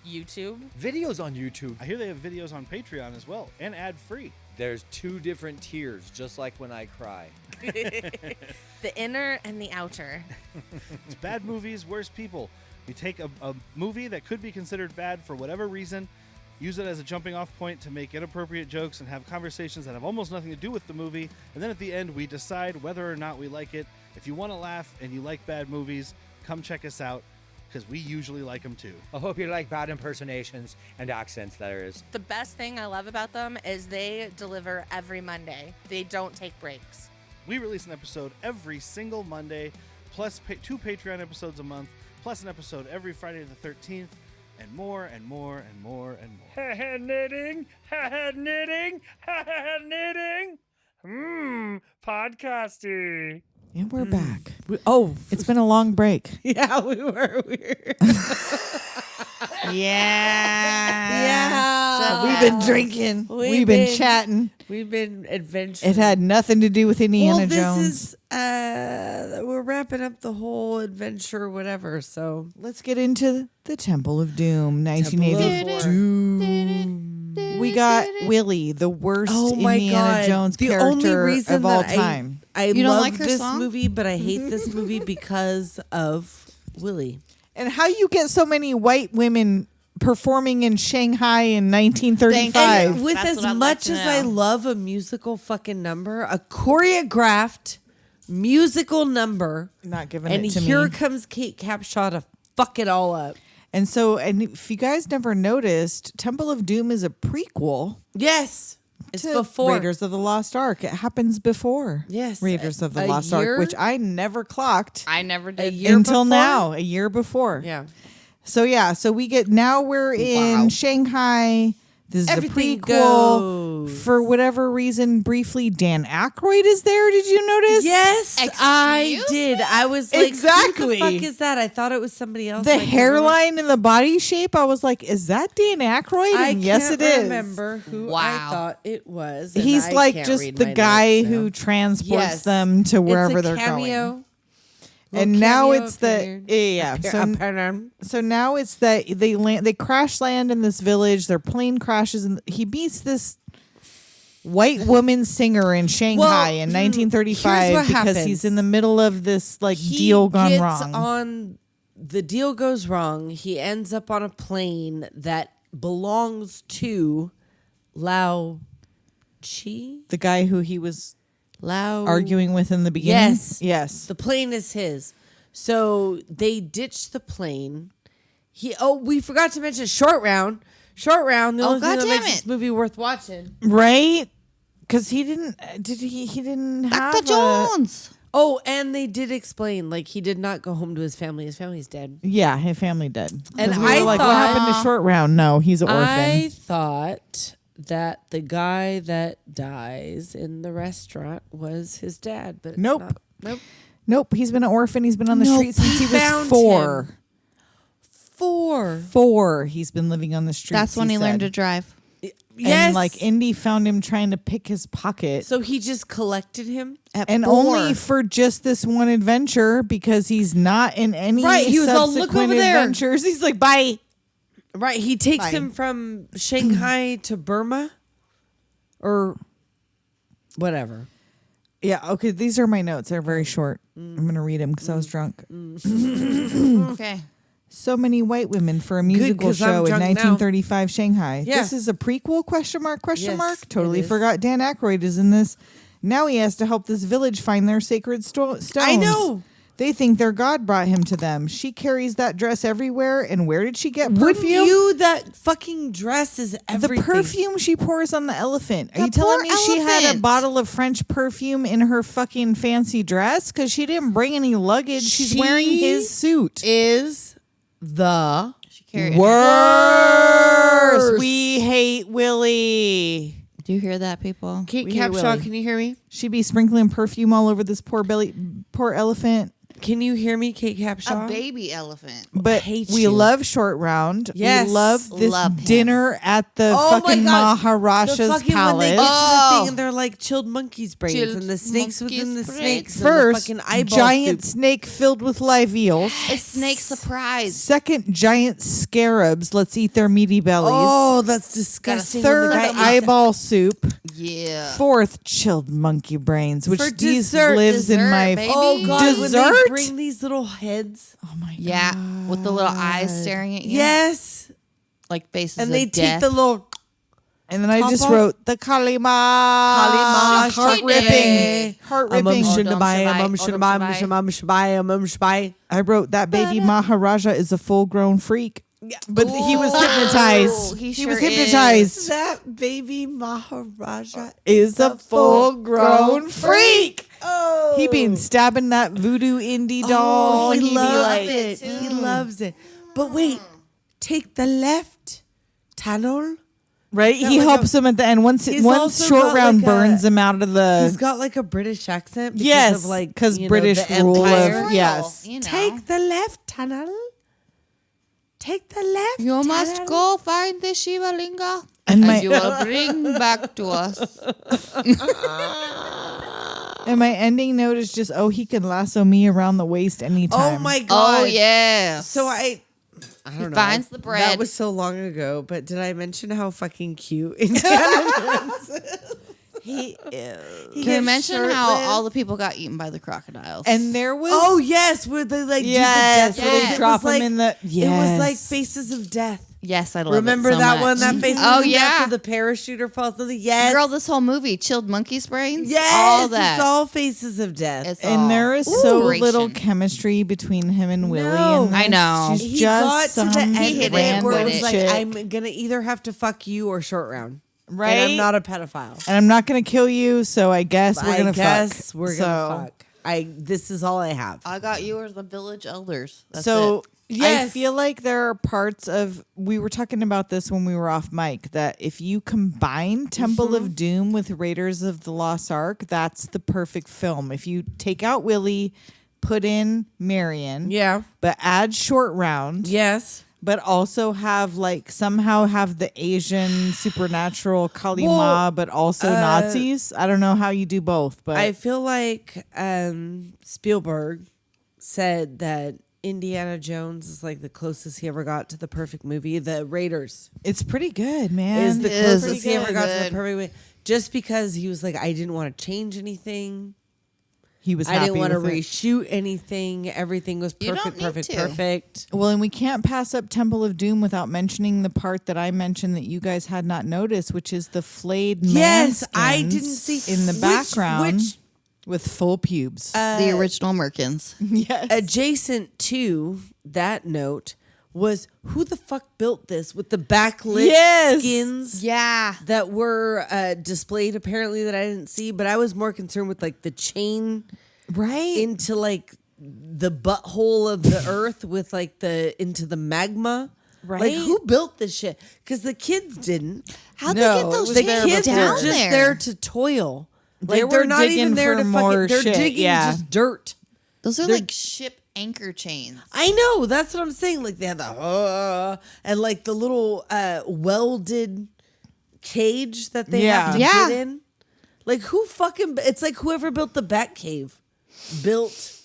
YouTube. Videos on YouTube. I hear they have videos on Patreon as well, and ad-free. There's 2 different tiers, just like when I cry. The inner and the outer. It's bad movies, worst people. We take a movie that could be considered bad for whatever reason, use it as a jumping off point to make inappropriate jokes and have conversations that have almost nothing to do with the movie, and then at the end we decide whether or not we like it. If you want to laugh and you like bad movies, come check us out, because we usually like them too. I hope you like bad impersonations and accents, there is. The best thing I love about them is they deliver every Monday. They don't take breaks. We release an episode every single Monday, plus 2 Patreon episodes a month, plus an episode every Friday the 13th, and more and more and more and more. Knitting, knitting, knitting. Podcasting. And we're back. Oh, it's been a long break. Yeah, we were. So we've been drinking. We've been chatting. We've been adventuring. It had nothing to do with Indiana Jones. Is we're wrapping up the whole adventure, whatever. So let's get into the Temple of Doom, 1984. We got Willie, the worst Indiana Jones character of all time. I love this movie, but I hate this movie because of Willie. And how you get so many white women performing in Shanghai in 1935. And with as much as I love a musical fucking number, a choreographed musical number. Not giving it to me. And here comes Kate Capshaw to fuck it all up. And so, and if you guys never noticed, Temple of Doom is a prequel. Yes. It's to before Raiders of the Lost Ark. It happens before. Yes. Raiders of the Lost Ark, which I never clocked. I never did. Until now, a year before. Yeah. So yeah, so we're in Shanghai. This is Everything a prequel. goes. For whatever reason, briefly, Dan Aykroyd is there. Did you notice? Yes, I did. I was like, exactly. Who the fuck is that? I thought it was somebody else. The hairline and the body shape, I was like, is that Dan Aykroyd? And yes, it is. I remember who I thought it was. and He's I like can't just read the my guy notes now. who transports Yes. them to wherever It's a they're cameo. going. And now it's the appeared. So now it's that they crash land in this village. Their plane crashes and he meets this white woman singer in Shanghai in 1935 because he's in the middle of this deal gone wrong. The deal goes wrong. He ends up on a plane that belongs to Lao Chi, the guy who he was arguing with in the beginning. Yes. The plane is his. So they ditch the plane. We forgot to mention Short Round. Short Round. The only thing that makes this movie worth watching, right? Because he didn't. He didn't have Dr. Jones. Oh, and they did explain, he did not go home to his family. His family's dead. Yeah, his family dead. And we were what happened to Short Round? No, he's an orphan. I thought that the guy that dies in the restaurant was his dad, but it's not. Nope. He's been an orphan. He's been on the street since he was Found 4. him. 4. 4. He's been living on the streets. That's when he learned to drive. Yes. And Indy found him trying to pick his pocket. So he just collected him and 4. only for just this one adventure because he's not in any He was all, look subsequent over there. adventures. He's like, bye. Right. He takes Bye. him from Shanghai to Burma or whatever. Yeah. Okay. These are my notes. They're very short. I'm going to read them because I was drunk. Okay. So many white women for a musical 'cause I'm show in drunk now. 1935 Shanghai. Yeah. This is a prequel? Question mark? Yes, Totally it is. forgot Dan Aykroyd is in this. Now he has to help this village find their sacred stones. I know. They think their God brought him to them. She carries that dress everywhere. And where did she get perfume? Wouldn't you? That fucking dress is everything. The perfume she pours on the elephant. Are you The telling poor me she had a elephant. bottle of French perfume in her fucking fancy dress? Because she didn't bring any luggage. She's wearing his suit. Is the carried- worst. We hate Willie. Do you hear that, people? Kate We hate Capshaw, Willie. can you hear me? She'd be sprinkling perfume all over this poor elephant. Can you hear me, Kate Capshaw? A baby elephant. But hate we you. love Short Round. Yes. We love this Love him. dinner at the Oh my fucking God. Maharaja's the fucking palace. When they get to the Oh. thing and they're like chilled monkeys brains Chilled and the snakes within the monkeys' snakes. First, and the fucking eyeball giant soup. snake filled with live eels. A snake surprise. Second, giant scarabs. Let's eat their meaty bellies. Oh, that's disgusting. when the Third, guy eats eyeball soup. Yeah. Fourth, chilled monkey brains, which For these dessert. lives in Dessert, my baby. Oh God! When they Dessert? bring these little heads, Oh my god! Yeah, with the little eyes staring at you. yes, Like faces and of they death. take the little. And then I Top just off? wrote the Kalima. Heart ripping. Heart ripping. I wrote that baby Maharaja is a full grown freak. Yeah, but he was hypnotized. He was sure hypnotized. That baby Maharaja Is a full grown freak. Oh, He been stabbing that voodoo Indy doll. Oh, he be loves like, it. He loves it. But wait, take the left tunnel. right? Got He like helps him at the end. Once He's once also Short got Round like burns him out of He's the got like a British accent. Because yes, of like because you know, British the rule empire. of yes. You know. Take the left tunnel. Take the left. You must tunnel. go find the Shiva Linga, And my and you will bring back to us. and my ending note is just he can lasso me around the waist anytime. Oh my God. Oh yeah. So I don't know. finds the bread. That was so long ago, but did I mention how fucking cute Indiana Jones is? He is. Can we mention how all the people got eaten by the crocodiles? And there was Oh yes, where they like yes, do the where death they It drop was him like, in the It was like yes. Faces of Death. yes, I love Remember it so that much. one? That Faces Oh of Death yeah. where the parachuter falls to the yes. Girl, this whole movie, chilled monkey's brains. Yes, all that. it's all Faces of Death. It's And all there is so inspiration. little chemistry between him and Willie. No. in this. I know. She's he just got to some the end hit of it where it random was like, chick. I'm gonna either have to fuck you or Short Round. right. And I'm not a pedophile. And I'm not gonna kill you, so I guess we're gonna fuck. we're gonna fuck. This is all I have. I got you as the village elders. That's So it. I feel like there are parts of we were talking about this when we were off mic that if you combine Temple of Doom with Raiders of the Lost Ark, that's the perfect film. If you take out Willie, put in Marion, but add Short Round, yes, but also have like somehow have the Asian supernatural Kali Well, Ma, but also Nazis. I don't know how you do both, but I feel like Spielberg said that Indiana Jones is like the closest he ever got to the perfect movie. The Raiders it's pretty good, man. is the It closest he pretty ever got to the good. perfect movie. Just because he was like, I didn't want to change anything. He was. I didn't happy want to with it. reshoot anything. Everything was You perfect, don't need to. perfect. Well, and we can't pass up Temple of Doom without mentioning the part that I mentioned that you guys had not noticed, which is the flayed Yes, I manskins didn't see in the which- background which- with full pubes. The original Merkins. yes, Adjacent to that note was who the fuck built this with the backlit Yes. skins Yeah. that were displayed apparently that I didn't see, but I was more concerned with like the chain right into like the butthole of the earth with like the into the magma. Right. Like who built this shit? Because the kids didn't. How'd No, they it get those was The there kids down are just there? there to toil. They Like they're were not even digging there for to more fucking. They're shit, digging yeah. just dirt. Those are They're- like ship anchor chains. I know. That's what I'm saying. Like they had the and like the little welded cage that they have to Yeah. get in. Like who fucking? It's like whoever built the Bat Cave built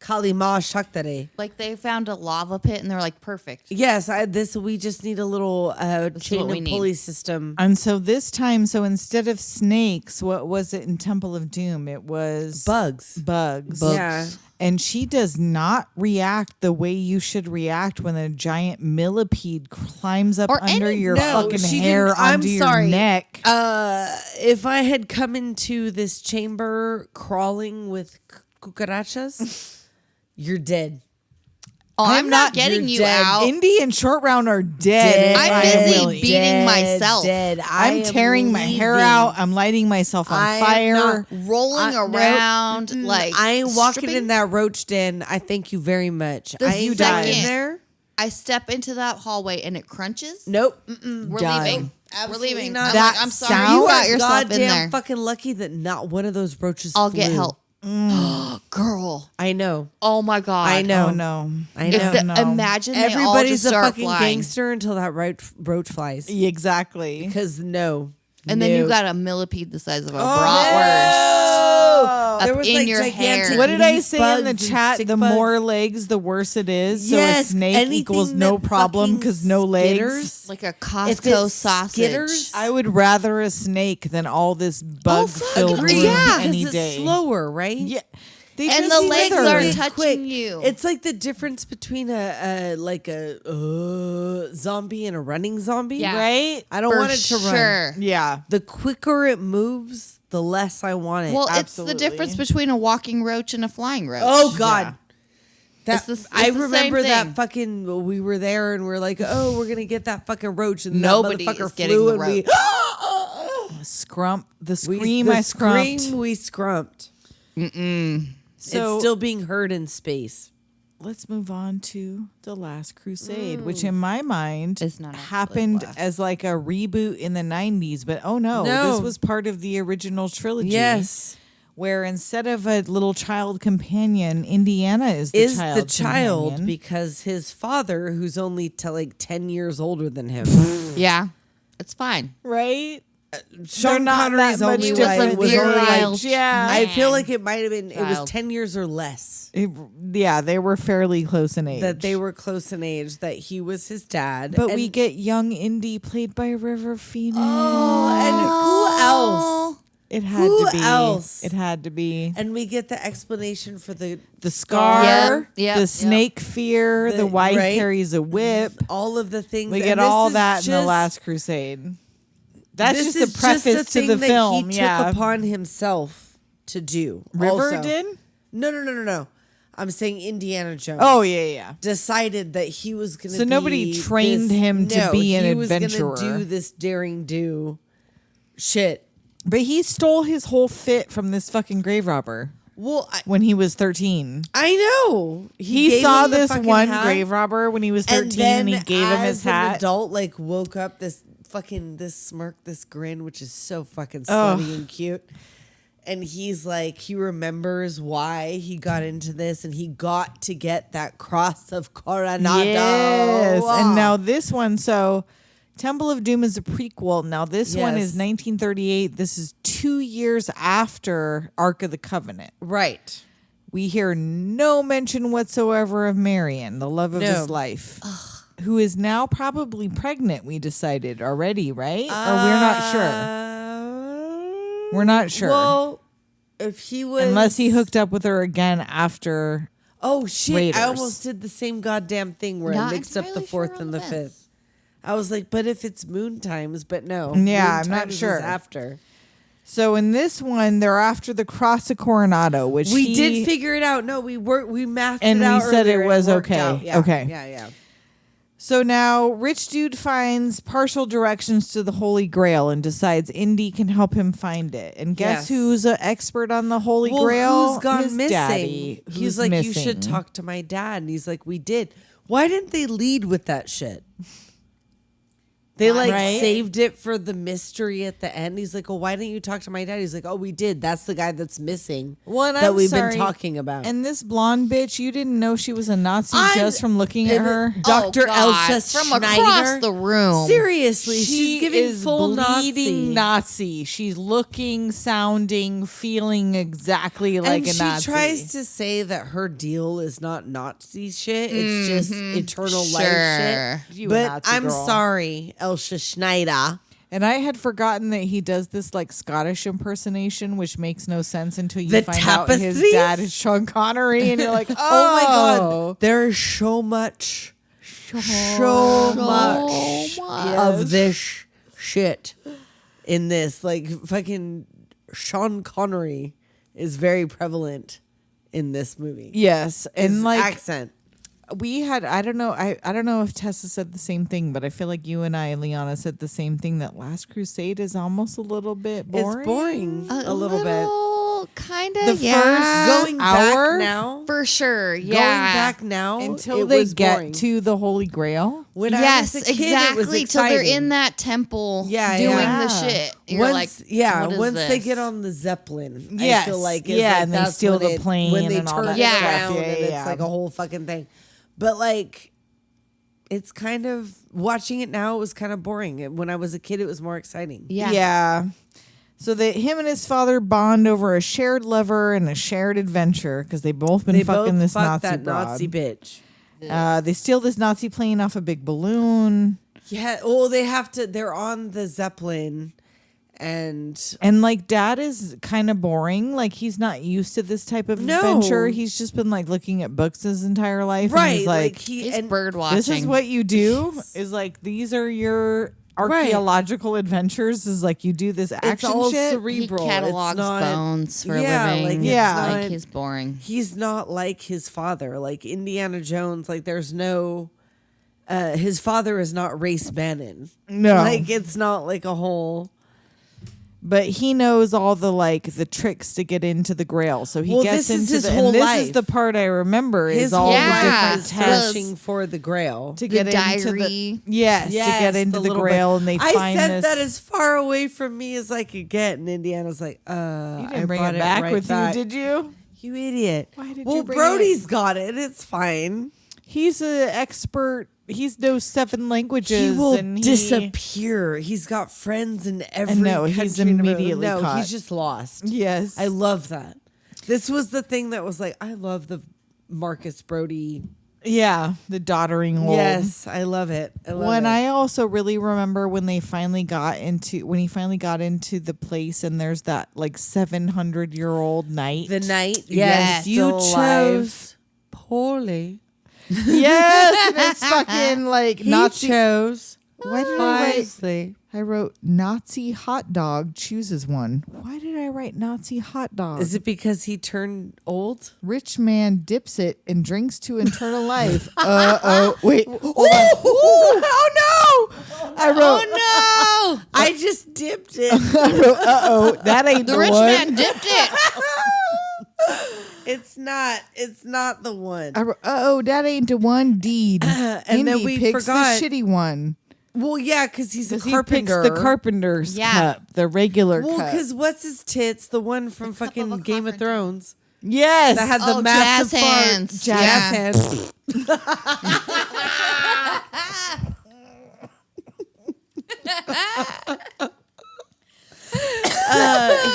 Kali Ma Shaktare. Like they found a lava pit and they're like perfect. Yes, we just need a little chain what we and need. pulley system. And so this time, so instead of snakes, what was it in Temple of Doom? It was Bugs. Bugs. Yeah. And she does not react the way you should react when a giant millipede climbs up Or under any- your No, fucking she hair didn't- I'm onto your sorry. neck. If I had come into this chamber crawling with cucarachas, You're dead. Oh, I'm not getting You're you dead. out. Indy and Short Round are dead. I'm busy beating myself. Dead. I'm tearing my hair out. I'm lighting myself on fire. Rolling around like I ain't walking stripping. in that roach den. I thank you very much. The I ain't second going there. I step into that hallway and it crunches. Nope. We're Done. leaving. Absolutely We're leaving. not. I'm, That like, I'm sorry. sound- You got are yourself in goddamn there. fucking lucky that not one of those roaches. I'll get flew. help. Girl. I know. Oh my god. I know. Oh no. I If know. the, imagine they all Everybody's just a start fucking flying. gangster until that roach flies. Exactly. Because no. And then you No. got a millipede the size of a Oh, bratwurst. There Up was in like your gigantic hair. What did I leaf say in the bugs and chat? stick The bugs. more legs, the worse it is. So Yes, a snake anything equals no that problem fucking because no legs. skitters. Like a If Costco it sausage. skitters, I would rather a snake than all this bug-filled Agreed, wood yeah. any because day. it's slower, right? Yeah. They And just the legs slither. are Really touching quick. you. It's like the difference between a zombie and a running zombie, Yeah. right? I don't For want it to run. sure. Yeah. The quicker it moves, the less I want it. Well, it's Absolutely. the difference between a walking roach and a flying roach. Oh God. It's the- I it's the remember same that thing. fucking. We were there and we're like, oh, we're gonna get that fucking roach, and Nobody that motherfucker is getting flew, the and we Scrump. The we scream the I scrumped. Scream we scrumped. So It's still being heard in space. let's move on to The Last Crusade, which in my mind It's not happened last. as like a reboot in the 90s, but oh no, No. this was part of the original trilogy. Yes. Where instead of a little child companion, Indiana is the child companion. because his father, who's only like 10 years older than him, Yeah. It's fine. right? Sean not Connery's that much only different like, was than only Child. like, Yeah. I feel like it might have been, it was Child. 10 years or less Yeah, they were fairly close in age. that they were close in age, that he was his dad. But and, we get young Indy played by River Phoenix. and who else? It had Who to be. else? It had to be. And we get the explanation for the Scar, Yeah, the yeah. snake fear, the wife right? carries a whip. all of the things. We and get this all is that in The just- Last Crusade. That's this just is the preface just a to thing the that film. he Yeah. took upon himself to do. River also. did? No. I'm saying Indiana Jones. Oh, yeah. Decided that he was going to. So nobody trained him to be an adventurer. He was going to do this daring do shit. But he stole his whole fit from this fucking grave robber Well, when he was 13. I know He gave saw him the this fucking one hat, grave robber when he was 13 and, he gave him his as an hat. adult, like woke up this smirk, this grin, which is so fucking Ugh. slutty and cute. And he's like, he remembers why he got into this, and he got to get that cross of Coronado. Yes. And now this one, so Temple of Doom is a prequel. Now this one Yes. is 1938. This is 2 years after Ark of the Covenant. Right. We hear no mention whatsoever of Marion, the love of No. his life, who is now probably pregnant, we decided already, right? Or we're not sure. We're not sure. Well, if he was. Unless he hooked up with her again after. Oh, shit. Raiders. I almost did the same goddamn thing where I Not mixed up the entirely fourth sure and on the this. fifth. I was like, but if it's moon times, but no. Yeah, Moon I'm not times is sure. after. So in this one, they're after the Cross of Coronado, which We did figure it out. No, we mathed And it out. we said it earlier and was worked okay. out. Yeah, Okay. Yeah. So now Rich Dude finds partial directions to the Holy Grail and decides Indy can help him find it. And guess Yes. who's an expert on the Holy Well, Grail? who's gone His missing? daddy, He's who's like, missing. you should talk to my dad. And he's like, we did. Why didn't they lead with that shit? They Right? saved it for the mystery at the end. He's like, well, why didn't you talk to my dad? He's like, oh, we did. That's the guy that's missing Well, and that I'm we've sorry. been talking about. And this blonde bitch, you didn't know she was a Nazi just from looking at her? Dr. Oh, God. Elsa From Schneider. across the room. Seriously, She she's giving is full bleeding Nazi. She's looking, sounding, feeling exactly like And a she Nazi. tries to say that her deal is not Nazi shit. It's just eternal life Sure. shit. You a But Nazi I'm girl. sorry, Elsa Schneider. And I had forgotten that he does this like Scottish impersonation, which makes no sense until you The find out his tapestries? dad is Sean Connery, and you're like, oh, Oh my god, there is so much of this shit in this. Like fucking Sean Connery is very prevalent in this movie. Yes, and His like accent. we had, I don't know if Tessa said the same thing, but I feel like you and I, Liana, said the same thing, that Last Crusade is almost a little bit boring. It's boring a little bit. Kind The of, yeah. first Going hour back now, For sure, yeah. going back now until it they was get boring. to the Holy Grail. When Yes, I was a kid, it was exactly. Till they're exciting. in that temple doing yeah. the shit. You're Once, like, yeah, what is once they this? get on the Zeppelin, I Yes, feel like is yeah, like and they that's steal when the plane when they and all turn that it stuff. around, Yeah, and yeah, it's yeah. like a whole fucking thing. But like, it's kind of watching it now. It was kind of boring. When I was a kid, it was more exciting. Yeah. So that him and his father bond over a shared lover and a shared adventure because they both been They fucking both this fucked Nazi that broad. Nazi bitch. They steal this Nazi plane off a big balloon. Yeah. Oh, they have to. They're on the Zeppelin, and like dad is kind of boring. Like he's not used to this type of No. adventure. He's just been like looking at books his entire life. And right, he's like, He's bird watching. this is what you do. Is like these are your archaeological adventures. Is like you do this action it's all shit. cerebral. He catalogs It's not, bones for yeah, a living. Like, it's Yeah. Like not- he's boring. He's not like his father, like Indiana Jones. Like there's no, his father is not Race Bannon. No. like it's not like a whole. But he knows all the like the tricks to get into the Grail. So he Well, gets this is into his the whole and this life. is the part I remember is His all whole the life different is tests searching for the Grail. to get into diary. the yes, to get into the little Grail bit. and they I find sent this. that as far away from me as I could get, and Indiana's like, you I didn't bring brought it back right with back. you, did you? You idiot. Why did well, you bring Brody's it? got it. It's fine. He's an expert. He knows 7 languages. He will and disappear. He's got friends in every no, country. he's in America. immediately No, caught. he's just lost. Yes, I love that. This was the thing that was like, I love the Marcus Brody. Yeah, the doddering old. Yes, I love it. I love it. I also really remember when he finally got into the place and there's that like 700-year-old knight. The night. Yes, you still alive. chose poorly. Yes, and it's fucking like He Nazi. chose. Why did I write? wisely. I wrote Nazi hot dog chooses one. Why did I write Nazi hot dog? Is it because he turned old? Rich man dips it and drinks to eternal life. Wait. Hold on. Oh no! I wrote. Oh no! I just dipped it. I wrote. That ain't The rich one. man dipped it. It's not. It's not the one. I wrote, that ain't the one deed. And then Indy we picks forgot. the shitty one. Well, yeah, because he's a He picks carpenter. the carpenter's cup, the regular Well, cup. because what's his tits? The one from fucking Game of Thrones. Yes, That had the massive jazz fart. hands. Jazz Yeah. hands.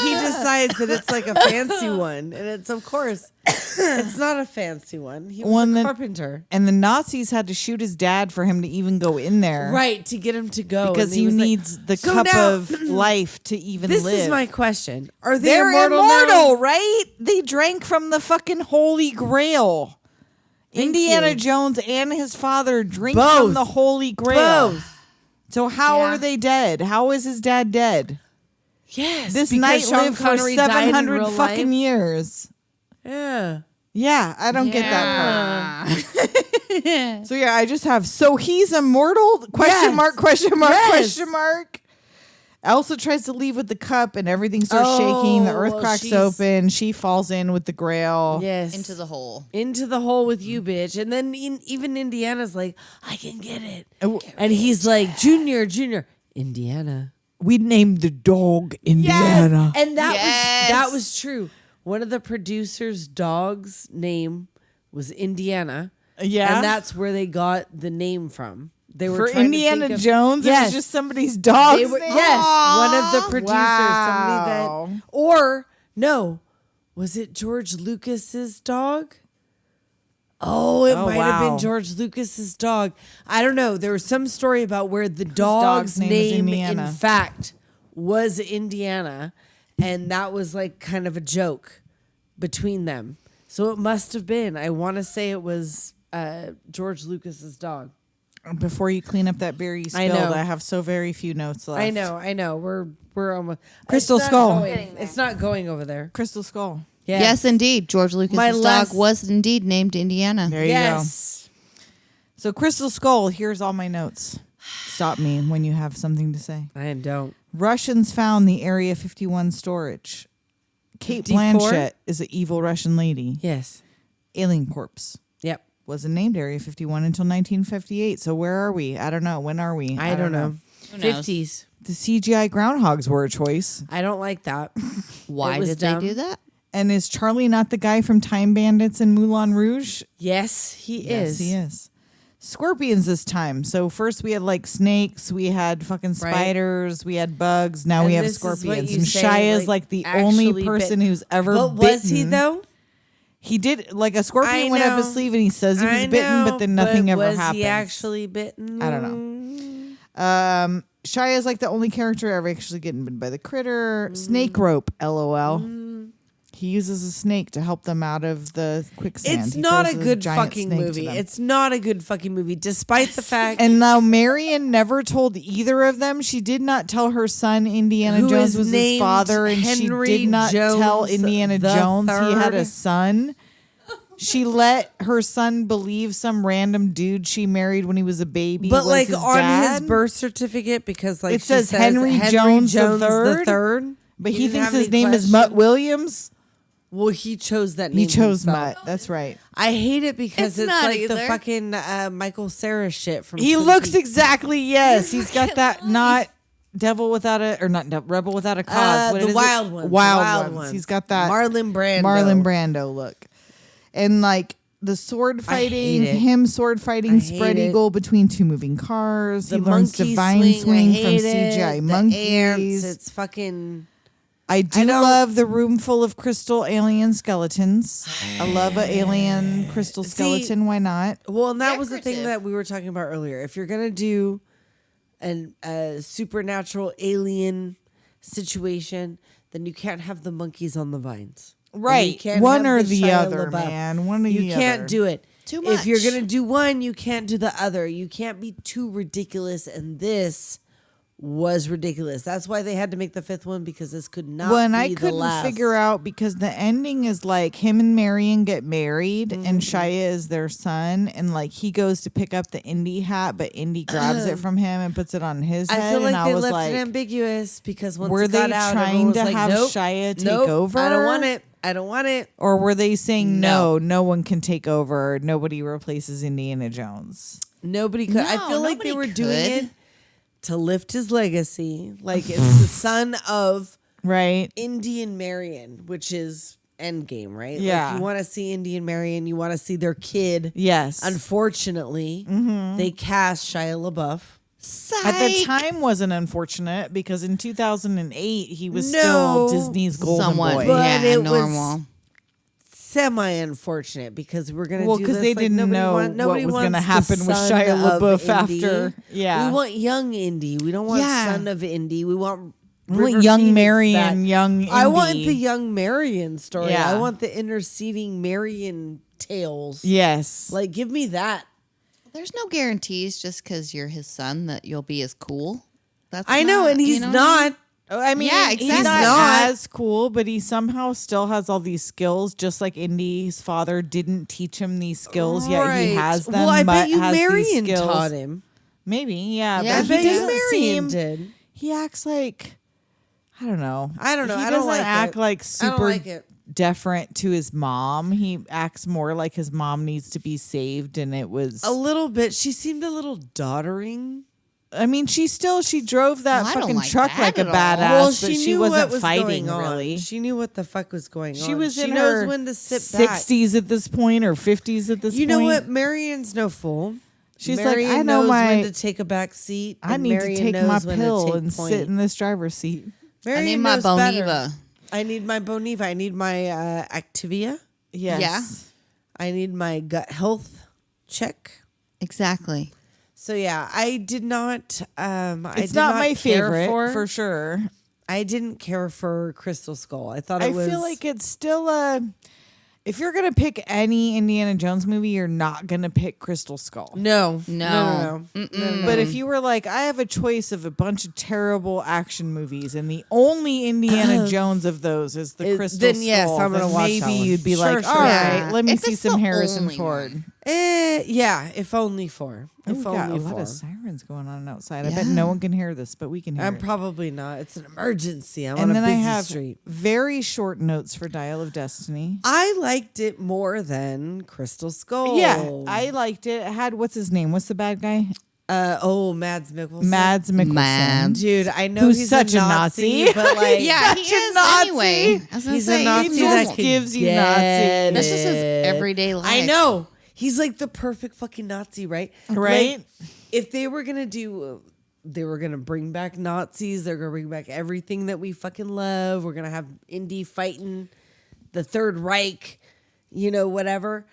He decides that it's like a fancy one, and it's of course it's not a fancy one. He was a carpenter, and the Nazis had to shoot his dad for him to even go in there, right? To get him to go because and he was like- needs the So cup now- of life to even This live. is my question: Are they They're immortal, immortal, now? right? They drank from the fucking Holy Grail. Indiana you. Jones and his father drink Both. from the Holy Grail. Both. So how Yeah. are they dead? How is his dad dead? Yes, This because knight Sean lived for Connery died in 700 real fucking life. years. Yeah. Yeah, I don't get that part. So yeah, I just have so he's immortal? Question Yes. mark, question mark, Yes. question mark. Elsa tries to leave with the cup and everything starts shaking. The earth well, cracks she's- open. She falls in with the grail. Yes. Into the hole. Into the hole with you, bitch. And then even Indiana's like, I can get it. Oh, And he's like, Junior, Indiana. we named the dog Indiana. And that Yes. was true. One of the producers' dog's name was Indiana. Yeah. And that's where they got the name from. They were For trying to Indiana think of- Jones, it Yes. was just somebody's dog's name. Yes, one of the producers, Wow. somebody that, or no, was it George Lucas's dog? Oh, it Oh, might have wow. been George Lucas's dog. I don't know. There was some story about where the dog's dog's name is name, Indiana. in fact, was Indiana, and that was like kind of a joke between them. So it must have been. I want to say it was George Lucas's dog. Before you clean up that beer you I spilled, know. I have so very few notes left. I know. We're almost Crystal it's not Skull. going- It's not going over there. Crystal Skull. Yes, indeed. George Lucas's dog was indeed named Indiana. There you go. So Crystal Skull, here's all my notes. Stop me when you have something to say. I don't. Russians found the Area 51 storage. Kate 54? Blanchett is an evil Russian lady. Yes. Alien corpse. Yep. Wasn't named Area 51 until 1958. So where are we? I don't know. When are we? I don't know. Who knows? 50s. The CGI groundhogs were a choice. I don't like that. Why It was did dumb. they do that? And is Charlie not the guy from Time Bandits and Moulin Rouge? Yes, he is. Yes, he is. Scorpions this time. So first we had like snakes, we had fucking spiders, we had bugs. Now we And have this is what scorpions. you And say, Shia is like, like the only actually person bit- who's ever But bitten. was he though? He did, like a scorpion I went up his know. sleeve and he says he was I bitten, know, but then nothing but ever was happened. he actually bitten? I don't know. Shia is like the only character ever actually getting bitten by the critter. Snake rope, LOL. He uses a snake to help them out of the quicksand. It's He not a throws good giant fucking snake to movie. them. It's not a good fucking movie, despite the fact. And now Marion never told either of them. She did not tell her son Indiana Who Jones is was his named father, and Henry she did not tell Jones Indiana the Jones he had a third. son. She let her son believe some random dude she married when he was a baby. But was like his on dad. his birth certificate, because like It she says Henry Jones the third. But he didn't thinks have his any name is Mutt questions. Williams. Well, he chose that name. He chose himself. Mutt. That's right. I hate it because It's it's not like the either. fucking Michael Cera shit from. He Twin looks Peaks. exactly He's got that not devil without a or not rebel without a cause. What the is it? wild ones. Wild ones. He's got that Marlon Brando. Marlon Brando look, and like the sword fighting, hate it. him sword fighting I spread hate it. eagle between two moving cars. The He learns monkey divine swing I from hate it. CGI The monkeys. ants, it's fucking. I do don't- love the room full of crystal alien skeletons. I love an alien crystal See, skeleton. Why not? Well, and that was the thing that we were talking about earlier. If you're gonna do a supernatural alien situation, then you can't have the monkeys on the vines. And you Right. can't One have or the Shia other, LaBeouf. man. One or you the can't other. do it. Too If you're much. gonna do one, you can't do the other. You can't be too ridiculous, and this was ridiculous. That's why they had to make the fifth one, because this could not Well, and be I the couldn't last. figure out because the ending is like him and Marion get married and Shia is their son, and like he goes to pick up the Indy hat, but Indy grabs it from him and puts it on his head. I feel like and they I was left like, it ambiguous because once were it got they out, trying everyone was to like, have nope, Shia take nope, over? I don't want it. I don't want it. or were they saying no one can take over, nobody replaces Indiana Jones? Nobody could. I No, feel like they were nobody doing could. it to lift his legacy. Like it's the son of Right. Indy and Marion, which is Endgame, right? Yeah. Like you want to see Indy and Marion. You want to see their kid. Yes. Unfortunately, they cast Shia LaBeouf. At the time wasn't unfortunate because in 2008 he was No. still Disney's golden Somewhat, boy. But yeah, it normal. was semi-unfortunate because we're gonna Well, do 'cause this. they like, didn't nobody know want- what nobody was gonna wants the happen with son Shia of LaBeouf Indy. after. Yeah. We want young Indy. We don't want Yeah. son of Indy. We want We want River young Phoenix Marion, back. young I want Indy. the young Marion story. Yeah. I want the interceding Marion tales. Yes. Like, give me that. There's no guarantees just because you're his son that you'll be as cool. That's I know, not- and he's you know what I mean? not. I mean, Yeah, he's exactly. not as cool, but he somehow still has all these skills, just like Indy's father didn't teach him these skills, yet he Right. has them. Well, I Mutt bet you has these Marion skills. taught him. Maybe, yeah. Yeah, I but bet he you doesn't Marion seem. did. He acts like I don't know. I don't know. He I doesn't don't like act it. like I don't super like it. deferent to his mom. He acts more like his mom needs to be saved, and it was A little bit. She seemed a little doddering. I mean, she drove that Well, I don't fucking like truck that like a at all. badass, Well, but she she knew wasn't what was fighting going on. really. She knew what the fuck was going on. She was she in knows her when to sit back. 60s at this point or 50s at this You point. know what? Marion's no fool. She's Marion like, I know knows my. when to take a back seat. I and need Marion to take knows my when to pill take and point. sit in this driver's seat. Marion I need my knows better. Boniva. I need my Boniva. I need my Activia. Yes. Yeah. I need my gut health check. Exactly. So yeah, I did not. I It's did not my care favorite for sure. I didn't care for Crystal Skull. I thought I it was. feel like it's still a. If you're gonna pick any Indiana Jones movie, you're not gonna pick Crystal Skull. No. But if you were like, I have a choice of a bunch of terrible action movies, and the only Indiana Jones of those is the Crystal then Skull, yes, I'm gonna then watch maybe that one. you'd be Sure, like, sure. all Yeah. right, let me If see it's some the Harrison only Ford. Yeah, if only for. Oh, If we got a only lot for. of sirens going on outside. I bet no one can hear this, but we can hear I'm it. probably not. It's an emergency. I'm And on a then I busy have street. very short notes for Dial of Destiny. I liked it more than Crystal Skull. Yeah, I liked it. It had, what's his name? What's the bad guy? Mads Mikkelsen. Mads Mikkelsen. Dude, I know Who's he's such a Nazi, but like, Yeah, he such a is Nazi. anyway. I was gonna He's say, a Nazi he that just can gives you get Nazi. This is his it. everyday life. I know. He's like the perfect fucking Nazi, right? Right? Like, if they were gonna do, they were gonna bring back Nazis. They're gonna bring back everything that we fucking love. We're gonna have Indy fighting the Third Reich, whatever.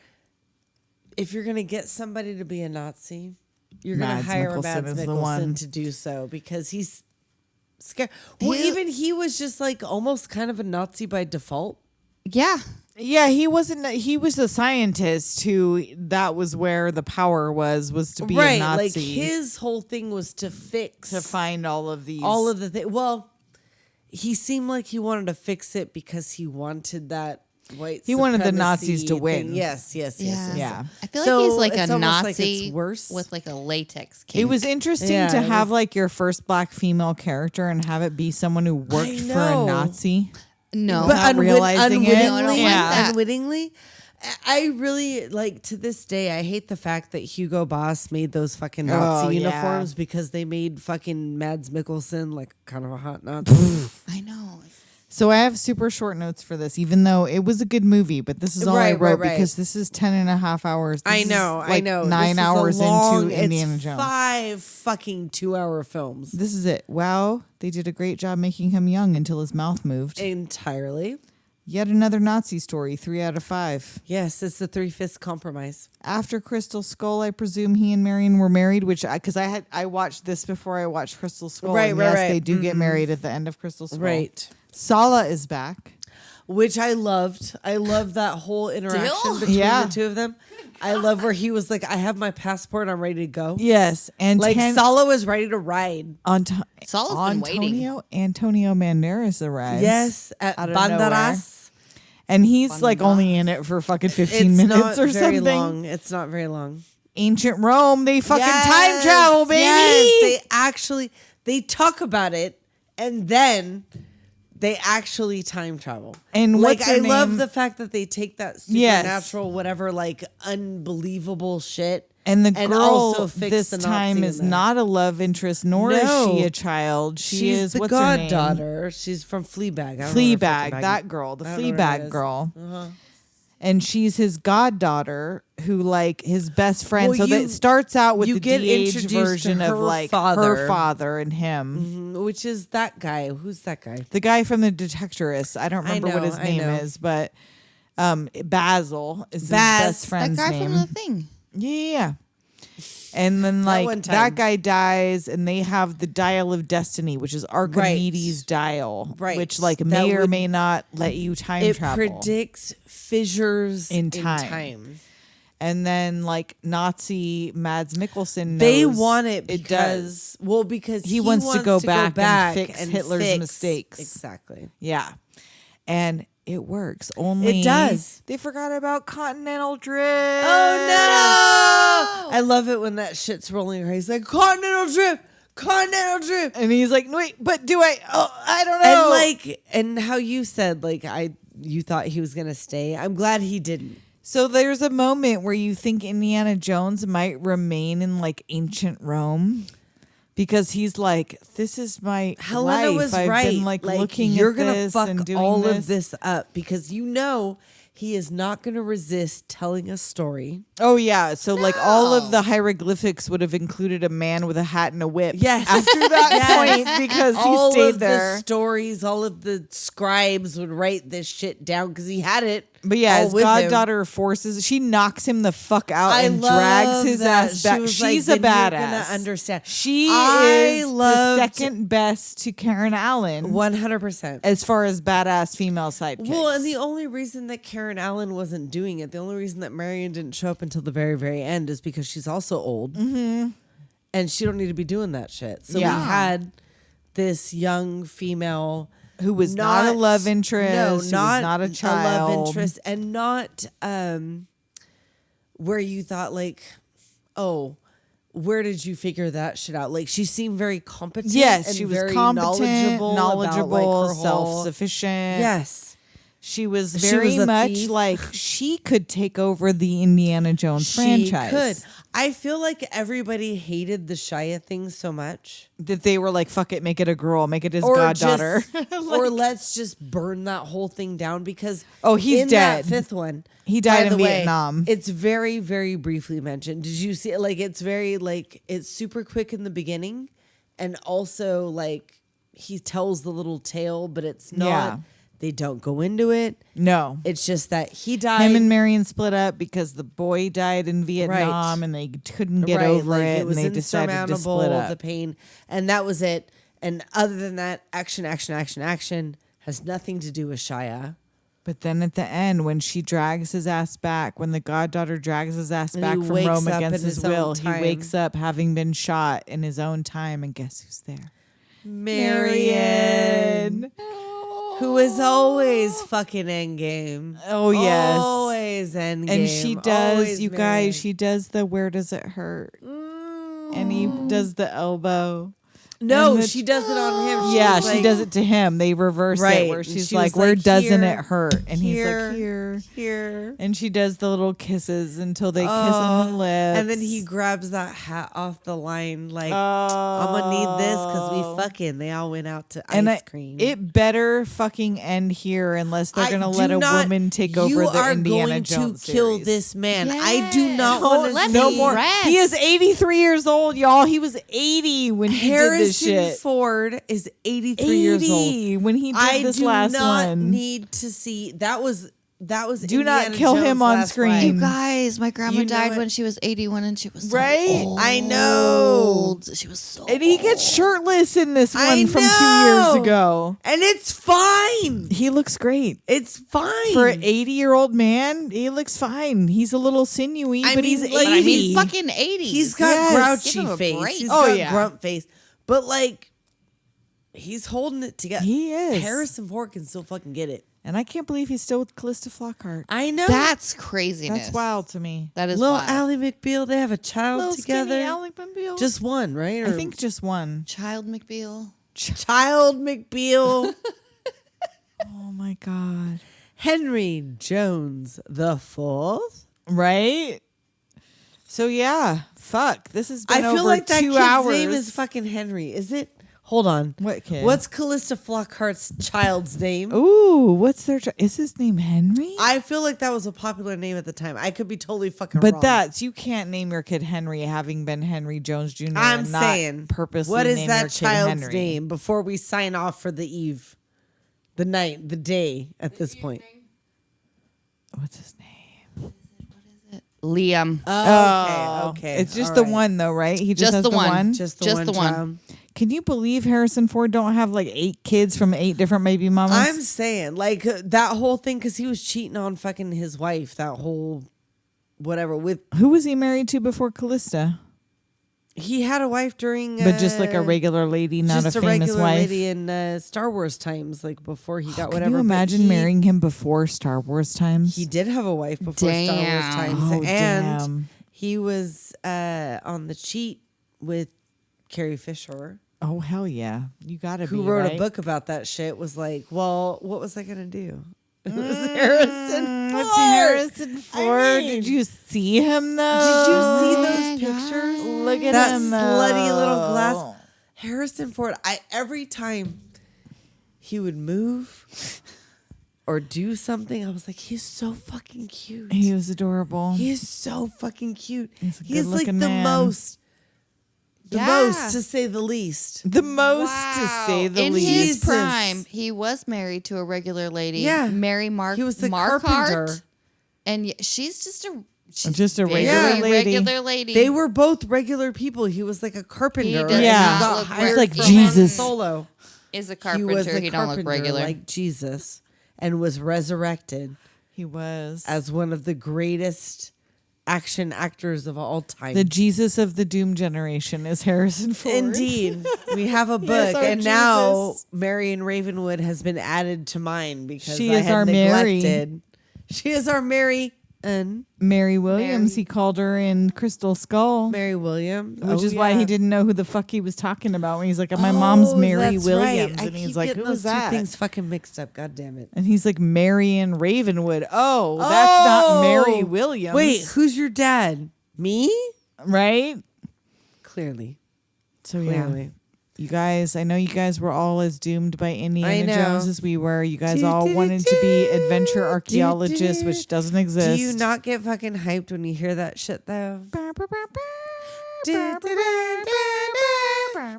If you're gonna get somebody to be a Nazi, you're gonna Mads hire Mikkelsen Mads is the one. Mikkelsen to do so because he's scared. Well, even he was just like almost kind of a Nazi by default. Yeah. Yeah, he wasn't. He was a scientist who that was where the power was to be a Nazi. Like his whole thing was to fix, to find all of these, the things. Well, he seemed like he wanted to fix it because he wanted that white. He wanted the supremacy Nazis to win. thing. Yes. Yeah. I feel So like he's like it's a almost Nazi like it's worse. with like a latex kink. It was interesting Yeah, to it have was- like your first black female character and have it be someone who worked for a know. Nazi. No. Not realizing it. No, I don't like that. Unwittingly. I really like to this day. I hate the fact that Hugo Boss made those fucking Nazi yeah. uniforms because they made fucking Mads Mikkelsen like kind of a hot Nazi. I know. So I have super short notes for this, even though it was a good movie, but this is all I Right, wrote right. because this is 10.5 hours. This I is know. like 9 This is a hours long- into Indiana it's Jones. 5 fucking 2-hour films. This is it. Wow. They did a great job making him young until his mouth moved. Entirely. Yet another Nazi story, 3 out of 5. Yes, it's the 3/5 compromise. After Crystal Skull, I presume he and Marion were married, which because I watched this before I watched Crystal Skull. Right, and right, yes, right. they do get married at the end of Crystal Skull. Right. Sala is back. Which I loved. I loved that whole interaction Still? between Yeah. the two of them. I love where he was like, I have my passport, I'm ready to go. Yes, and Like Sala was ready to ride. Sala's been waiting. Antonio Banderas arrives. Yes, at out of nowhere. Banderas. And he's like only in it for fucking 15 It's minutes not or very something. long. It's not very long. Ancient Rome, they fucking Yes, time travel, baby. Yes, they talk about it and then they actually time travel. And like what's her I love name? the fact that they take that Yes. supernatural, whatever, like unbelievable shit. And the girl also fix this the time Nazi is in there. not a love interest, nor is she a child. She She's is the what's her name? goddaughter. She's from Fleabag. I don't know her fucking Fleabag, bag- that girl, the I don't know what it Fleabag is. girl. Uh-huh. And she's his goddaughter, who like his best friend. Well, so that you- it starts out with you the get de-aged introduced to version of her like father. her father and him. Mhm, which is that guy. Who's that guy? The guy from the Detectorist. I don't remember what know, his I name know. is, but Basil is his Baz, best friend's That guy name. from the thing. Yeah. And then That like one time. that guy dies and they have the Dial of Destiny, which is Archimedes' dial. Right. Which like That may or would- may not let you time It travel. predicts fissures In time. And then like Nazi Mads Mikkelsen knows They want it it because does. because He wants to go back and fix and Hitler's fix- mistakes. Exactly. Yeah. And it works. Only It does. They forgot about continental drift. Oh no! I love it when that shit's rolling around. He's like, continental drift. And he's like, wait, but do I? Oh, I don't And know. like, and how you said, like, you thought he was gonna stay. I'm glad he didn't. So there's a moment where you think Indiana Jones might remain in like ancient Rome. Because he's like, this is my Helena life. was I've right. been like looking you're at gonna this fuck and doing all this. of this up because you know he is not gonna resist telling a story. Oh yeah, so like all of the hieroglyphics would have included a man with a hat and a whip. Yes. After that point, because all he stayed of there. the stories, all of the scribes would write this shit down because he had it. But yeah, all his with him. goddaughter she knocks him the fuck out and love drags his that. ass back. She was She's like, a "Then you're badass. gonna understand." She I is loved- the second best to Karen Allen. 100%. As far as badass female sidekicks. Well, and the only reason that Karen Allen wasn't doing it, the only reason that Marion didn't show up until the very, very end is because she's also old. Mm-hmm. And she don't need to be doing that shit. So Yeah. we had this young female who was not a love interest, No, who was not a love child. interest, and not where you thought like, oh, where did you figure that shit out? Like she seemed very competent. Yes, and she was very competent, knowledgeable, about, like, her whole- self-sufficient. Yes. She was She very was a much thief. like she could take over the Indiana Jones franchise. She could. I feel like everybody hated the Shia thing so much that they were like, "Fuck it, make it a girl, make it his or goddaughter." or let's just burn that whole thing down because He's in dead. That fifth one, He died by in the way, Vietnam. It's very, very briefly mentioned. Did you see it? Like it's very like it's super quick in the beginning, and also like he tells the little tale, but it's not. Yeah. They don't go into it. No. It's just that he died. Him and Marion split up because the boy died in Vietnam and they couldn't get over like, it, It was and they decided to insurmountable, split up. the pain, and that was it. And other than that, action has nothing to do with Shia. But then at the end, when she drags his ass back, when the goddaughter drags his ass And back he from wakes Rome up against in his his own will, he time. wakes up having been shot in his own time, and guess who's there? Marion. Who is always fucking endgame. Oh, yes. Always endgame. And she does, Always you Marion. guys, she does the where does it hurt? And he does the elbow. No, And the- she does it on him. Yeah, She's she like- does it to him. They reverse Right. it where And she's she like, was where like, doesn't here, it hurt? And he's here, like, here. Here. And she does the little kisses until they kiss on the lips. And then he grabs that hat off the line like, I'm going to need this because we fucking, they all went out to ice cream. It better fucking end here unless they're going to let a woman take over the Indiana Jones You are going to kill series. this man. I do not want to No more. He is 83 years old, y'all. He was 80 when he did this Harrison shit. Ford is 83 years old. when he did this last I do not one. need to see. That was Do not Indiana kill Jones' him on last screen. ride. You guys, my grandma You know died it. when she was 81 and she was so Right? old. I know. She was so And he gets shirtless in this I one from 2 know. years ago. And it's fine. He looks great. It's fine. For an 80-year-old man, he looks fine. He's a little sinewy, but he's 80. like, he's fucking 80. He's got Yes. Give him grouchy a face. break. He's Oh, got yeah. grunt face. But like, he's holding it together. He is. Harrison Ford can still fucking get it. And I can't believe he's still with Callista Flockhart. I know. That's craziness. That's wild to me. That is Little wild. Ally McBeal, they have a child Little together. skinny Ally McBeal. Just one, right? I Or think just one. Child McBeal. Child McBeal. Oh my God. Henry Jones the Fourth. Right? So yeah, fuck. This has been I feel over like that 2 kid's hours. name is fucking Henry. Is it? Hold on. What kid? What's Callista Flockhart's child's name? Ooh, what's their? Is his name Henry? I feel like that was a popular name at the time. I could be totally fucking But wrong. you can't name your kid Henry having been Henry Jones Jr. I'm and not saying, purposely what is name that your kid child's Henry. name before we sign off for the eve, the night, the day at this point? What's his name? Liam. Oh, okay. It's just all the right. one though, right? He just Just has the one. Just the Just one. the one. child. Can you believe Harrison Ford don't have like 8 kids from 8 different baby mamas? I'm saying, like that whole thing, because he was cheating on fucking his wife. That whole whatever with Who was he married to before Callista? he had a wife during, But just like a regular lady, not just a a famous regular wife. lady in Star Wars times, like before he got whatever. Can you but imagine marrying him before Star Wars times? He did have a wife before Star Wars Damn. times, Oh, and damn. he was on the cheat with Carrie Fisher, Oh hell yeah! You gotta who be wrote right? a book about that shit. Was like, well, what was I gonna do? It was Harrison Ford. It's Harrison Ford. I mean, Did you see him though? Did you see those pictures? Look at that him, slutty little though. glass. Harrison Ford. Every time he would move or do something, I was like, he's so fucking cute. He was adorable. He is so fucking cute. He's a He is like the good-looking man. most The most, to say the least. The most, to say the In least. his prime, he was married to a regular lady. Yeah. Mary He was the Marquardt. carpenter. And she's just a regular lady. regular lady. They were both regular people. He was like a carpenter. He and does Yeah. not got look hired like for Jesus. Solo. is a He carpenter. was a He don't look carpenter regular. like Jesus, and was resurrected He was. as one of the greatest action actors of all time. The Jesus of the Doom generation is Harrison Ford. Indeed. We have a book, Yes, our and now Jesus. Marion Ravenwood has been added to mine because She I is had our Mary. neglected. She is our Mary. Mary Williams, he called her in Crystal Skull. Mary Williams. Which is why he didn't know who the fuck he was talking about when he's like, my Oh, mom's Mary that's Williams. right. And I he's keep like, getting who was those two that? things fucking mixed up. God damn it. And he's like, Marion Ravenwood. Oh, that's not Mary Williams. Wait, who's your dad? Me? Right? Clearly. So yeah. You guys, I know you guys were all as doomed by Indiana Jones as we were. You guys all wanted to be adventure archaeologists, which doesn't exist. Do you not get fucking hyped when you hear that shit though?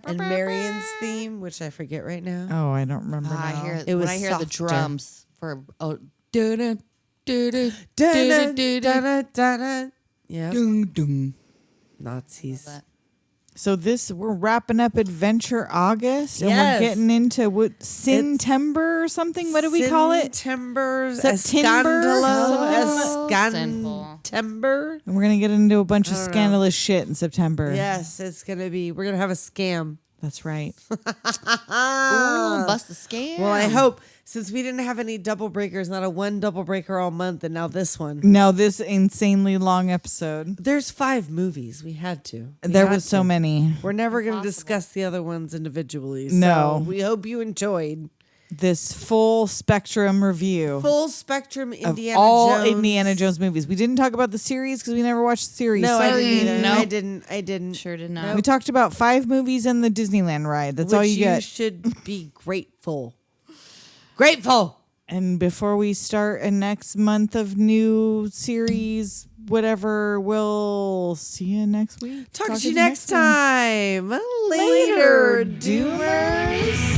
And Marion's theme, which I forget right now. Oh, I don't remember now. I hear It was when I hear the softer. drums for Yeah. Dung. Nazis. So we're wrapping up Adventure August, and Yes. we're getting into what Sintember or something. What do we call it? September. September. September. And we're gonna get into a bunch of I don't know. scandalous shit in September. Yes, it's gonna be. We're gonna have a scam. That's right. Ooh, bust the scam. Well, I hope since we didn't have any double breakers, not a one double breaker all month, and now this one. Now this insanely long episode. There's 5 movies. We had to. There was so many. We're never going to discuss the other ones individually. No. So we hope you enjoyed This full spectrum review. full spectrum of Indiana all Jones. Indiana Jones movies. We didn't talk about the series because we never watched the series. No, I Sorry. didn't either. No. I didn't. Sure did not. We talked about 5 movies and the Disneyland ride. That's all Which you get. should be grateful. Grateful. And before we start a next month of new series, whatever, we'll see you next week. Talk to you next time. Later, Doomers.